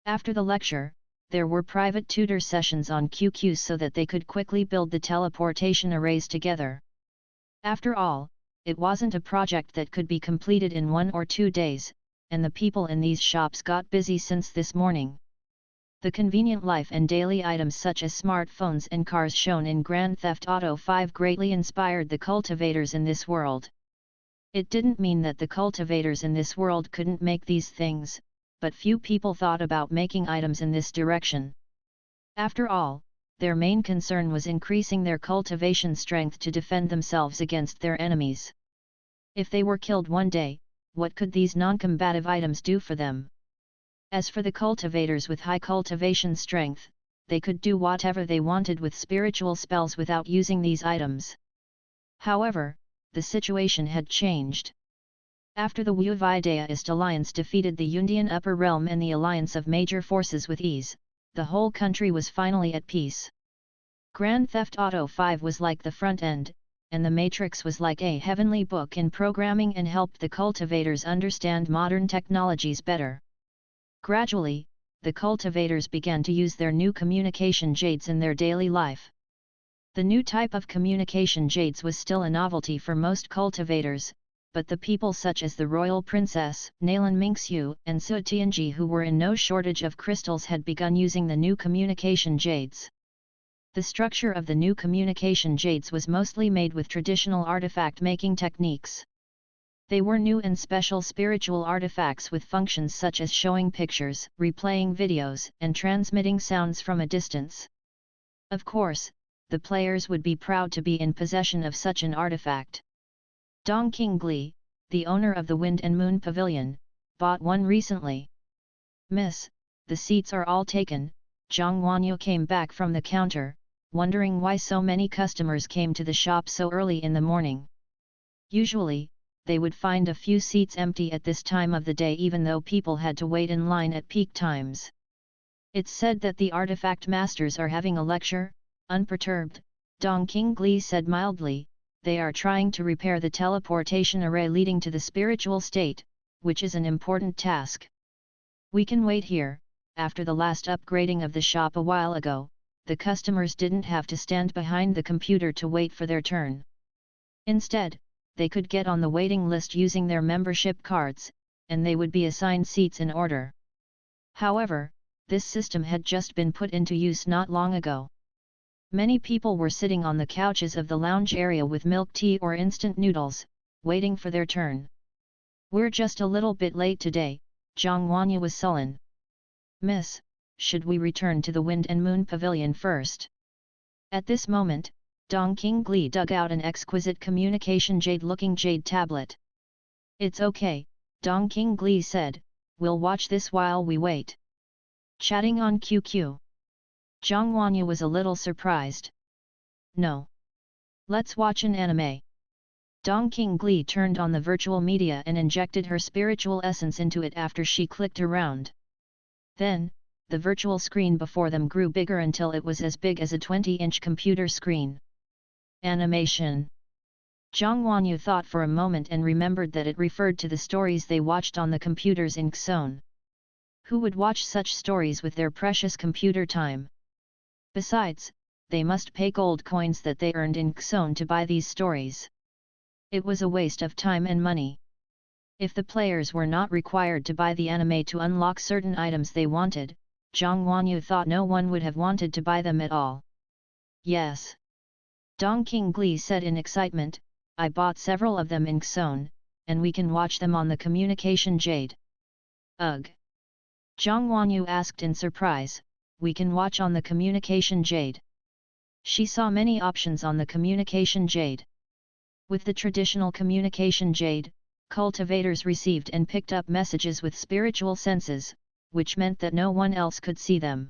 After the lecture, there were private tutor sessions on QQ so that they could quickly build the teleportation arrays together. After all, it wasn't a project that could be completed in 1 or 2 days, and the people in these shops got busy since this morning. The convenient life and daily items such as smartphones and cars shown in Grand Theft Auto 5 greatly inspired the cultivators in this world. It didn't mean that the cultivators in this world couldn't make these things, but few people thought about making items in this direction. After all, their main concern was increasing their cultivation strength to defend themselves against their enemies. If they were killed one day, what could these non-combative items do for them? As for the cultivators with high cultivation strength, they could do whatever they wanted with spiritual spells without using these items. However, the situation had changed. After the Wu Videist Alliance defeated the Yundian Upper Realm and the alliance of major forces with ease, the whole country was finally at peace. Grand Theft Auto 5 was like the front end, and the Matrix was like a heavenly book in programming and helped the cultivators understand modern technologies better. Gradually, the cultivators began to use their new communication jades in their daily life. The new type of communication jades was still a novelty for most cultivators, but the people such as the royal princess, Nalan Mingxiu, and Su Tianji, who were in no shortage of crystals, had begun using the new communication jades. The structure of the new communication jades was mostly made with traditional artifact making techniques. They were new and special spiritual artifacts with functions such as showing pictures, replaying videos, and transmitting sounds from a distance. Of course, the players would be proud to be in possession of such an artifact. Dong Qingli, the owner of the Wind and Moon Pavilion, bought one recently. "Miss, the seats are all taken." Zhang Wanyu came back from the counter, wondering why so many customers came to the shop so early in the morning. Usually, they would find a few seats empty at this time of the day even though people had to wait in line at peak times. "It's said that the artifact masters are having a lecture." Unperturbed, Dong Qingli said mildly, "They are trying to repair the teleportation array leading to the spiritual state, which is an important task. We can wait here." After the last upgrading of the shop a while ago, the customers didn't have to stand behind the computer to wait for their turn. Instead, they could get on the waiting list using their membership cards, and they would be assigned seats in order. However, this system had just been put into use not long ago. Many people were sitting on the couches of the lounge area with milk tea or instant noodles, waiting for their turn. "We're just a little bit late today," Zhang Wanyu was sullen. "Miss, should we return to the Wind and Moon Pavilion first?" At this moment, Dong Qingli dug out an exquisite communication jade-looking jade tablet. "It's okay," Dong Qingli said, "we'll watch this while we wait." Chatting on QQ. Zhang Wanyu was a little surprised. "No. Let's watch an anime." Dong Qingli turned on the virtual media and injected her spiritual essence into it after she clicked around. Then, the virtual screen before them grew bigger until it was as big as a 20-inch computer screen. Animation. Zhang Wanyu thought for a moment and remembered that it referred to the stories they watched on the computers in Xone. Who would watch such stories with their precious computer time? Besides, they must pay gold coins that they earned in Xone to buy these stories. It was a waste of time and money. If the players were not required to buy the anime to unlock certain items they wanted, Zhang Wanyu thought no one would have wanted to buy them at all. Yes. Dong Qingli said in excitement, I bought several of them in Xone, and we can watch them on the communication jade. Ugh. Zhang Wanyu asked in surprise, we can watch on the communication jade. She saw many options on the communication jade. With the traditional communication jade, cultivators received and picked up messages with spiritual senses, which meant that no one else could see them.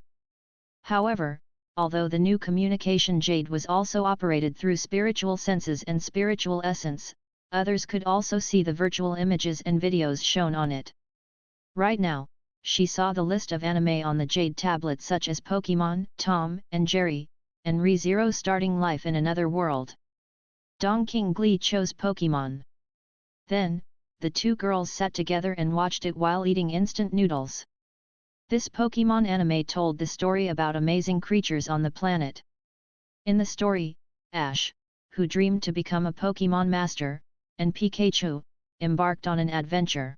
However, although the new communication jade was also operated through spiritual senses and spiritual essence, others could also see the virtual images and videos shown on it. Right now, she saw the list of anime on the jade tablet such as Pokemon, Tom and Jerry, and ReZero starting life in another world. Dong Qingli chose Pokemon. Then, the two girls sat together and watched it while eating instant noodles. This Pokemon anime told the story about amazing creatures on the planet. In the story, Ash, who dreamed to become a Pokemon master, and Pikachu, embarked on an adventure.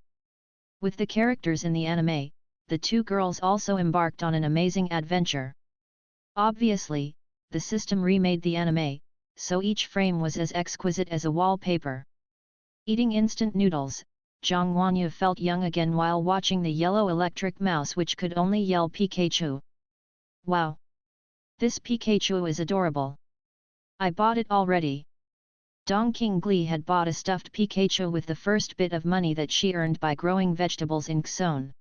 With the characters in the anime, the two girls also embarked on an amazing adventure. Obviously, the system remade the anime, so each frame was as exquisite as a wallpaper. Eating instant noodles, Zhang Wanyu felt young again while watching the yellow electric mouse which could only yell Pikachu. Wow! This Pikachu is adorable. I bought it already. Dong Qingli had bought a stuffed Pikachu with the first bit of money that she earned by growing vegetables in Xone.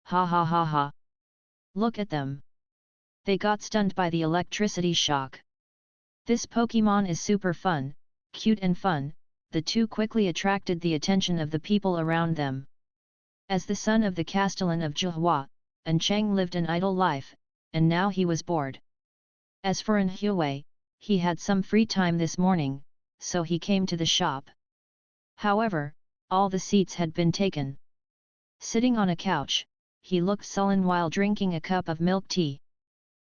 Ha ha ha ha! Look at them! They got stunned by the electricity shock. This Pokemon is super fun, cute and fun. The two quickly attracted the attention of the people around them. As the son of the Castellan of Zhuhua, An Cheng lived an idle life, and now he was bored. As for An Huey, he had some free time this morning, so he came to the shop. However, all the seats had been taken. Sitting on a couch, he looked sullen while drinking a cup of milk tea.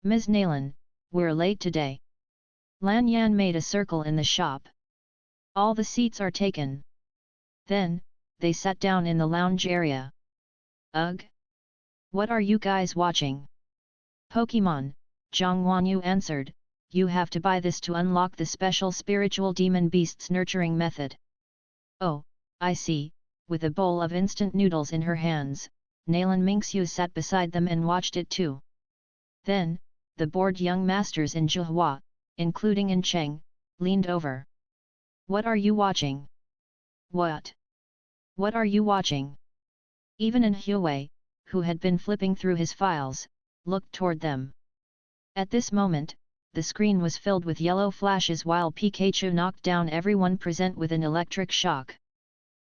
Ms. Nalan, we're late today. Lan Yan made a circle in the shop. All the seats are taken. Then, they sat down in the lounge area. Ugh! What are you guys watching? Pokemon, Zhang Wanyu answered, you have to buy this to unlock the special spiritual demon beast's nurturing method. Oh, I see, with a bowl of instant noodles in her hands, Nalan Mingxiu sat beside them and watched it too. Then, the bored young masters in Zhuhua, including An Cheng, leaned over. What are you watching? What? What are you watching? Even An Huey, who had been flipping through his files, looked toward them. At this moment, the screen was filled with yellow flashes while Pikachu knocked down everyone present with an electric shock.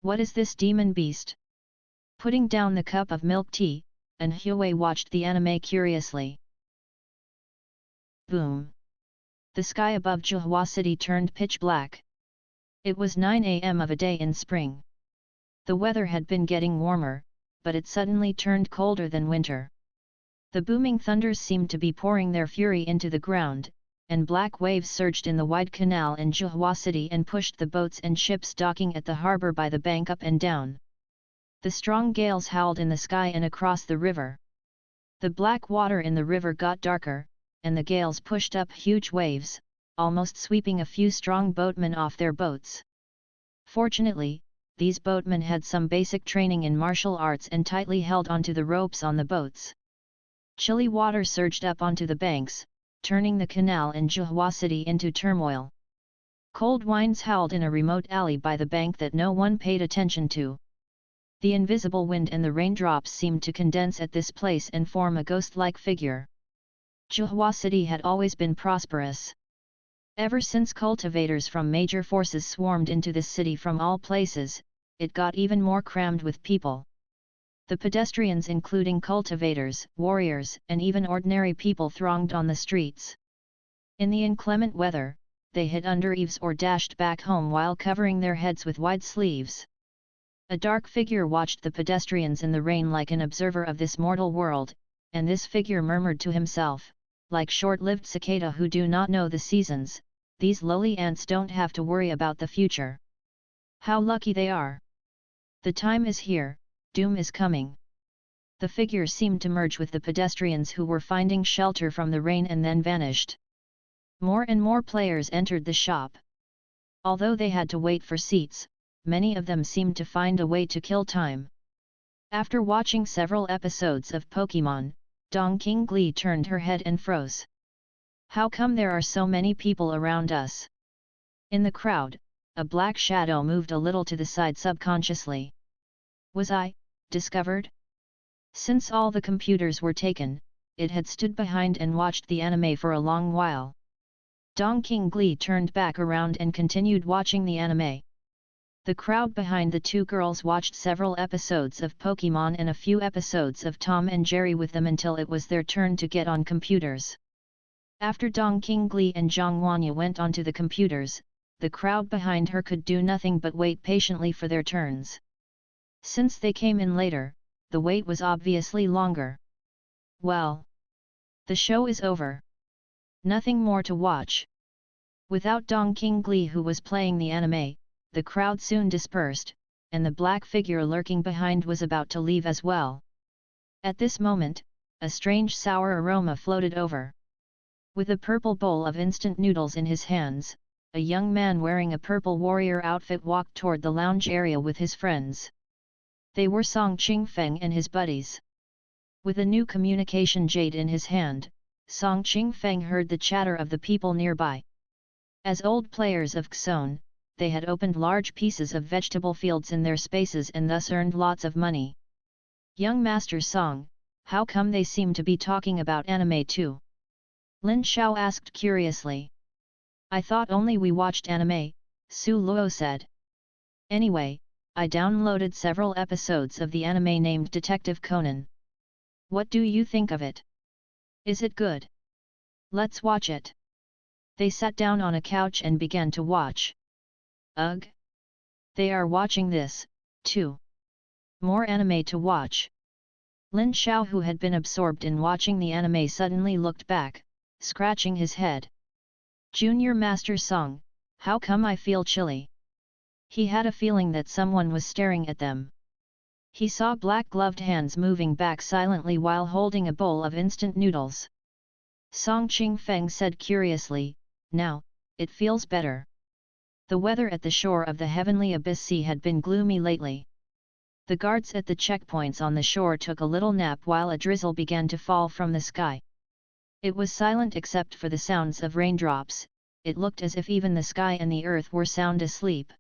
What is this demon beast? Putting down the cup of milk tea, An Huey watched the anime curiously. Boom! The sky above Zhuhua City turned pitch black. It was 9 a.m. of a day in spring. The weather had been getting warmer, but it suddenly turned colder than winter. The booming thunders seemed to be pouring their fury into the ground, and black waves surged in the wide canal in Zhuhua City and pushed the boats and ships docking at the harbor by the bank up and down. The strong gales howled in the sky and across the river. The black water in the river got darker, and the gales pushed up huge waves, almost sweeping a few strong boatmen off their boats. Fortunately, these boatmen had some basic training in martial arts and tightly held onto the ropes on the boats. Chilly water surged up onto the banks, turning the canal in Zhuhua City into turmoil. Cold winds howled in a remote alley by the bank that no one paid attention to. The invisible wind and the raindrops seemed to condense at this place and form a ghost-like figure. Zhuhua City had always been prosperous. Ever since cultivators from major forces swarmed into this city from all places, it got even more crammed with people. The pedestrians including cultivators, warriors and even ordinary people thronged on the streets. In the inclement weather, they hid under eaves or dashed back home while covering their heads with wide sleeves. A dark figure watched the pedestrians in the rain like an observer of this mortal world, and this figure murmured to himself, like short-lived cicada who do not know the seasons, these lowly ants don't have to worry about the future. How lucky they are! The time is here, doom is coming. The figure seemed to merge with the pedestrians who were finding shelter from the rain and then vanished. More and more players entered the shop. Although they had to wait for seats, many of them seemed to find a way to kill time. After watching several episodes of Pokémon, Dong Qingli turned her head and froze. How come there are so many people around us? In the crowd, a black shadow moved a little to the side subconsciously. Was I discovered? Since all the computers were taken, it had stood behind and watched the anime for a long while. Dong Qingli turned back around and continued watching the anime. The crowd behind the two girls watched several episodes of Pokémon and a few episodes of Tom and Jerry with them until it was their turn to get on computers. After Dong Qingli and Zhang Wanya went onto the computers, the crowd behind her could do nothing but wait patiently for their turns. Since they came in later, the wait was obviously longer. Well, the show is over. Nothing more to watch. Without Dong Qingli who was playing the anime, the crowd soon dispersed, and the black figure lurking behind was about to leave as well. At this moment, a strange sour aroma floated over. With a purple bowl of instant noodles in his hands, a young man wearing a purple warrior outfit walked toward the lounge area with his friends. They were Song Qingfeng and his buddies. With a new communication jade in his hand, Song Qingfeng heard the chatter of the people nearby. As old players of Xone, they had opened large pieces of vegetable fields in their spaces and thus earned lots of money. Young Master Song, how come they seem to be talking about anime too? Lin Xiao asked curiously. I thought only we watched anime, Su Luo said. Anyway, I downloaded several episodes of the anime named Detective Conan. What do you think of it? Is it good? Let's watch it. They sat down on a couch and began to watch. Ugh! They are watching this, too. More anime to watch. Lin Xiao, who had been absorbed in watching the anime, suddenly looked back, scratching his head. Junior Master Song, how come I feel chilly? He had a feeling that someone was staring at them. He saw black-gloved hands moving back silently while holding a bowl of instant noodles. Song Qingfeng said curiously, now, it feels better. The weather at the shore of the heavenly abyss sea had been gloomy lately. The guards at the checkpoints on the shore took a little nap while a drizzle began to fall from the sky. It was silent except for the sounds of raindrops. It looked as if even the sky and the earth were sound asleep.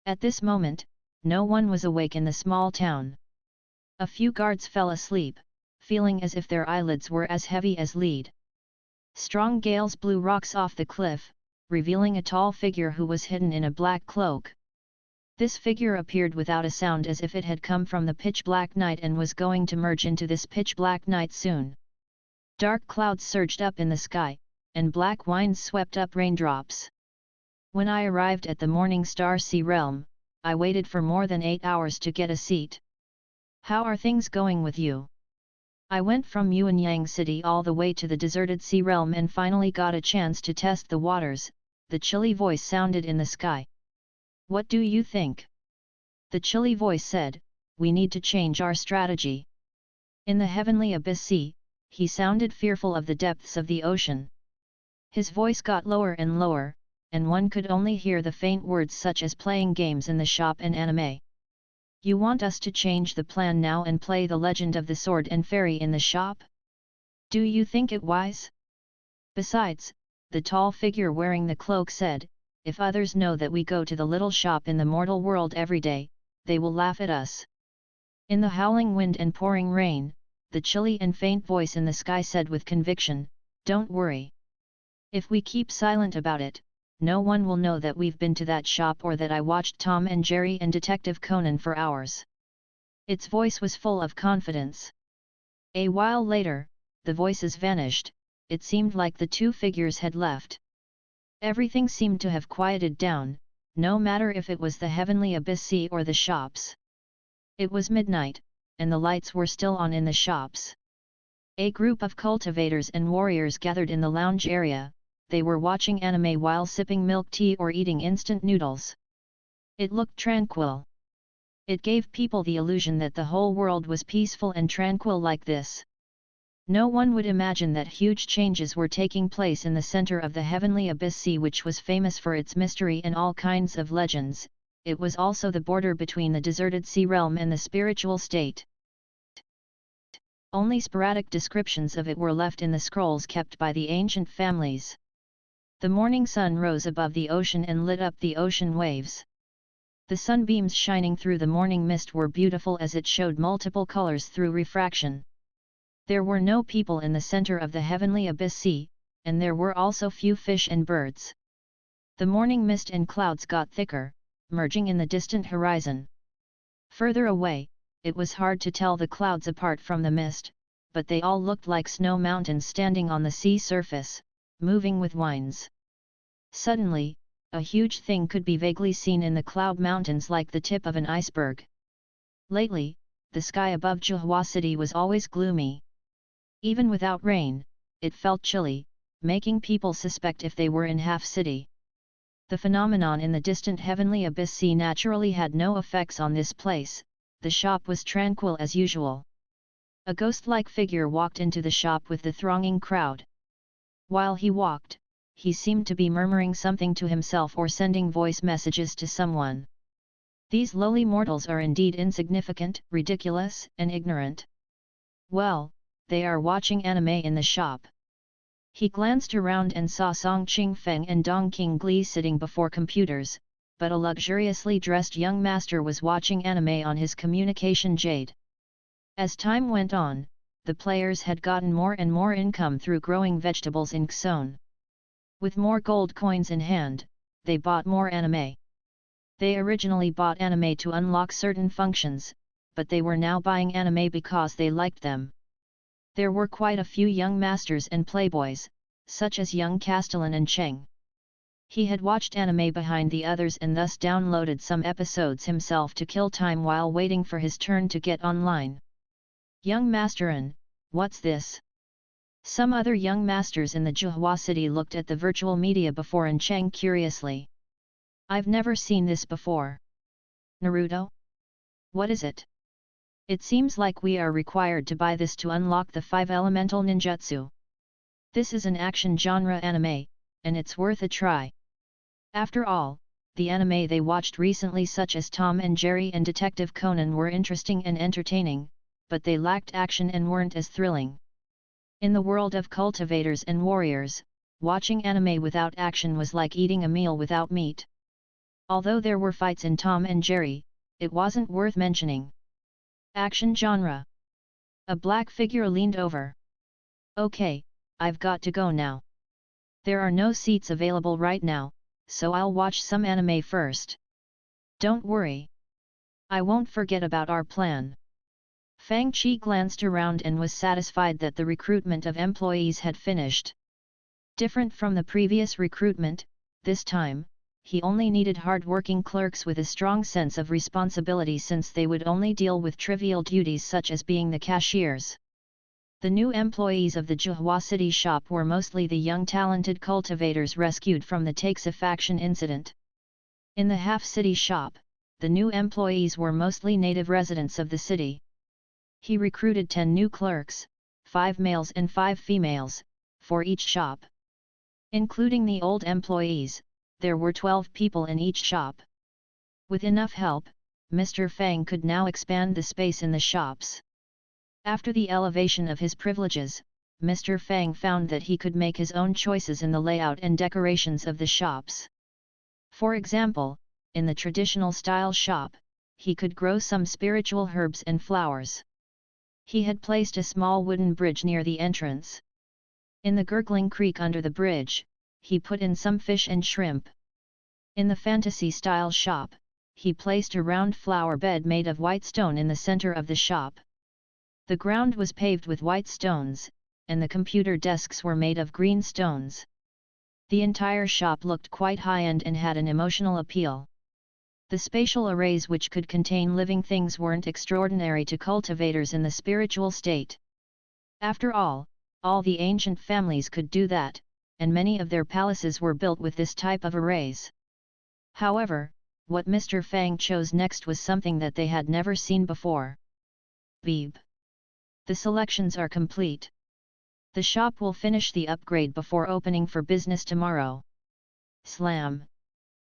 At this moment, no one was awake in the small town. A few guards fell asleep, feeling as if their eyelids were as heavy as lead. Strong gales blew rocks off the cliff, revealing a tall figure who was hidden in a black cloak. This figure appeared without a sound as if it had come from the pitch-black night and was going to merge into this pitch-black night soon. Dark clouds surged up in the sky, and black winds swept up raindrops. When I arrived at the Morning Star Sea Realm, I waited for more than 8 hours to get a seat. How are things going with you? I went from Yuanyang City all the way to the deserted Sea Realm and finally got a chance to test the waters. The chilly voice sounded in the sky. What do you think? The chilly voice said, we need to change our strategy. In the heavenly abyss sea, he sounded fearful of the depths of the ocean. His voice got lower and lower, and one could only hear the faint words such as playing games in the shop and anime. You want us to change the plan now and play the Legend of the Sword and Fairy in the shop? Do you think it wise? Besides, the tall figure wearing the cloak said, if others know that we go to the little shop in the mortal world every day, they will laugh at us. In the howling wind and pouring rain, the chilly and faint voice in the sky said with conviction, don't worry. If we keep silent about it, no one will know that we've been to that shop or that I watched Tom and Jerry and Detective Conan for hours. Its voice was full of confidence. A while later, the voices vanished. It seemed like the two figures had left. Everything seemed to have quieted down, no matter if it was the heavenly abyss sea or the shops. It was midnight, and the lights were still on in the shops. A group of cultivators and warriors gathered in the lounge area. They were watching anime while sipping milk tea or eating instant noodles. It looked tranquil. It gave people the illusion that the whole world was peaceful and tranquil like this. No one would imagine that huge changes were taking place in the center of the heavenly abyss sea, which was famous for its mystery and all kinds of legends. It was also the border between the deserted sea realm and the spiritual state. Only sporadic descriptions of it were left in the scrolls kept by the ancient families. The morning sun rose above the ocean and lit up the ocean waves. The sunbeams shining through the morning mist were beautiful as it showed multiple colors through refraction. There were no people in the center of the heavenly abyss sea, and there were also few fish and birds. The morning mist and clouds got thicker, merging in the distant horizon. Further away, it was hard to tell the clouds apart from the mist, but they all looked like snow mountains standing on the sea surface, moving with winds. Suddenly, a huge thing could be vaguely seen in the cloud mountains like the tip of an iceberg. Lately, the sky above Zhuhua City was always gloomy. Even without rain, it felt chilly, making people suspect if they were in Half City. The phenomenon in the distant heavenly abyss sea naturally had no effects on this place. The shop was tranquil as usual. A ghost-like figure walked into the shop with the thronging crowd. While he walked, he seemed to be murmuring something to himself or sending voice messages to someone. These lowly mortals are indeed insignificant, ridiculous, and ignorant. Well, they are watching anime in the shop. He glanced around and saw Song Qingfeng and Dong Qingli sitting before computers, but a luxuriously dressed young master was watching anime on his communication jade. As time went on, the players had gotten more and more income through growing vegetables in Xone. With more gold coins in hand, they bought more anime. They originally bought anime to unlock certain functions, but they were now buying anime because they liked them. There were quite a few young masters and playboys, such as young Castellan and Cheng. He had watched anime behind the others and thus downloaded some episodes himself to kill time while waiting for his turn to get online. Young Masterin, what's this? Some other young masters in the Zhuhua city looked at the virtual media before and Cheng curiously. I've never seen this before. Naruto? What is it? It seems like we are required to buy this to unlock the 5 elemental ninjutsu. This is an action genre anime, and it's worth a try. After all, the anime they watched recently such as Tom and Jerry and Detective Conan were interesting and entertaining, but they lacked action and weren't as thrilling. In the world of cultivators and warriors, watching anime without action was like eating a meal without meat. Although there were fights in Tom and Jerry, it wasn't worth mentioning. Action genre. A black figure leaned over. Okay, I've got to go now. There are no seats available right now, so I'll watch some anime first. Don't worry. I won't forget about our plan. Fang Qi glanced around and was satisfied that the recruitment of employees had finished. Different from the previous recruitment, this time, he only needed hard-working clerks with a strong sense of responsibility since they would only deal with trivial duties such as being the cashiers. The new employees of the Zhuhua City shop were mostly the young talented cultivators rescued from the Taxa faction incident. In the half-city shop, the new employees were mostly native residents of the city. He recruited 10 new clerks, 5 males and 5 females, for each shop. Including the old employees, there were 12 people in each shop. With enough help, Mr. Fang could now expand the space in the shops. After the elevation of his privileges, Mr. Fang found that he could make his own choices in the layout and decorations of the shops. For example, in the traditional style shop, he could grow some spiritual herbs and flowers. He had placed a small wooden bridge near the entrance. In the gurgling creek under the bridge, he put in some fish and shrimp. In the fantasy-style shop, he placed a round flower bed made of white stone in the center of the shop. The ground was paved with white stones, and the computer desks were made of green stones. The entire shop looked quite high-end and had an emotional appeal. The spatial arrays which could contain living things weren't extraordinary to cultivators in the spiritual state. After all the ancient families could do that, and many of their palaces were built with this type of arrays. However, what Mr. Fang chose next was something that they had never seen before. Beeb. The selections are complete. The shop will finish the upgrade before opening for business tomorrow. Slam.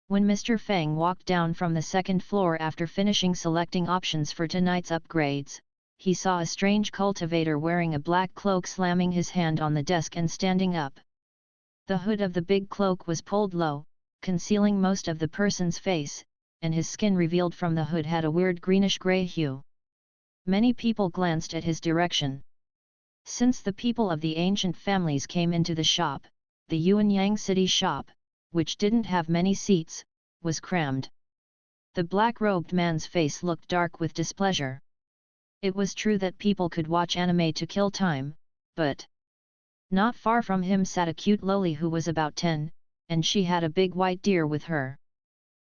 When Mr. Fang walked down from the second floor after finishing selecting options for tonight's upgrades, he saw a strange cultivator wearing a black cloak slamming his hand on the desk and standing up. The hood of the big cloak was pulled low, concealing most of the person's face, and his skin revealed from the hood had a weird greenish-gray hue. Many people glanced at his direction. Since the people of the ancient families came into the shop, the Yuanyang City shop, which didn't have many seats, was crammed. The black-robed man's face looked dark with displeasure. It was true that people could watch anime to kill time, but not far from him sat a cute loli who was about 10, and she had a big white deer with her.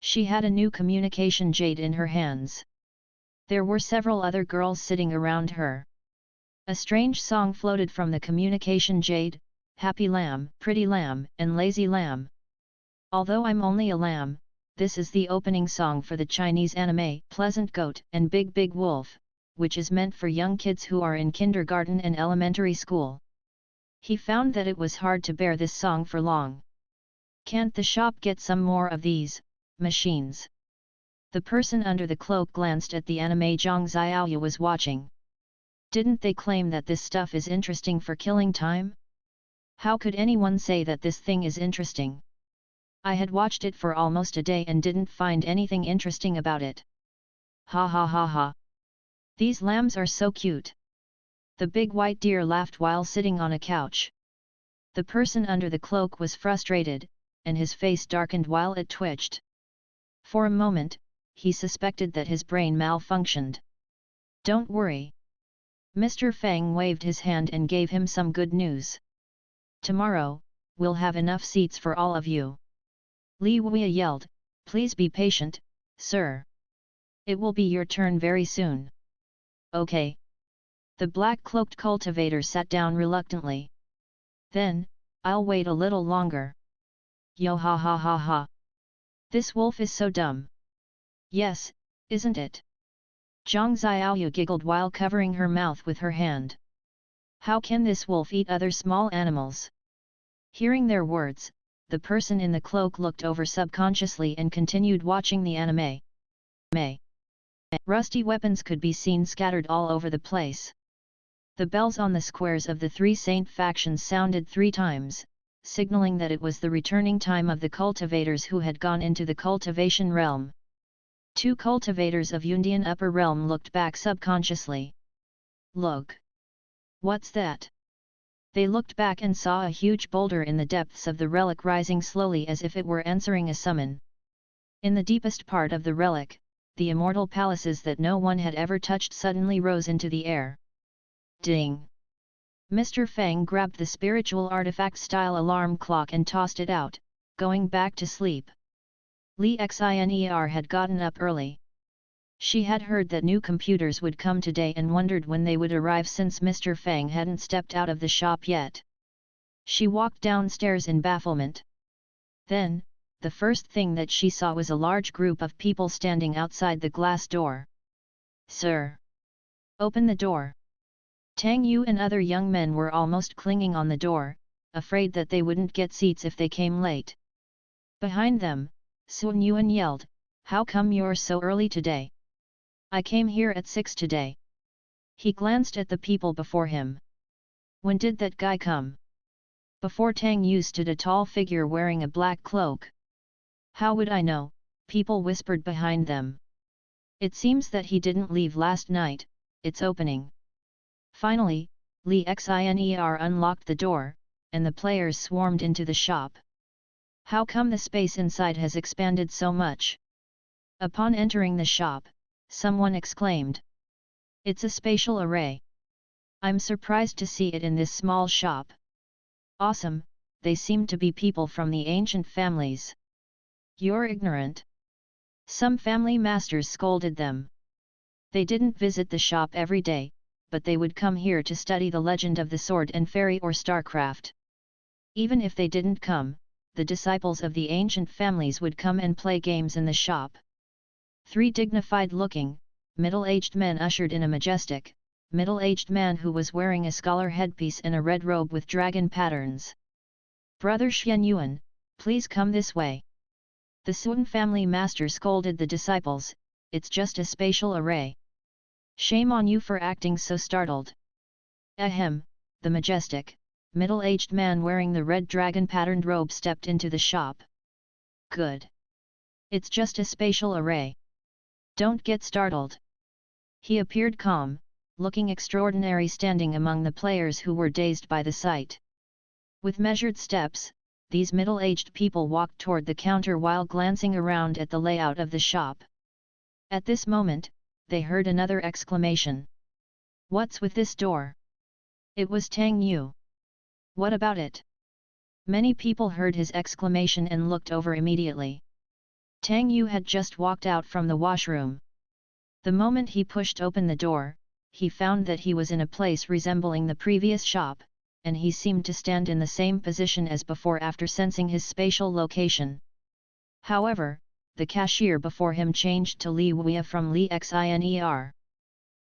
She had a new communication jade in her hands. There were several other girls sitting around her. A strange song floated from the communication jade, happy lamb, pretty lamb, and lazy lamb. Although I'm only a lamb, this is the opening song for the Chinese anime Pleasant Goat and Big Big Wolf, which is meant for young kids who are in kindergarten and elementary school. He found that it was hard to bear this song for long. Can't the shop get some more of these machines? The person under the cloak glanced at the anime Zhang Xiaoyu was watching. Didn't they claim that this stuff is interesting for killing time? How could anyone say that this thing is interesting? I had watched it for almost a day and didn't find anything interesting about it. Ha ha ha ha. These lambs are so cute. The big white deer laughed while sitting on a couch. The person under the cloak was frustrated, and his face darkened while it twitched. For a moment, he suspected that his brain malfunctioned. Don't worry. Mr. Fang waved his hand and gave him some good news. Tomorrow, we'll have enough seats for all of you. Li Wei yelled, please be patient, sir. It will be your turn very soon. Okay. The black-cloaked cultivator sat down reluctantly. Then, I'll wait a little longer. Yo ha ha ha ha. This wolf is so dumb. Yes, isn't it? Zhang Xiaoyu giggled while covering her mouth with her hand. How can this wolf eat other small animals? Hearing their words, the person in the cloak looked over subconsciously and continued watching the anime. Rusty weapons could be seen scattered all over the place. The bells on the squares of the three saint factions sounded 3 times, signaling that it was the returning time of the cultivators who had gone into the cultivation realm. 2 cultivators of Yundian upper realm looked back subconsciously. Look! What's that? They looked back and saw a huge boulder in the depths of the relic rising slowly as if it were answering a summon. In the deepest part of the relic, the immortal palaces that no one had ever touched suddenly rose into the air. Ding! Mr. Fang grabbed the spiritual artifact-style alarm clock and tossed it out, going back to sleep. Li Xiner had gotten up early. She had heard that new computers would come today and wondered when they would arrive since Mr. Fang hadn't stepped out of the shop yet. She walked downstairs in bafflement. Then, the first thing that she saw was a large group of people standing outside the glass door. Sir! Open the door! Tang Yu and other young men were almost clinging on the door, afraid that they wouldn't get seats if they came late. Behind them, Sun Yuan yelled, how come you're so early today? I came here at 6 today. He glanced at the people before him. When did that guy come? Before Tang Yu stood a tall figure wearing a black cloak. How would I know? People whispered behind them. It seems that he didn't leave last night, it's opening. Finally, Li Xiner unlocked the door, and the players swarmed into the shop. How come the space inside has expanded so much? Upon entering the shop, someone exclaimed. It's a spatial array. I'm surprised to see it in this small shop. Awesome, they seem to be people from the ancient families. You're ignorant. Some family masters scolded them. They didn't visit the shop every day, but they would come here to study the legend of the sword and fairy or starcraft. Even if they didn't come, the disciples of the ancient families would come and play games in the shop. 3 dignified-looking, middle-aged men ushered in a majestic, middle-aged man who was wearing a scholar headpiece and a red robe with dragon patterns. "Brother Xianyuan, please come this way." The Sun family master scolded the disciples, "It's just a spatial array. Shame on you for acting so startled." Ahem, the majestic, middle-aged man wearing the red dragon-patterned robe stepped into the shop. "Good. It's just a spatial array. Don't get startled." He appeared calm, looking extraordinary standing among the players who were dazed by the sight. With measured steps, these middle-aged people walked toward the counter while glancing around at the layout of the shop. At this moment, they heard another exclamation. "What's with this door?" It was Tang Yu. "What about it?" Many people heard his exclamation and looked over immediately. Tang Yu had just walked out from the washroom. The moment he pushed open the door, he found that he was in a place resembling the previous shop, and he seemed to stand in the same position as before after sensing his spatial location. However, the cashier before him changed to Li Weia from Li Xiner.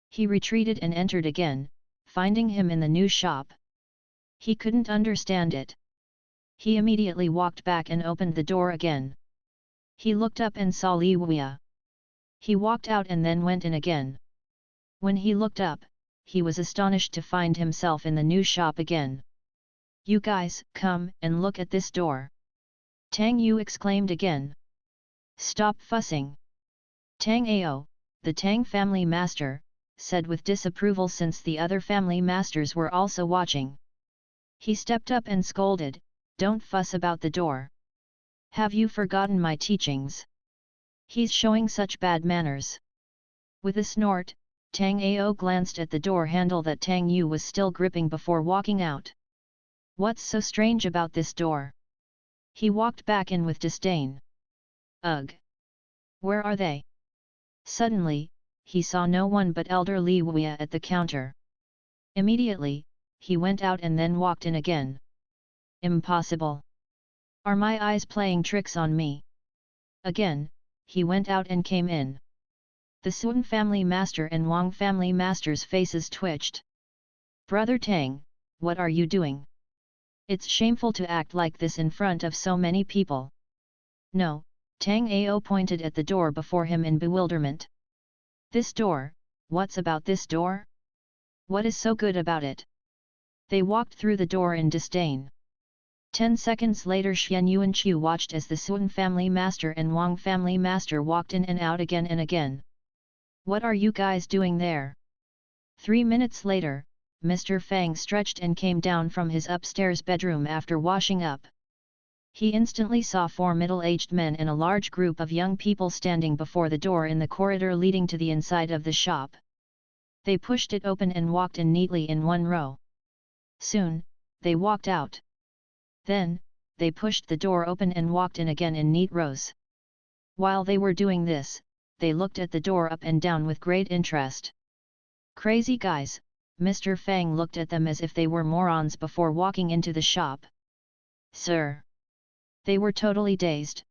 He retreated and entered again, finding him in the new shop. He couldn't understand it. He immediately walked back and opened the door again. He looked up and saw Li Weia. He walked out and then went in again. When he looked up, he was astonished to find himself in the new shop again. "You guys, come and look at this door!" Tang Yu exclaimed again. "Stop fussing!" Tang Ao, the Tang family master, said with disapproval since the other family masters were also watching. He stepped up and scolded, "Don't fuss about the door. Have you forgotten my teachings? He's showing such bad manners." With a snort, Tang Ao glanced at the door handle that Tang Yu was still gripping before walking out. "What's so strange about this door?" He walked back in with disdain. "Ugh! Where are they?" Suddenly, he saw no one but Elder Li Weia at the counter. Immediately, he went out and then walked in again. "Impossible! Are my eyes playing tricks on me?" Again, he went out and came in. The Sun family master and Wang family master's faces twitched. "Brother Tang, what are you doing? It's shameful to act like this in front of so many people." "No," Tang Ao pointed at the door before him in bewilderment. "This door, what's about this door? What is so good about it?" They walked through the door in disdain. 10 seconds later Xian Yuanqiu watched as the Sun family master and Wang family master walked in and out again and again. "What are you guys doing there?" 3 minutes later, Mr. Fang stretched and came down from his upstairs bedroom after washing up. He instantly saw 4 middle-aged men and a large group of young people standing before the door in the corridor leading to the inside of the shop. They pushed it open and walked in neatly in one row. Soon, they walked out. Then, they pushed the door open and walked in again in neat rows. While they were doing this, they looked at the door up and down with great interest. "Crazy guys," Mr. Fang looked at them as if they were morons before walking into the shop. "Sir!" They were totally dazed.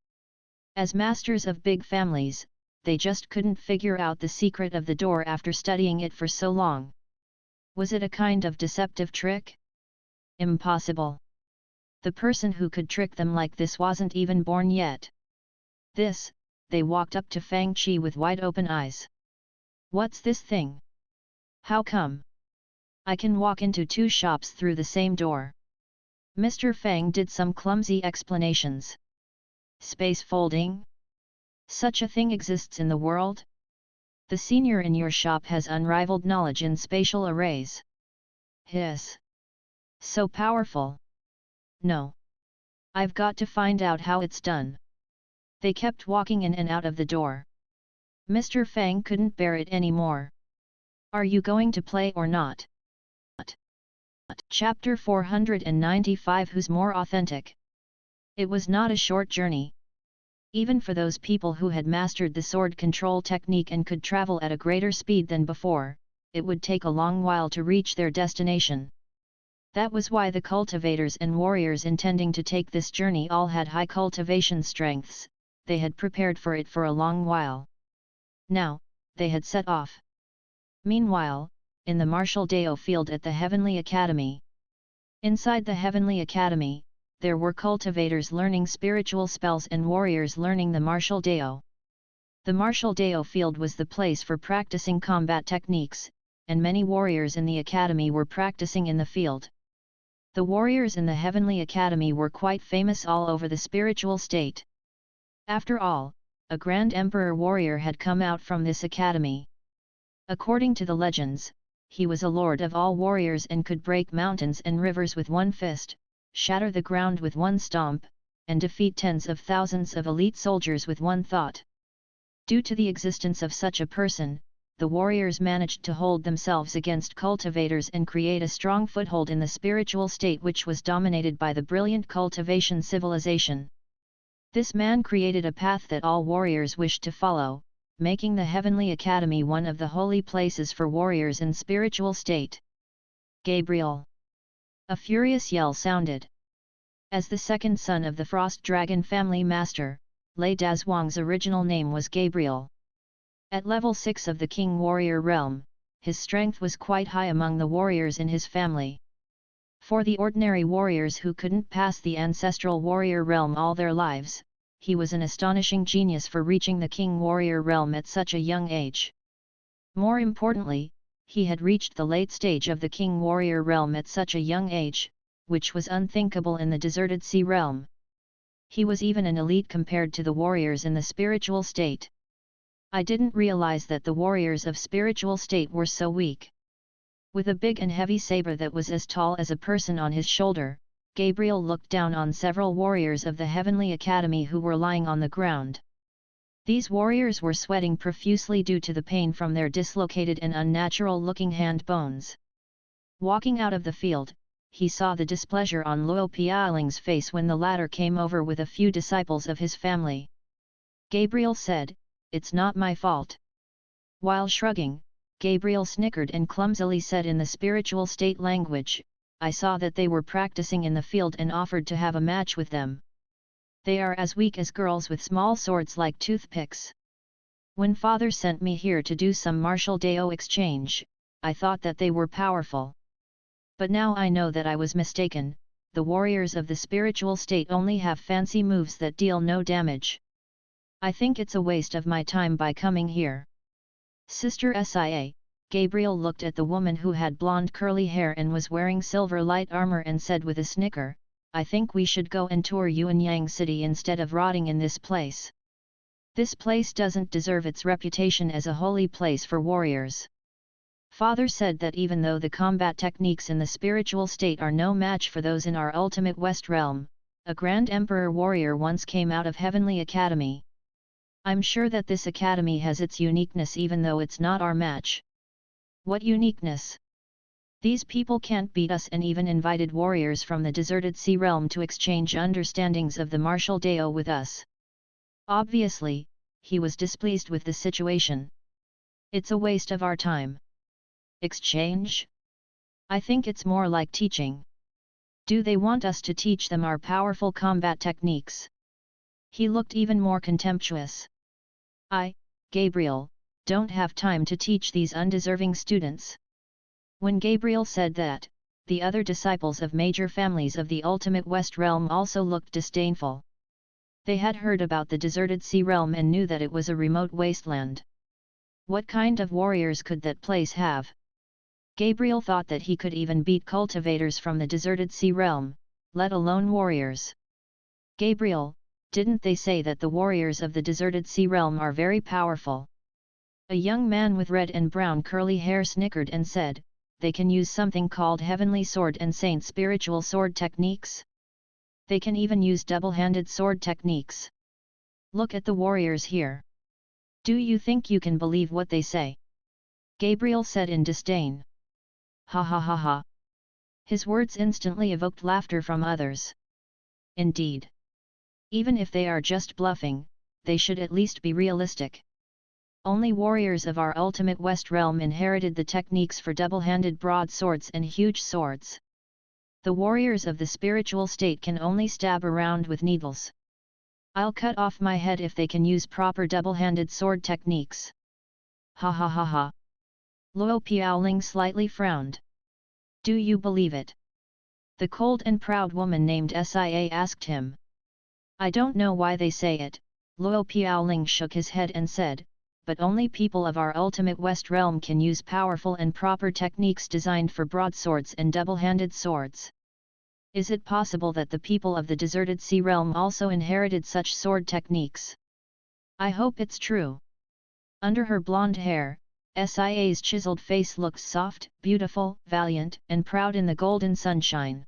As masters of big families, they just couldn't figure out the secret of the door after studying it for so long. Was it a kind of deceptive trick? Impossible! The person who could trick them like this wasn't even born yet. They walked up to Fang Qi with wide-open eyes. "What's this thing? How come? I can walk into 2 shops through the same door." Mr. Fang did some clumsy explanations. "Space folding? Such a thing exists in the world? The senior in your shop has unrivaled knowledge in spatial arrays." "Hiss! So powerful! No! I've got to find out how it's done." They kept walking in and out of the door. Mr. Fang couldn't bear it anymore. "Are you going to play or not?" Chapter 495 Who's more authentic? It was not a short journey. Even for those people who had mastered the sword control technique and could travel at a greater speed than before, it would take a long while to reach their destination. That was why the cultivators and warriors intending to take this journey all had high cultivation strengths. They had prepared for it for a long while. Now, they had set off. Meanwhile, in the Martial Dao field at the Heavenly Academy. Inside the Heavenly Academy, there were cultivators learning spiritual spells and warriors learning the Martial Dao. The Martial Dao field was the place for practicing combat techniques, and many warriors in the academy were practicing in the field. The warriors in the Heavenly Academy were quite famous all over the spiritual state. After all, a Grand Emperor warrior had come out from this academy. According to the legends, he was a lord of all warriors and could break mountains and rivers with one fist, shatter the ground with one stomp, and defeat tens of thousands of elite soldiers with one thought. Due to the existence of such a person, the warriors managed to hold themselves against cultivators and create a strong foothold in the spiritual state which was dominated by the brilliant cultivation civilization. This man created a path that all warriors wished to follow, making the Heavenly Academy one of the holy places for warriors in spiritual state. Gabriel! A furious yell sounded. As the second son of the Frost Dragon family master, Lei Dazhuang's original name was Gabriel. At level 6 of the King Warrior realm, his strength was quite high among the warriors in his family. For the ordinary warriors who couldn't pass the ancestral warrior realm all their lives, he was an astonishing genius for reaching the King Warrior realm at such a young age. More importantly, he had reached the late stage of the King Warrior realm at such a young age, which was unthinkable in the deserted sea realm. He was even an elite compared to the warriors in the spiritual state. I didn't realize that the warriors of spiritual state were so weak. With a big and heavy saber that was as tall as a person on his shoulder, Gabriel looked down on several warriors of the Heavenly Academy who were lying on the ground. These warriors were sweating profusely due to the pain from their dislocated and unnatural-looking hand bones. Walking out of the field, he saw the displeasure on Luo Pialing's face when the latter came over with a few disciples of his family. Gabriel said, "It's not my fault." While shrugging, Gabriel snickered and clumsily said in the spiritual state language, "I saw that they were practicing in the field and offered to have a match with them. They are as weak as girls with small swords like toothpicks. When father sent me here to do some martial Dao exchange, I thought that they were powerful. But now I know that I was mistaken, the warriors of the spiritual state only have fancy moves that deal no damage. I think it's a waste of my time by coming here." Sister Sia, Gabriel looked at the woman who had blonde curly hair and was wearing silver light armor and said with a snicker, "I think we should go and tour Yuanyang City instead of rotting in this place. This place doesn't deserve its reputation as a holy place for warriors." Father said that even though the combat techniques in the spiritual state are no match for those in our ultimate West realm, a Grand Emperor warrior once came out of Heavenly Academy. I'm sure that this academy has its uniqueness even though it's not our match. What uniqueness? These people can't beat us, and even invited warriors from the deserted sea realm to exchange understandings of the martial Dao with us. Obviously, he was displeased with the situation. It's a waste of our time. Exchange? I think it's more like teaching. Do they want us to teach them our powerful combat techniques? He looked even more contemptuous. I, Gabriel, don't have time to teach these undeserving students. When Gabriel said that, the other disciples of major families of the ultimate West realm also looked disdainful. They had heard about the deserted sea realm and knew that it was a remote wasteland. What kind of warriors could that place have? Gabriel thought that he could even beat cultivators from the deserted sea realm, let alone warriors. Gabriel, didn't they say that the warriors of the deserted sea realm are very powerful? A young man with red and brown curly hair snickered and said, "They can use something called Heavenly Sword and Saint Spiritual Sword techniques. They can even use double-handed sword techniques. Look at the warriors here. Do you think you can believe what they say?" Gabriel said in disdain. Ha ha ha ha. His words instantly evoked laughter from others. Indeed. Even if they are just bluffing, they should at least be realistic. Only warriors of our ultimate West Realm inherited the techniques for double-handed broadswords and huge swords. The warriors of the spiritual state can only stab around with needles. I'll cut off my head if they can use proper double-handed sword techniques. Ha ha ha ha. Luo Piaoling slightly frowned. Do you believe it? The cold and proud woman named Sia asked him. I don't know why they say it, Luo Piaoling shook his head and said, but only people of our ultimate West Realm can use powerful and proper techniques designed for broadswords and double-handed swords. Is it possible that the people of the deserted sea realm also inherited such sword techniques? I hope it's true. Under her blonde hair, Sia's chiseled face looked soft, beautiful, valiant, and proud in the golden sunshine.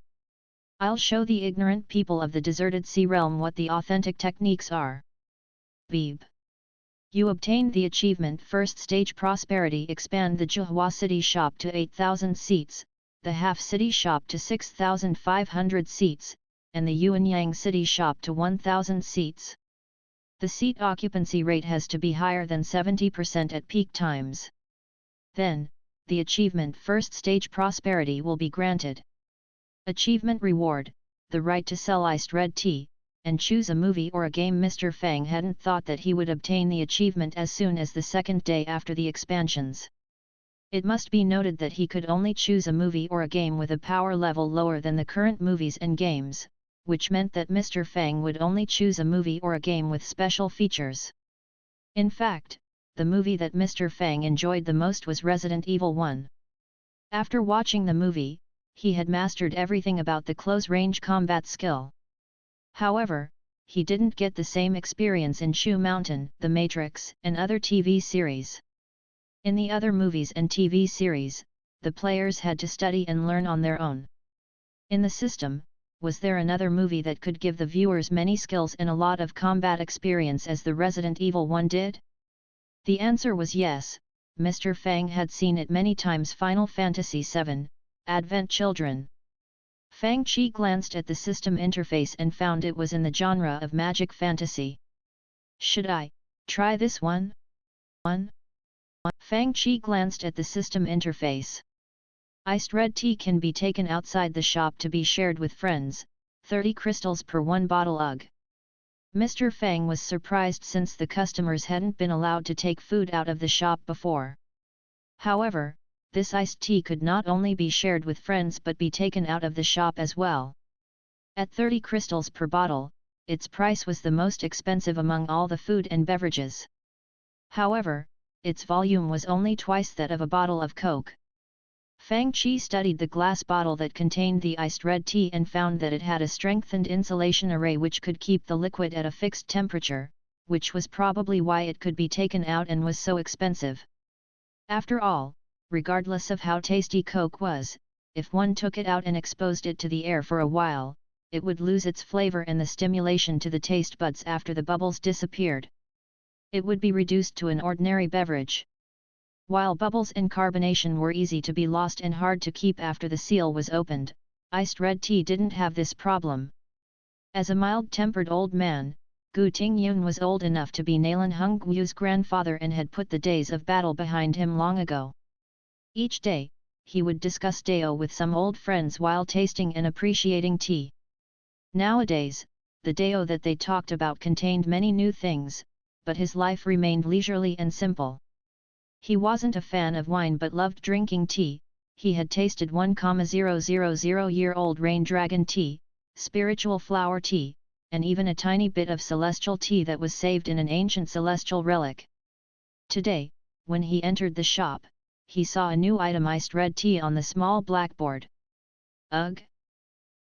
I'll show the ignorant people of the deserted sea realm what the authentic techniques are. Beeb. You obtained the achievement First Stage Prosperity. Expand the Zhuhua City shop to 8,000 seats, the Half City shop to 6,500 seats, and the Yuanyang City shop to 1,000 seats. The seat occupancy rate has to be higher than 70% at peak times. Then, the achievement First Stage Prosperity will be granted. Achievement Reward, the right to sell iced red tea, and choose a movie or a game. Mr. Fang hadn't thought that he would obtain the achievement as soon as the second day after the expansions. It must be noted that he could only choose a movie or a game with a power level lower than the current movies and games, which meant that Mr. Fang would only choose a movie or a game with special features. In fact, the movie that Mr. Fang enjoyed the most was Resident Evil 1. After watching the movie, he had mastered everything about the close-range combat skill. However, he didn't get the same experience in Chu Mountain, The Matrix, and other TV series. In the other movies and TV series, the players had to study and learn on their own. In the system, was there another movie that could give the viewers many skills and a lot of combat experience as the Resident Evil 1 did? The answer was yes. Mr. Fang had seen it many times. Final Fantasy VII, Advent Children. Fang Qi glanced at the system interface and found it was in the genre of magic fantasy. Should I try this one? Fang Qi glanced at the system interface. Iced red tea can be taken outside the shop to be shared with friends, 30 crystals per one bottle. Ugh. Mr. Fang was surprised since the customers hadn't been allowed to take food out of the shop before. However, this iced tea could not only be shared with friends but be taken out of the shop as well. At 30 crystals per bottle, its price was the most expensive among all the food and beverages. However, its volume was only twice that of a bottle of Coke. Fang Qi studied the glass bottle that contained the iced red tea and found that it had a strengthened insulation array which could keep the liquid at a fixed temperature, which was probably why it could be taken out and was so expensive. After all, regardless of how tasty Coke was, if one took it out and exposed it to the air for a while, it would lose its flavor and the stimulation to the taste buds after the bubbles disappeared. It would be reduced to an ordinary beverage. While bubbles and carbonation were easy to be lost and hard to keep after the seal was opened, iced red tea didn't have this problem. As a mild-tempered old man, Gu Tingyun was old enough to be Nalan Hunggu's grandfather and had put the days of battle behind him long ago. Each day, he would discuss Dao with some old friends while tasting and appreciating tea. Nowadays, the Dao that they talked about contained many new things, but his life remained leisurely and simple. He wasn't a fan of wine but loved drinking tea. He had tasted 1,000-year-old rain dragon tea, spiritual flower tea, and even a tiny bit of celestial tea that was saved in an ancient celestial relic. Today, when he entered the shop, he saw a new item, iced red tea, on the small blackboard. Ugh!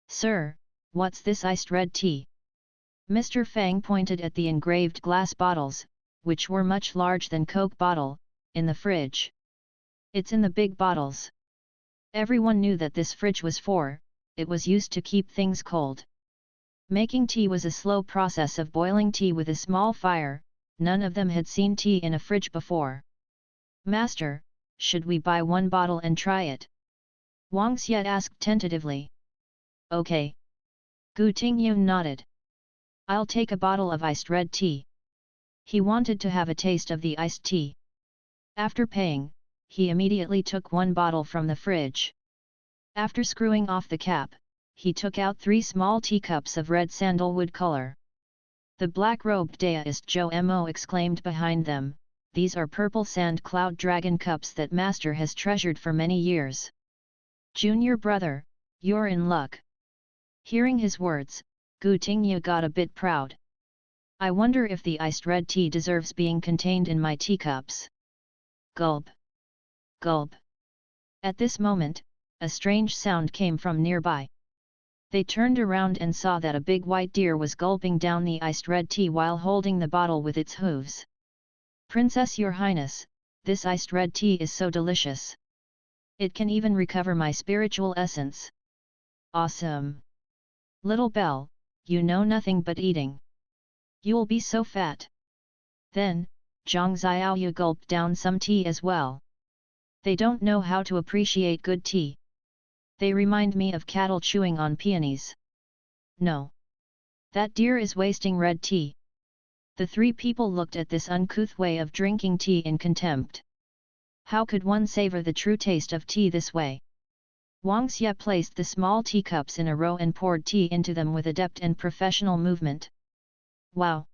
Sir, what's this iced red tea? Mr. Fang pointed at the engraved glass bottles, which were much larger than Coke bottle, in the fridge. It's in the big bottles. Everyone knew that this fridge was it was used to keep things cold. Making tea was a slow process of boiling tea with a small fire. None of them had seen tea in a fridge before. Master, should we buy one bottle and try it? Wang Xiet asked tentatively. Okay. Gu Tingyun nodded. I'll take a bottle of iced red tea. He wanted to have a taste of the iced tea. After paying, he immediately took one bottle from the fridge. After screwing off the cap, he took out 3 small teacups of red sandalwood color. The black-robed deist Mo exclaimed behind them, "These are purple sand cloud dragon cups that master has treasured for many years. Junior brother, you're in luck." Hearing his words, Gu Tingyu got a bit proud. "I wonder if the iced red tea deserves being contained in my teacups." Gulp! Gulp! At this moment, a strange sound came from nearby. They turned around and saw that a big white deer was gulping down the iced red tea while holding the bottle with its hooves. "Princess, your highness, this iced red tea is so delicious. It can even recover my spiritual essence." "Awesome! Little Belle, you know nothing but eating. You'll be so fat." Then, Zhang Xiaoyu gulped down some tea as well. "They don't know how to appreciate good tea. They remind me of cattle chewing on peonies. No. That deer is wasting red tea." The 3 people looked at this uncouth way of drinking tea in contempt. How could one savor the true taste of tea this way? Wang Xie placed the small teacups in a row and poured tea into them with adept and professional movement. "Wow!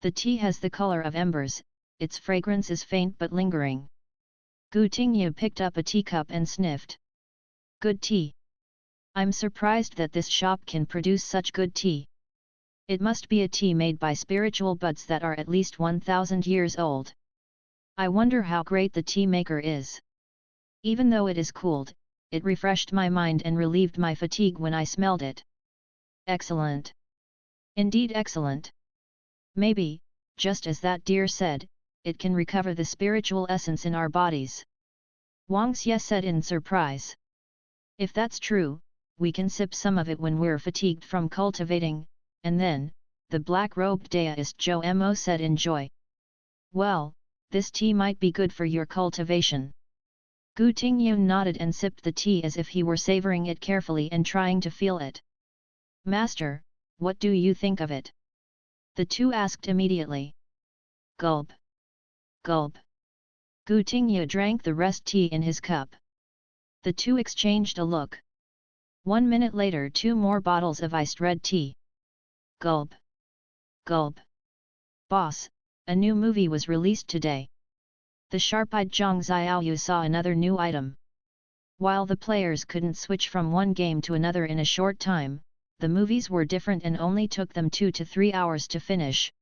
The tea has the color of embers, its fragrance is faint but lingering." Gu Tingyu picked up a teacup and sniffed. "Good tea. I'm surprised that this shop can produce such good tea. It must be a tea made by spiritual buds that are at least 1,000 years old. I wonder how great the tea maker is. Even though it is cooled, it refreshed my mind and relieved my fatigue when I smelled it. Excellent. Indeed excellent. Maybe, just as that deer said, it can recover the spiritual essence in our bodies." Wang Xie said in surprise. "If that's true, we can sip some of it when we're fatigued from cultivating," and then, the black-robed deist Mo said in joy. "Well, this tea might be good for your cultivation." Gu Tingyu nodded and sipped the tea as if he were savoring it carefully and trying to feel it. "Master, what do you think of it?" the 2 asked immediately. Gulp! Gulp! Gu Tingyu drank the rest tea in his cup. The 2 exchanged a look. 1 minute later 2 more bottles of iced red tea. Gulp! Gulp! "Boss, a new movie was released today." The sharp-eyed Zhang Xiaoyu saw another new item. While the players couldn't switch from one game to another in a short time, the movies were different and only took them 2 to 3 hours to finish.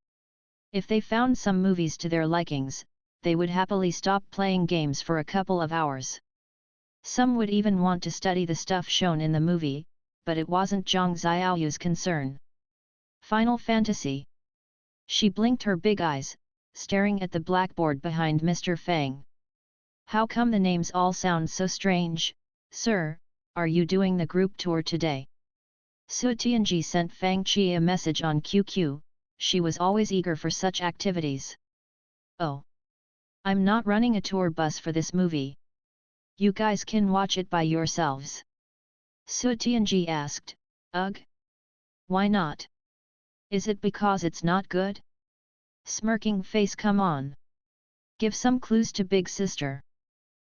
If they found some movies to their likings, they would happily stop playing games for a couple of hours. Some would even want to study the stuff shown in the movie, but it wasn't Zhang Xiaoyu's concern. Final Fantasy. She blinked her big eyes, staring at the blackboard behind Mr. Fang. "How come the names all sound so strange, sir? Are you doing the group tour today?" Su Tianji sent Fang Qi a message on QQ, she was always eager for such activities. "Oh. I'm not running a tour bus for this movie. You guys can watch it by yourselves." Su Tianji asked. "Ugh? Why not? Is it because it's not good?" Smirking face, "Come on. Give some clues to big sister."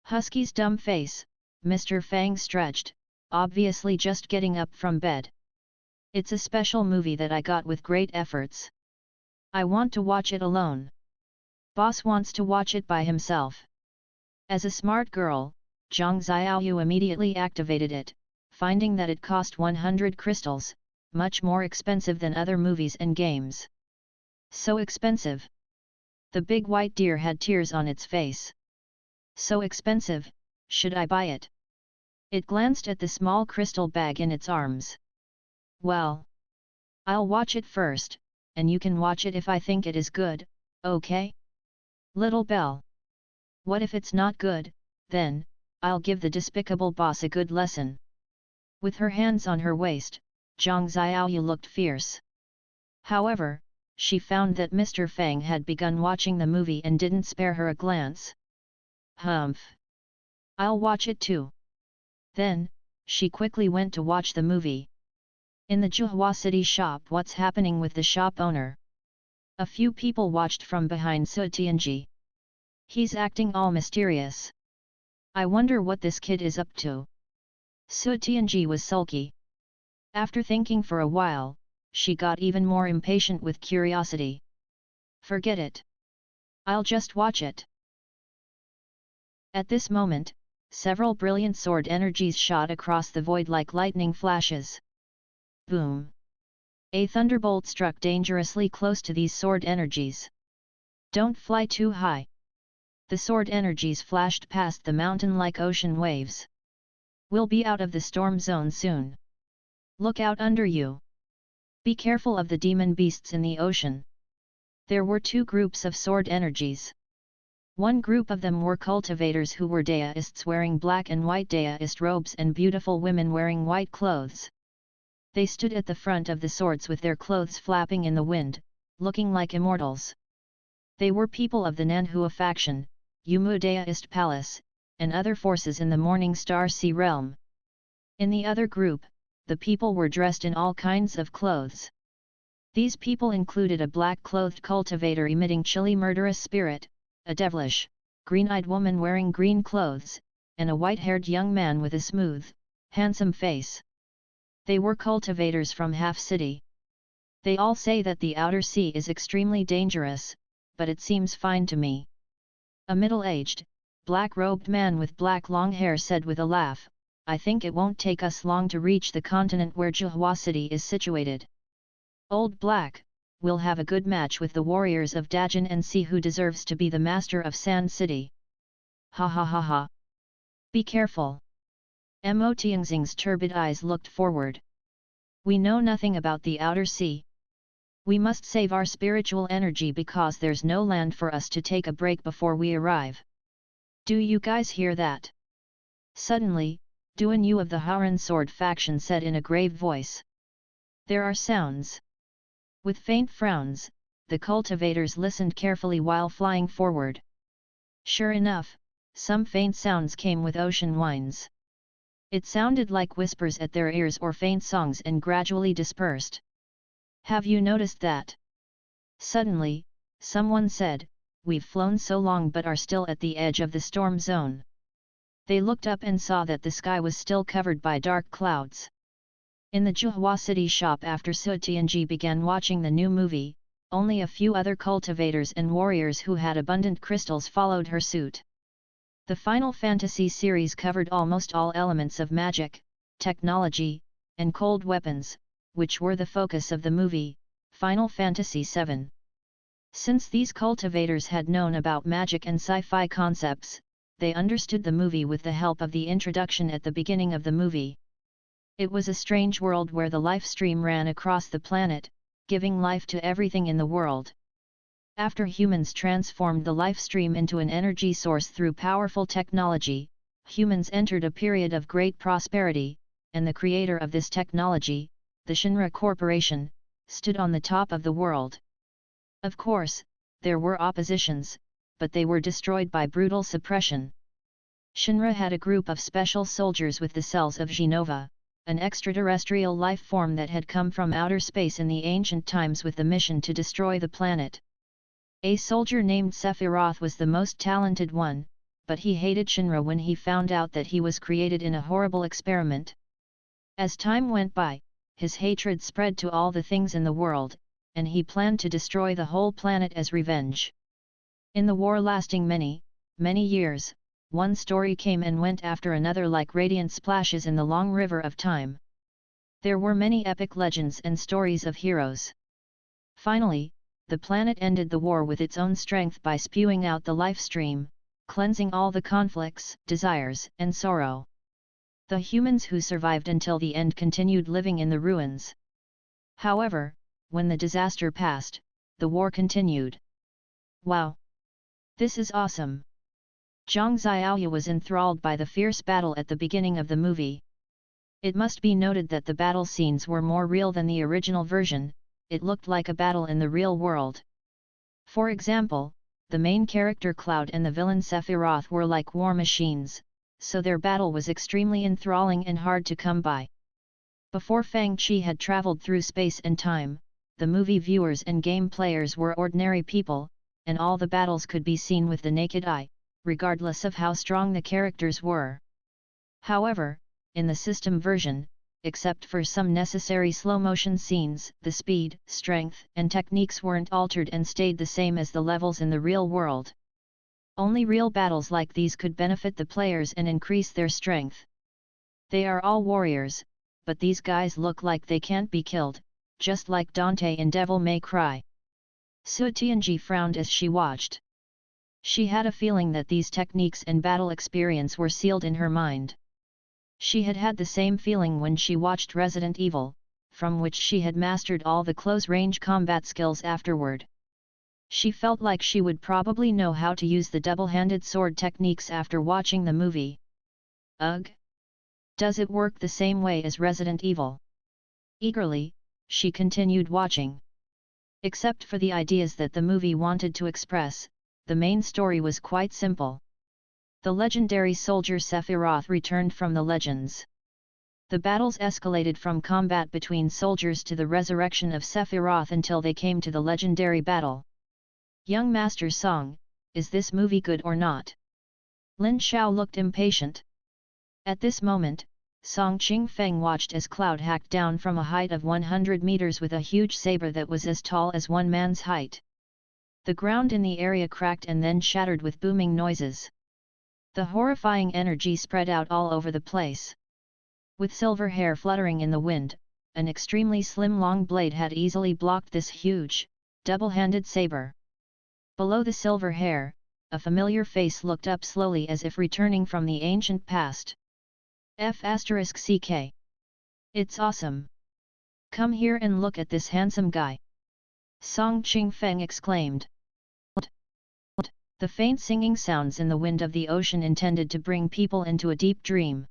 Husky's dumb face, Mr. Fang stretched, obviously just getting up from bed. "It's a special movie that I got with great efforts. I want to watch it alone. Boss wants to watch it by himself." As a smart girl, Zhang Xiaoyu immediately activated it, finding that it cost 100 crystals, much more expensive than other movies and games. So expensive. The big white deer had tears on its face. So expensive, should I buy it? It glanced at the small crystal bag in its arms. "Well, I'll watch it first, and you can watch it if I think it is good, okay? Little Belle. What if it's not good, then, I'll give the despicable boss a good lesson." With her hands on her waist, Zhang Xiaoyu looked fierce. However, she found that Mr. Fang had begun watching the movie and didn't spare her a glance. "Humph! I'll watch it too." Then, she quickly went to watch the movie. In the Zhuhua City shop, what's happening with the shop owner? A few people watched from behind Su Tianji. He's acting all mysterious. I wonder what this kid is up to. Su Tianji was sulky. After thinking for a while, she got even more impatient with curiosity. Forget it. I'll just watch it. At this moment, several brilliant sword energies shot across the void like lightning flashes. Boom! A thunderbolt struck dangerously close to these sword energies. Don't fly too high. The sword energies flashed past the mountain like ocean waves. We'll be out of the storm zone soon. Look out under you. Be careful of the demon beasts in the ocean. There were two groups of sword energies. One group of them were cultivators who were deists wearing black and white deist robes and beautiful women wearing white clothes. They stood at the front of the swords with their clothes flapping in the wind, looking like immortals. They were people of the Nanhua faction, Yumu Deist Palace, and other forces in the Morning Star Sea realm. In the other group, the people were dressed in all kinds of clothes. These people included a black-clothed cultivator emitting chilly murderous spirit, a devilish, green-eyed woman wearing green clothes, and a white-haired young man with a smooth, handsome face. They were cultivators from Half City. They all say that the outer sea is extremely dangerous, but it seems fine to me. A middle-aged, black-robed man with black long hair said with a laugh, I think it won't take us long to reach the continent where Zhuhua City is situated. Old Black, we'll have a good match with the warriors of Dajin and see who deserves to be the master of Sand City. Ha ha ha ha. Be careful. Mo Tianxing's turbid eyes looked forward. We know nothing about the outer sea. We must save our spiritual energy because there's no land for us to take a break before we arrive. Do you guys hear that? Suddenly, Duan Yu of the Haran Sword faction said in a grave voice. There are sounds. With faint frowns, the cultivators listened carefully while flying forward. Sure enough, some faint sounds came with ocean whines. It sounded like whispers at their ears or faint songs and gradually dispersed. Have you noticed that? Suddenly, someone said, we've flown so long but are still at the edge of the storm zone. They looked up and saw that the sky was still covered by dark clouds. In the Zhuhua City shop after Su Tianji began watching the new movie, only a few other cultivators and warriors who had abundant crystals followed her suit. The Final Fantasy series covered almost all elements of magic, technology, and cold weapons, which were the focus of the movie, Final Fantasy VII. Since these cultivators had known about magic and sci-fi concepts, they understood the movie with the help of the introduction at the beginning of the movie. It was a strange world where the life stream ran across the planet, giving life to everything in the world. After humans transformed the life stream into an energy source through powerful technology, humans entered a period of great prosperity, and the creator of this technology, the Shinra Corporation, stood on the top of the world. Of course, there were oppositions, but they were destroyed by brutal suppression. Shinra had a group of special soldiers with the cells of Genova, an extraterrestrial life form that had come from outer space in the ancient times with the mission to destroy the planet. A soldier named Sephiroth was the most talented one, but he hated Shinra when he found out that he was created in a horrible experiment. As time went by, his hatred spread to all the things in the world, and he planned to destroy the whole planet as revenge. In the war lasting many, many years, one story came and went after another like radiant splashes in the long river of time. There were many epic legends and stories of heroes. Finally, the planet ended the war with its own strength by spewing out the life stream, cleansing all the conflicts, desires, and sorrow. The humans who survived until the end continued living in the ruins. However, when the disaster passed, the war continued. Wow! This is awesome! Zhang Xiaoyu was enthralled by the fierce battle at the beginning of the movie. It must be noted that the battle scenes were more real than the original version, it looked like a battle in the real world. For example, the main character Cloud and the villain Sephiroth were like war machines, so their battle was extremely enthralling and hard to come by. Before Fang Qi had traveled through space and time, the movie viewers and game players were ordinary people, and all the battles could be seen with the naked eye, regardless of how strong the characters were. However, in the system version, except for some necessary slow-motion scenes, the speed, strength, and techniques weren't altered and stayed the same as the levels in the real world. Only real battles like these could benefit the players and increase their strength. They are all warriors, but these guys look like they can't be killed, just like Dante in Devil May Cry. Su Tianji frowned as she watched. She had a feeling that these techniques and battle experience were sealed in her mind. She had had the same feeling when she watched Resident Evil, from which she had mastered all the close-range combat skills afterward. She felt like she would probably know how to use the double-handed sword techniques after watching the movie. Ugh! Does it work the same way as Resident Evil? Eagerly, she continued watching. Except for the ideas that the movie wanted to express, the main story was quite simple. The legendary soldier Sephiroth returned from the legends. The battles escalated from combat between soldiers to the resurrection of Sephiroth until they came to the legendary battle. Young Master Song, is this movie good or not? Lin Xiao looked impatient. At this moment, Song Qingfeng watched as Cloud hacked down from a height of 100 meters with a huge saber that was as tall as one man's height. The ground in the area cracked and then shattered with booming noises. The horrifying energy spread out all over the place. With silver hair fluttering in the wind, an extremely slim long blade had easily blocked this huge, double-handed saber. Below the silver hair, a familiar face looked up slowly as if returning from the ancient past. F***CK. It's awesome. Come here and look at this handsome guy. Song Qingfeng exclaimed. The faint singing sounds in the wind of the ocean intended to bring people into a deep dream.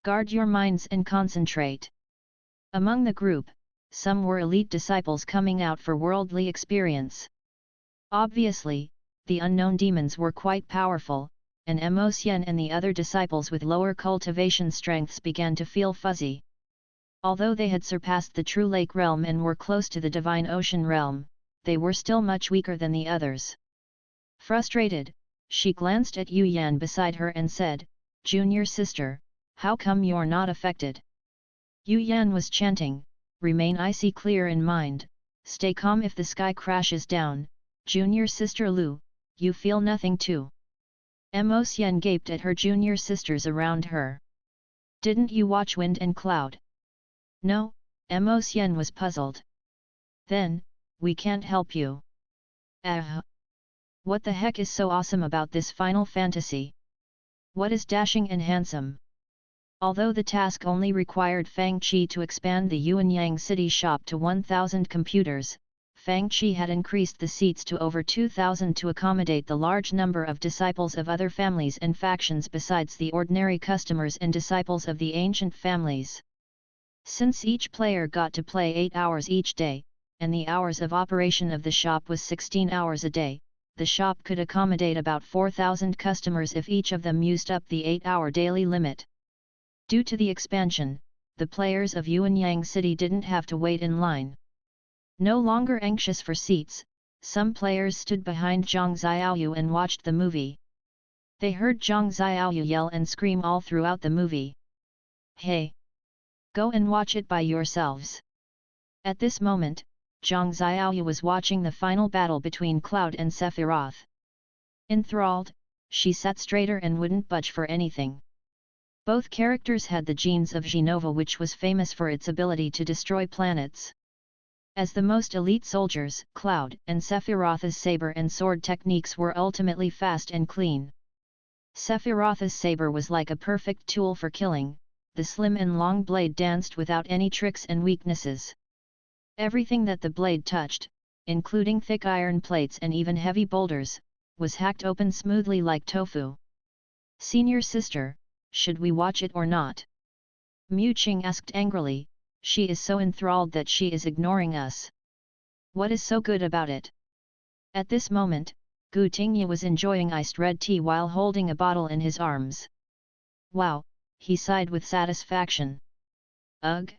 Guard your minds and concentrate. Among the group, some were elite disciples coming out for worldly experience. Obviously, the unknown demons were quite powerful, and Mo Xian and the other disciples with lower cultivation strengths began to feel fuzzy. Although they had surpassed the true lake realm and were close to the divine ocean realm, they were still much weaker than the others. Frustrated, she glanced at Yu Yan beside her and said, "Junior sister, how come you're not affected?" Yu Yan was chanting, "Remain icy clear in mind, stay calm if the sky crashes down, junior sister Lu, you feel nothing too." Mo Xian gaped at her junior sisters around her. "Didn't you watch Wind and Cloud?" "No," Mo Xian was puzzled. "Then, we can't help you." What the heck is so awesome about this Final Fantasy? What is dashing and handsome? Although the task only required Fang Qi to expand the Yuanyang City shop to 1,000 computers, Fang Qi had increased the seats to over 2,000 to accommodate the large number of disciples of other families and factions besides the ordinary customers and disciples of the ancient families. Since each player got to play 8 hours each day, and the hours of operation of the shop was 16 hours a day, the shop could accommodate about 4,000 customers if each of them used up the 8-hour daily limit. Due to the expansion, the players of Yuanyang City didn't have to wait in line. No longer anxious for seats, some players stood behind Zhang Xiaoyu and watched the movie. They heard Zhang Xiaoyu yell and scream all throughout the movie. "Hey! Go and watch it by yourselves." At this moment, Zhang Xiaoyu was watching the final battle between Cloud and Sephiroth. Enthralled, she sat straighter and wouldn't budge for anything. Both characters had the genes of Genova, which was famous for its ability to destroy planets. As the most elite soldiers, Cloud and Sephiroth's saber and sword techniques were ultimately fast and clean. Sephiroth's saber was like a perfect tool for killing, the slim and long blade danced without any tricks and weaknesses. Everything that the blade touched, including thick iron plates and even heavy boulders, was hacked open smoothly like tofu. "Senior sister, should we watch it or not?" Mu Qing asked angrily, "She is so enthralled that she is ignoring us. What is so good about it?" At this moment, Gu Tingye was enjoying iced red tea while holding a bottle in his arms. "Wow," he sighed with satisfaction. "Ugh!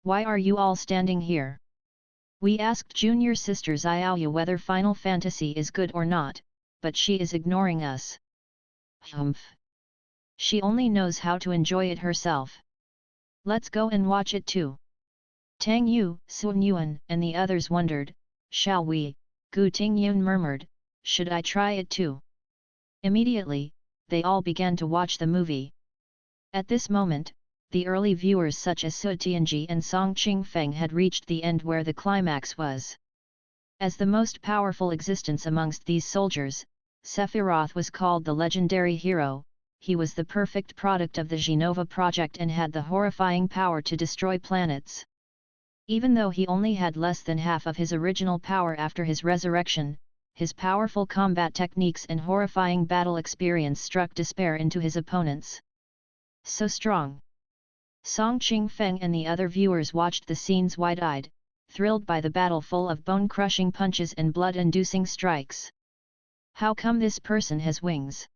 Why are you all standing here? We asked junior sister Xiaoya whether Final Fantasy is good or not, but she is ignoring us. Humph. She only knows how to enjoy it herself. Let's go and watch it too. Tang Yu, Sun Yuan and the others wondered, shall we? Gu Tingyun murmured, should I try it too? Immediately, they all began to watch the movie. At this moment, the early viewers such as Su Tianji and Song Qingfeng had reached the end where the climax was. As the most powerful existence amongst these soldiers, Sephiroth was called the legendary hero. He was the perfect product of the Genova project and had the horrifying power to destroy planets. Even though he only had less than half of his original power after his resurrection, his powerful combat techniques and horrifying battle experience struck despair into his opponents. So strong! Song Qingfeng and the other viewers watched the scenes wide-eyed, thrilled by the battle full of bone-crushing punches and blood-inducing strikes. How come this person has wings?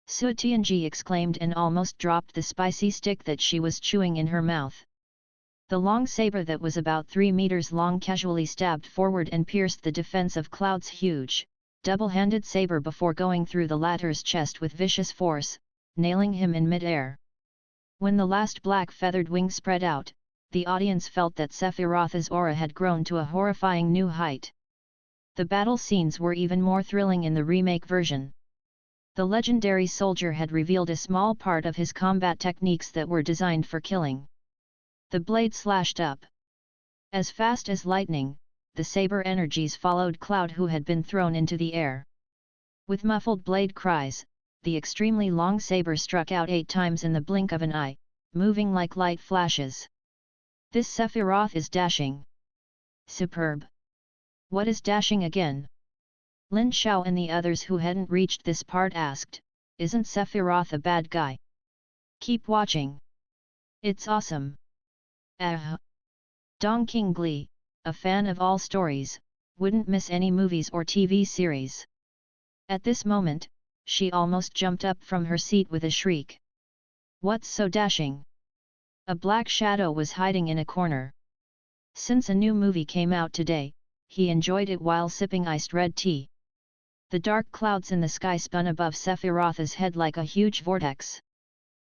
Su Tianji exclaimed and almost dropped the spicy stick that she was chewing in her mouth. The long saber that was about 3 meters long casually stabbed forward and pierced the defense of Cloud's huge, double-handed saber before going through the latter's chest with vicious force, nailing him in mid-air. When the last black feathered wing spread out, the audience felt that Sephiroth's aura had grown to a horrifying new height. The battle scenes were even more thrilling in the remake version. The legendary soldier had revealed a small part of his combat techniques that were designed for killing. The blade slashed up. As fast as lightning, the saber energies followed Cloud, who had been thrown into the air. With muffled blade cries, the extremely long saber struck out 8 times in the blink of an eye, moving like light flashes. This Sephiroth is dashing. Superb! What is dashing again? Lin Xiao and the others who hadn't reached this part asked, isn't Sephiroth a bad guy? Keep watching. It's awesome. Dong Qingli, a fan of all stories, wouldn't miss any movies or TV series. At this moment, she almost jumped up from her seat with a shriek. What's so dashing? A black shadow was hiding in a corner. Since a new movie came out today, he enjoyed it while sipping iced red tea. The dark clouds in the sky spun above Sephiroth's head like a huge vortex.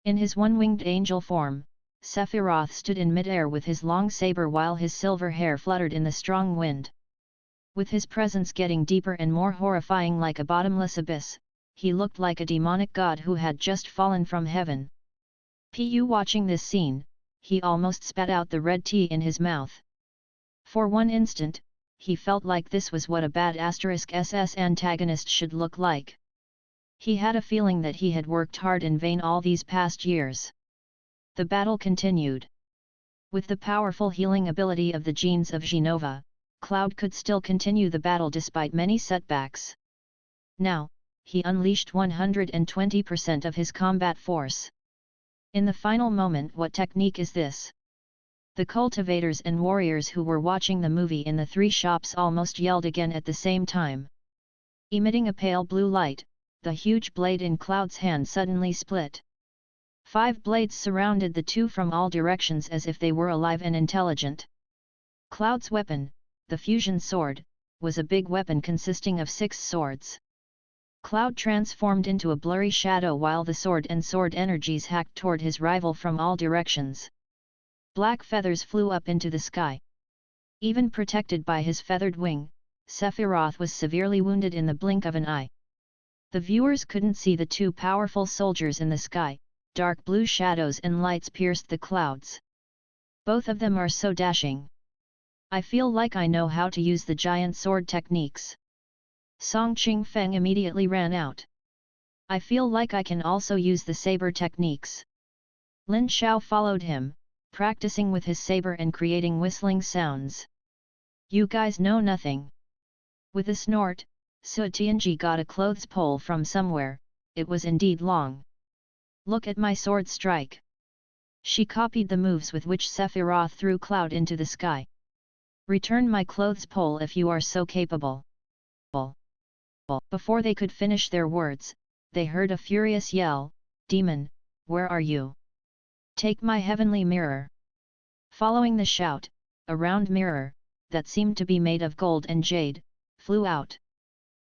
In his one-winged angel form, Sephiroth stood in mid-air with his long saber while his silver hair fluttered in the strong wind. With his presence getting deeper and more horrifying like a bottomless abyss, he looked like a demonic god who had just fallen from heaven. Watching this scene, he almost spat out the red tea in his mouth. For one instant, he felt like this was what a bad *SS antagonist should look like. He had a feeling that he had worked hard in vain all these past years. The battle continued. With the powerful healing ability of the genes of Genova, Cloud could still continue the battle despite many setbacks. Now, he unleashed 120% of his combat force. In the final moment, what technique is this? The cultivators and warriors who were watching the movie in the 3 shops almost yelled again at the same time. Emitting a pale blue light, the huge blade in Cloud's hand suddenly split. 5 blades surrounded the two from all directions as if they were alive and intelligent. Cloud's weapon, the fusion sword, was a big weapon consisting of 6 swords. Cloud transformed into a blurry shadow while the sword and sword energies hacked toward his rival from all directions. Black feathers flew up into the sky. Even protected by his feathered wing, Sephiroth was severely wounded in the blink of an eye. The viewers couldn't see the 2 powerful soldiers in the sky, dark blue shadows and lights pierced the clouds. Both of them are so dashing. I feel like I know how to use the giant sword techniques. Song Qingfeng immediately ran out. I feel like I can also use the saber techniques. Lin Xiao followed him, practicing with his saber and creating whistling sounds. You guys know nothing. With a snort, Su Tianji got a clothes pole from somewhere. It was indeed long. Look at my sword strike. She copied the moves with which Sephiroth threw Cloud into the sky. Return my clothes pole if you are so capable. Before they could finish their words, they heard a furious yell, Demon, where are you? Take my heavenly mirror. Following the shout, a round mirror, that seemed to be made of gold and jade, flew out.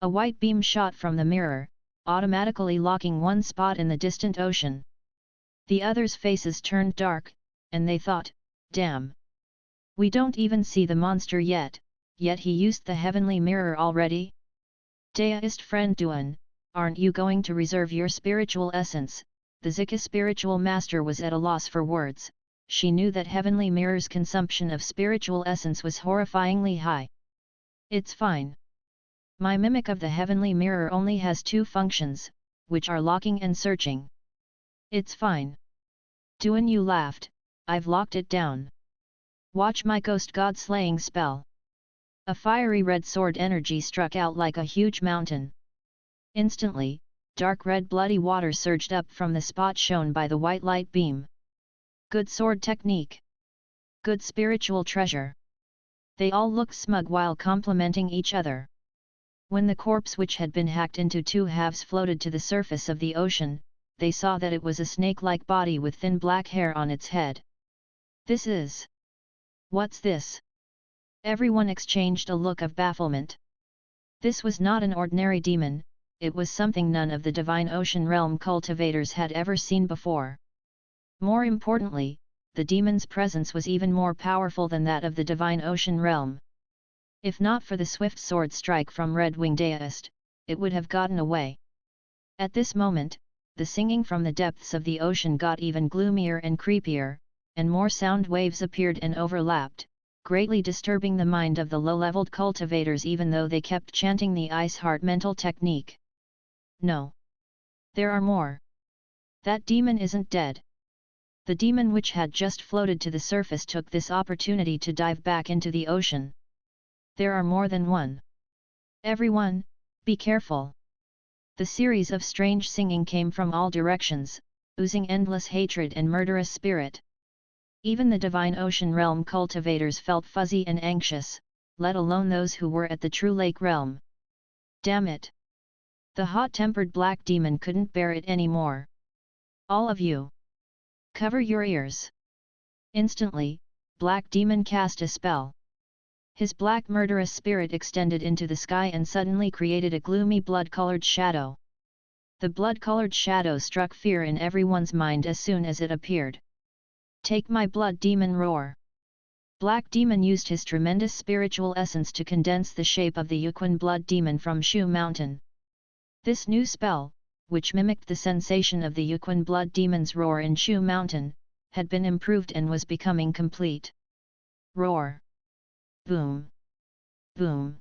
A white beam shot from the mirror, automatically locking one spot in the distant ocean. The others' faces turned dark, and they thought, damn. We don't even see the monster yet he used the heavenly mirror already? Deist friend Duan, aren't you going to reserve your spiritual essence? The Zika spiritual master was at a loss for words. She knew that heavenly mirror's consumption of spiritual essence was horrifyingly high. It's fine. My mimic of the heavenly mirror only has two functions, which are locking and searching. It's fine. Duan Yu laughed, I've locked it down. Watch my ghost god slaying spell. A fiery red sword energy struck out like a huge mountain. Instantly, dark red bloody water surged up from the spot shown by the white light beam. Good sword technique. Good spiritual treasure. They all looked smug while complimenting each other. When the corpse which had been hacked into two halves floated to the surface of the ocean, they saw that it was a snake-like body with thin black hair on its head. This is... What's this? Everyone exchanged a look of bafflement. This was not an ordinary demon, it was something none of the divine ocean realm cultivators had ever seen before. More importantly, the demon's presence was even more powerful than that of the divine ocean realm. If not for the swift sword strike from Red Wing Deist, it would have gotten away. At this moment, the singing from the depths of the ocean got even gloomier and creepier, and more sound waves appeared and overlapped, greatly disturbing the mind of the low-leveled cultivators even though they kept chanting the Ice Heart mental technique. No. There are more. That demon isn't dead. The demon which had just floated to the surface took this opportunity to dive back into the ocean. There are more than one. Everyone, be careful. The series of strange singing came from all directions, oozing endless hatred and murderous spirit. Even the divine ocean realm cultivators felt fuzzy and anxious, let alone those who were at the true lake realm. Damn it! The hot-tempered black demon couldn't bear it anymore. All of you! Cover your ears! Instantly, Black Demon cast a spell. His black murderous spirit extended into the sky and suddenly created a gloomy blood-colored shadow. The blood-colored shadow struck fear in everyone's mind as soon as it appeared. Take my blood demon roar! Black Demon used his tremendous spiritual essence to condense the shape of the Yuan blood demon from Shu Mountain. This new spell, which mimicked the sensation of the Yuan blood demon's roar in Shu Mountain, had been improved and was becoming complete. Roar! Boom! Boom!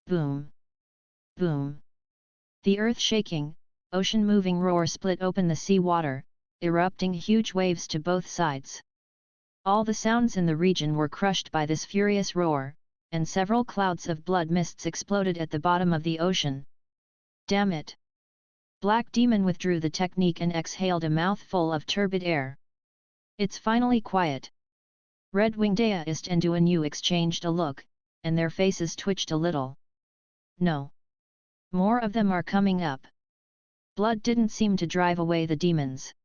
Boom! Boom! The earth-shaking, ocean-moving roar split open the sea water, erupting huge waves to both sides. All the sounds in the region were crushed by this furious roar, and several clouds of blood mists exploded at the bottom of the ocean. Damn it! Black Demon withdrew the technique and exhaled a mouthful of turbid air. It's finally quiet. Red Wing Deist and Duan Yu exchanged a look, and their faces twitched a little. No. More of them are coming up. Blood didn't seem to drive away the demons.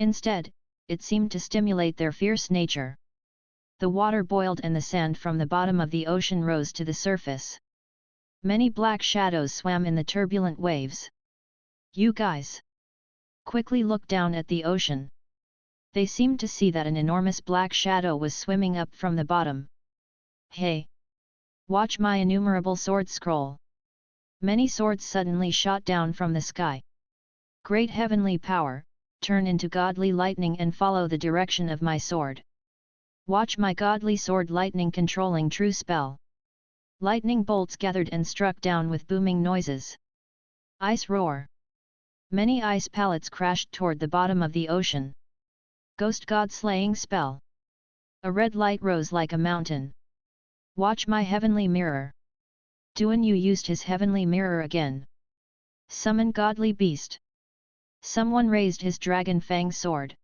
Instead, it seemed to stimulate their fierce nature. The water boiled and the sand from the bottom of the ocean rose to the surface. Many black shadows swam in the turbulent waves. You guys! Quickly look down at the ocean. They seemed to see that an enormous black shadow was swimming up from the bottom. Hey! Watch my innumerable sword scroll. Many swords suddenly shot down from the sky. Great heavenly power, turn into godly lightning and follow the direction of my sword. Watch my godly sword lightning controlling true spell. Lightning bolts gathered and struck down with booming noises. Ice roar. Many ice pallets crashed toward the bottom of the ocean. Ghost God slaying spell. A red light rose like a mountain. Watch my heavenly mirror. Duan Yu used his heavenly mirror again. Summon godly beast. Someone raised his dragon fang sword.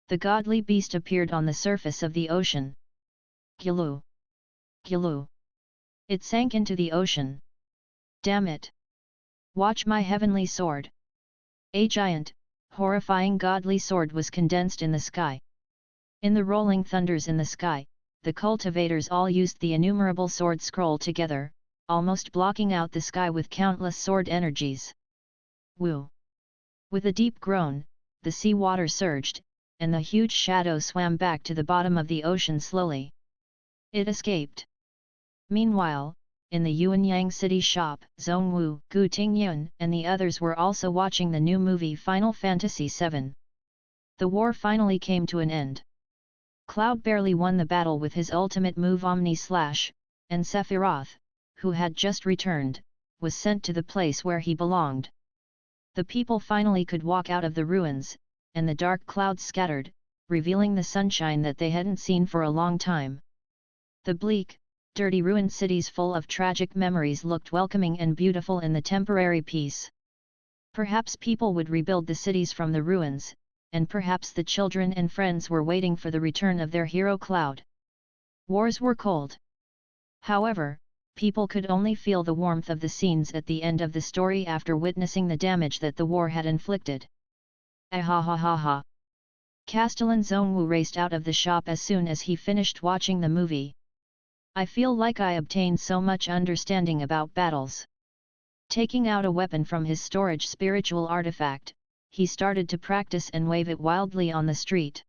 The godly beast appeared on the surface of the ocean. Gilu! Gilu! It sank into the ocean. Damn it! Watch my heavenly sword. A giant, horrifying godly sword was condensed in the sky. In the rolling thunders in the sky, the cultivators all used the innumerable sword scroll together, almost blocking out the sky with countless sword energies. Woo! With a deep groan, the sea water surged, and the huge shadow swam back to the bottom of the ocean slowly. It escaped. Meanwhile, in the Yuanyang City shop, Zhongwu, Gu Tingyun and the others were also watching the new movie Final Fantasy VII. The war finally came to an end. Cloud barely won the battle with his ultimate move Omni Slash, and Sephiroth, who had just returned, was sent to the place where he belonged. The people finally could walk out of the ruins, and the dark clouds scattered, revealing the sunshine that they hadn't seen for a long time. The bleak, dirty ruined cities full of tragic memories looked welcoming and beautiful in the temporary peace. Perhaps people would rebuild the cities from the ruins, and perhaps the children and friends were waiting for the return of their hero Cloud. Wars were cold. However, people could only feel the warmth of the scenes at the end of the story after witnessing the damage that the war had inflicted. Ahahaha! Castellan Zhongwu raced out of the shop as soon as he finished watching the movie. I feel like I obtained so much understanding about battles. Taking out a weapon from his storage spiritual artifact, he started to practice and wave it wildly on the street.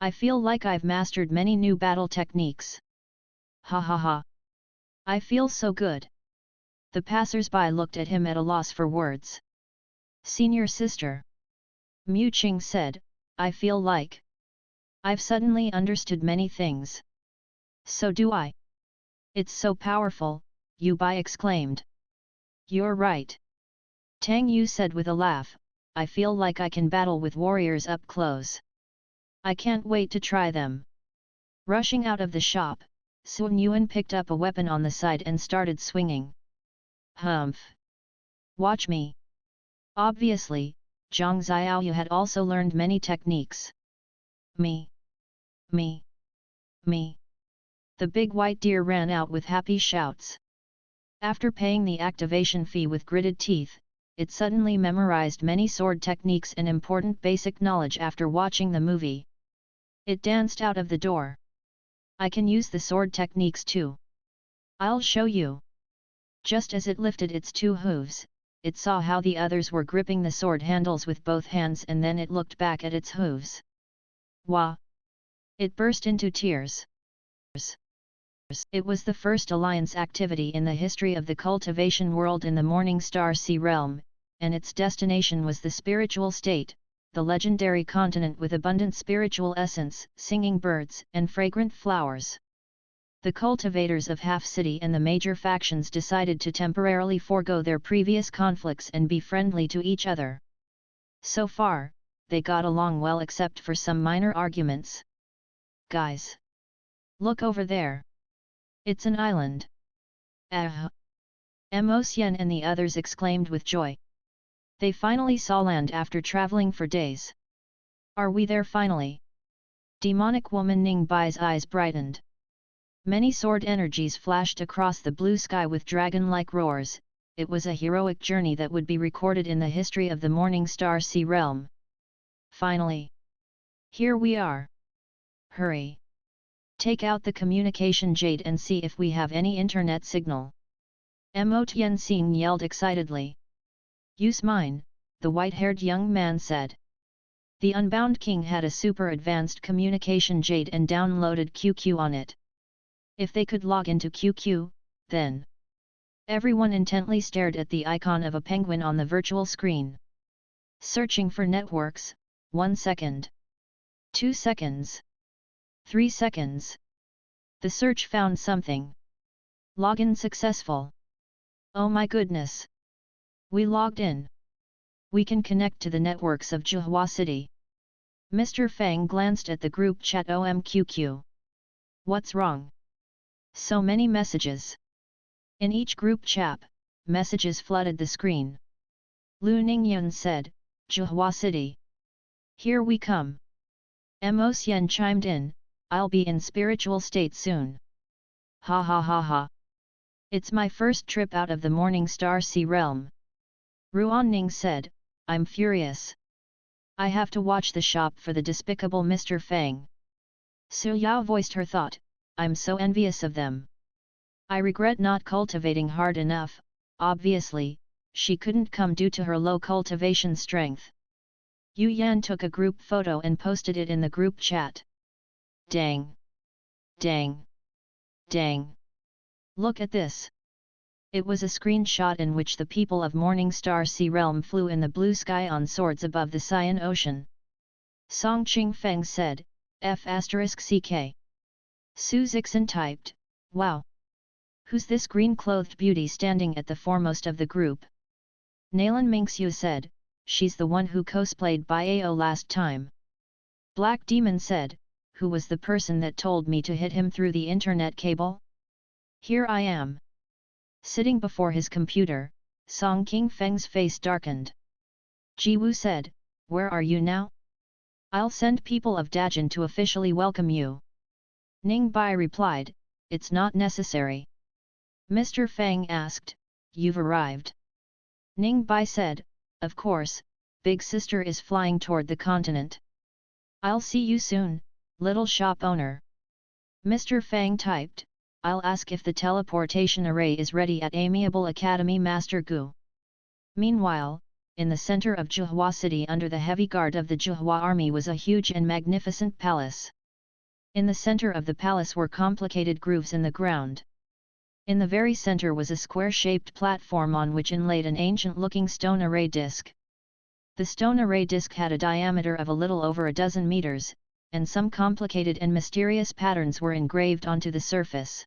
I feel like I've mastered many new battle techniques. Ha ha ha! I feel so good. The passers-by looked at him at a loss for words. Senior sister, Mu Qing said, I feel like I've suddenly understood many things. So do I. It's so powerful, Yu Bai exclaimed. You're right. Tang Yu said with a laugh, I feel like I can battle with warriors up close. I can't wait to try them. Rushing out of the shop, Sun Yuan picked up a weapon on the side and started swinging. Humph! Watch me! Obviously, Zhang Xiaoyu had also learned many techniques. Me! Me! Me! The big white deer ran out with happy shouts. After paying the activation fee with gritted teeth, it suddenly memorized many sword techniques and important basic knowledge after watching the movie. It danced out of the door. I can use the sword techniques too. I'll show you. Just as it lifted its two hooves, it saw how the others were gripping the sword handles with both hands and then it looked back at its hooves. Wah! It burst into tears. It was the first alliance activity in the history of the cultivation world in the Morning Star Sea realm, and its destination was the spiritual state, the legendary continent with abundant spiritual essence, singing birds, and fragrant flowers. The cultivators of Half City and the major factions decided to temporarily forego their previous conflicts and be friendly to each other. So far, they got along well except for some minor arguments. Guys! Look over there! It's an island! Mo Xian and the others exclaimed with joy. They finally saw land after traveling for days. Are we there finally? Demonic woman Ning Bai's eyes brightened. Many sword energies flashed across the blue sky with dragon-like roars. It was a heroic journey that would be recorded in the history of the Morning Star Sea realm. Finally! Here we are! Hurry! Take out the communication jade and see if we have any internet signal. Mo Tianxing yelled excitedly. Use mine, the white-haired young man said. The Unbound King had a super advanced communication jade and downloaded QQ on it. If they could log into QQ, then... Everyone intently stared at the icon of a penguin on the virtual screen. Searching for networks, 1 second. 2 seconds. 3 seconds. The search found something. Login successful. Oh my goodness! We logged in. We can connect to the networks of Zhuhua City. Mr. Fang glanced at the group chat OMQQ. What's wrong? So many messages. In each group chat, messages flooded the screen. Lu Ningyun said, Zhuhua City. Here we come. Mo Xian chimed in, I'll be in spiritual state soon. Ha ha ha ha. It's my first trip out of the Morning Star Sea realm. Ruanning said, I'm furious. I have to watch the shop for the despicable Mr. Fang. Su Yao voiced her thought, I'm so envious of them. I regret not cultivating hard enough. Obviously, she couldn't come due to her low cultivation strength. Yu Yan took a group photo and posted it in the group chat. Dang! Dang! Dang! Look at this! It was a screenshot in which the people of Morning Star Sea Realm flew in the blue sky on swords above the Cyan Ocean. Song Qing Feng said, F***CK. Su Zixin typed, wow! Who's this green-clothed beauty standing at the foremost of the group? Nalan Mingxiu said, she's the one who cosplayed Bio last time. Black Demon said, who was the person that told me to hit him through the internet cable? Here I am. Sitting before his computer, Song King Feng's face darkened. Ji Wu said, where are you now? I'll send people of Dajin to officially welcome you. Ning Bai replied, it's not necessary. Mr. Fang asked, you've arrived. Ning Bai said, of course, Big Sister is flying toward the continent. I'll see you soon, little shop owner. Mr. Fang typed, I'll ask if the teleportation array is ready at Amiable Academy Master Gu. Meanwhile, in the center of Zhuhua City under the heavy guard of the Zhuhua army was a huge and magnificent palace. In the center of the palace were complicated grooves in the ground. In the very center was a square-shaped platform on which inlaid an ancient-looking stone array disc. The stone array disc had a diameter of a little over a dozen meters, and some complicated and mysterious patterns were engraved onto the surface.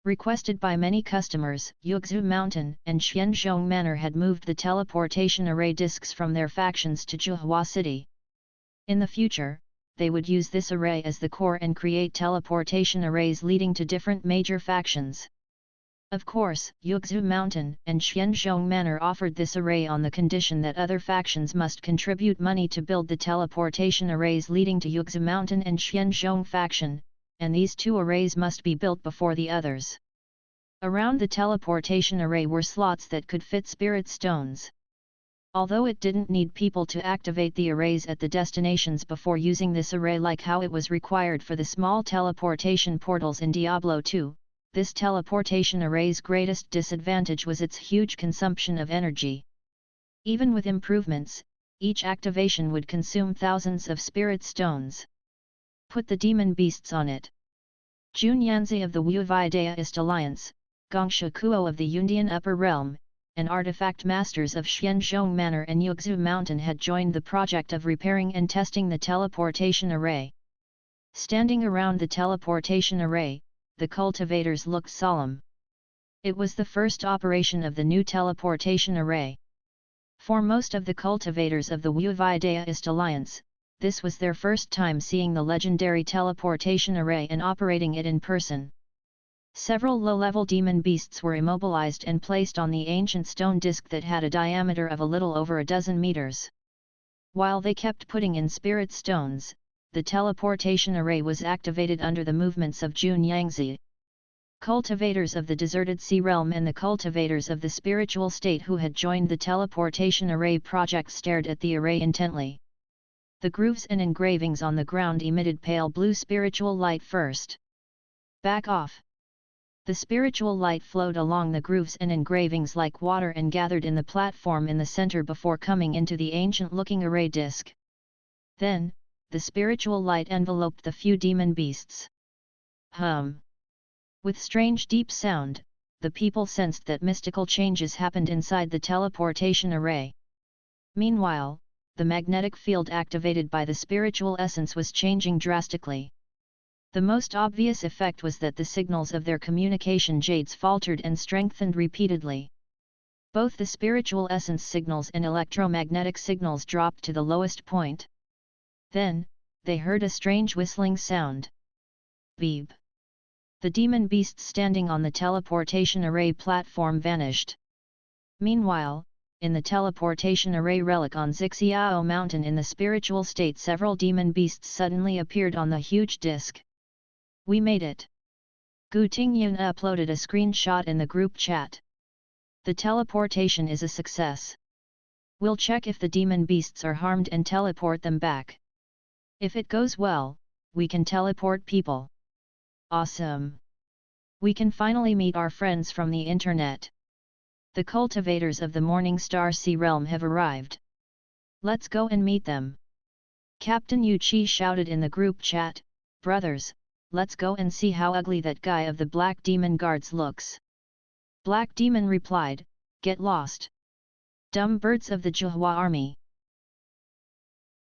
Requested by many customers, Yuexu Mountain and Xianzhong Manor had moved the teleportation array discs from their factions to Zhuhua City. In the future, they would use this array as the core and create teleportation arrays leading to different major factions. Of course, Yuexu Mountain and Xianzhong Manor offered this array on the condition that other factions must contribute money to build the teleportation arrays leading to Yuexu Mountain and Xianzhong faction, and these two arrays must be built before the others. Around the teleportation array were slots that could fit spirit stones. Although it didn't need people to activate the arrays at the destinations before using this array like how it was required for the small teleportation portals in Diablo 2, this teleportation array's greatest disadvantage was its huge consumption of energy. Even with improvements, each activation would consume thousands of spirit stones. Put the demon beasts on it. Jun Yanzi of the Wu-Vai Daoist Alliance, Gongsha Kuo of the Yundian Upper Realm, and artifact masters of Xianzhong Manor and Yuexu Mountain had joined the project of repairing and testing the teleportation array. Standing around the teleportation array, the cultivators looked solemn. It was the first operation of the new teleportation array. For most of the cultivators of the Wu-Vai Daoist Alliance, this was their first time seeing the legendary teleportation array and operating it in person. Several low-level demon beasts were immobilized and placed on the ancient stone disc that had a diameter of a little over a dozen meters. While they kept putting in spirit stones, the teleportation array was activated under the movements of Jun Yangzi. Cultivators of the deserted sea realm and the cultivators of the spiritual state who had joined the teleportation array project stared at the array intently. The grooves and engravings on the ground emitted pale blue spiritual light first. Back off! The spiritual light flowed along the grooves and engravings like water and gathered in the platform in the center before coming into the ancient-looking array disc. Then, the spiritual light enveloped the few demon beasts. Hum! With strange deep sound, the people sensed that mystical changes happened inside the teleportation array. Meanwhile, the magnetic field activated by the spiritual essence was changing drastically. The most obvious effect was that the signals of their communication jades faltered and strengthened repeatedly. Both the spiritual essence signals and electromagnetic signals dropped to the lowest point. Then, they heard a strange whistling sound. Beep! The demon beasts standing on the teleportation array platform vanished. Meanwhile, in the teleportation array relic on Zixiao Mountain in the spiritual state, several demon beasts suddenly appeared on the huge disc. We made it! Gu Tingyun uploaded a screenshot in the group chat. The teleportation is a success. We'll check if the demon beasts are harmed and teleport them back. If it goes well, we can teleport people. Awesome! We can finally meet our friends from the internet. The cultivators of the Morning Star Sea Realm have arrived. Let's go and meet them. Captain Yu Chi shouted in the group chat, brothers, let's go and see how ugly that guy of the Black Demon Guards looks. Black Demon replied, get lost. Dumb birds of the Jihua army.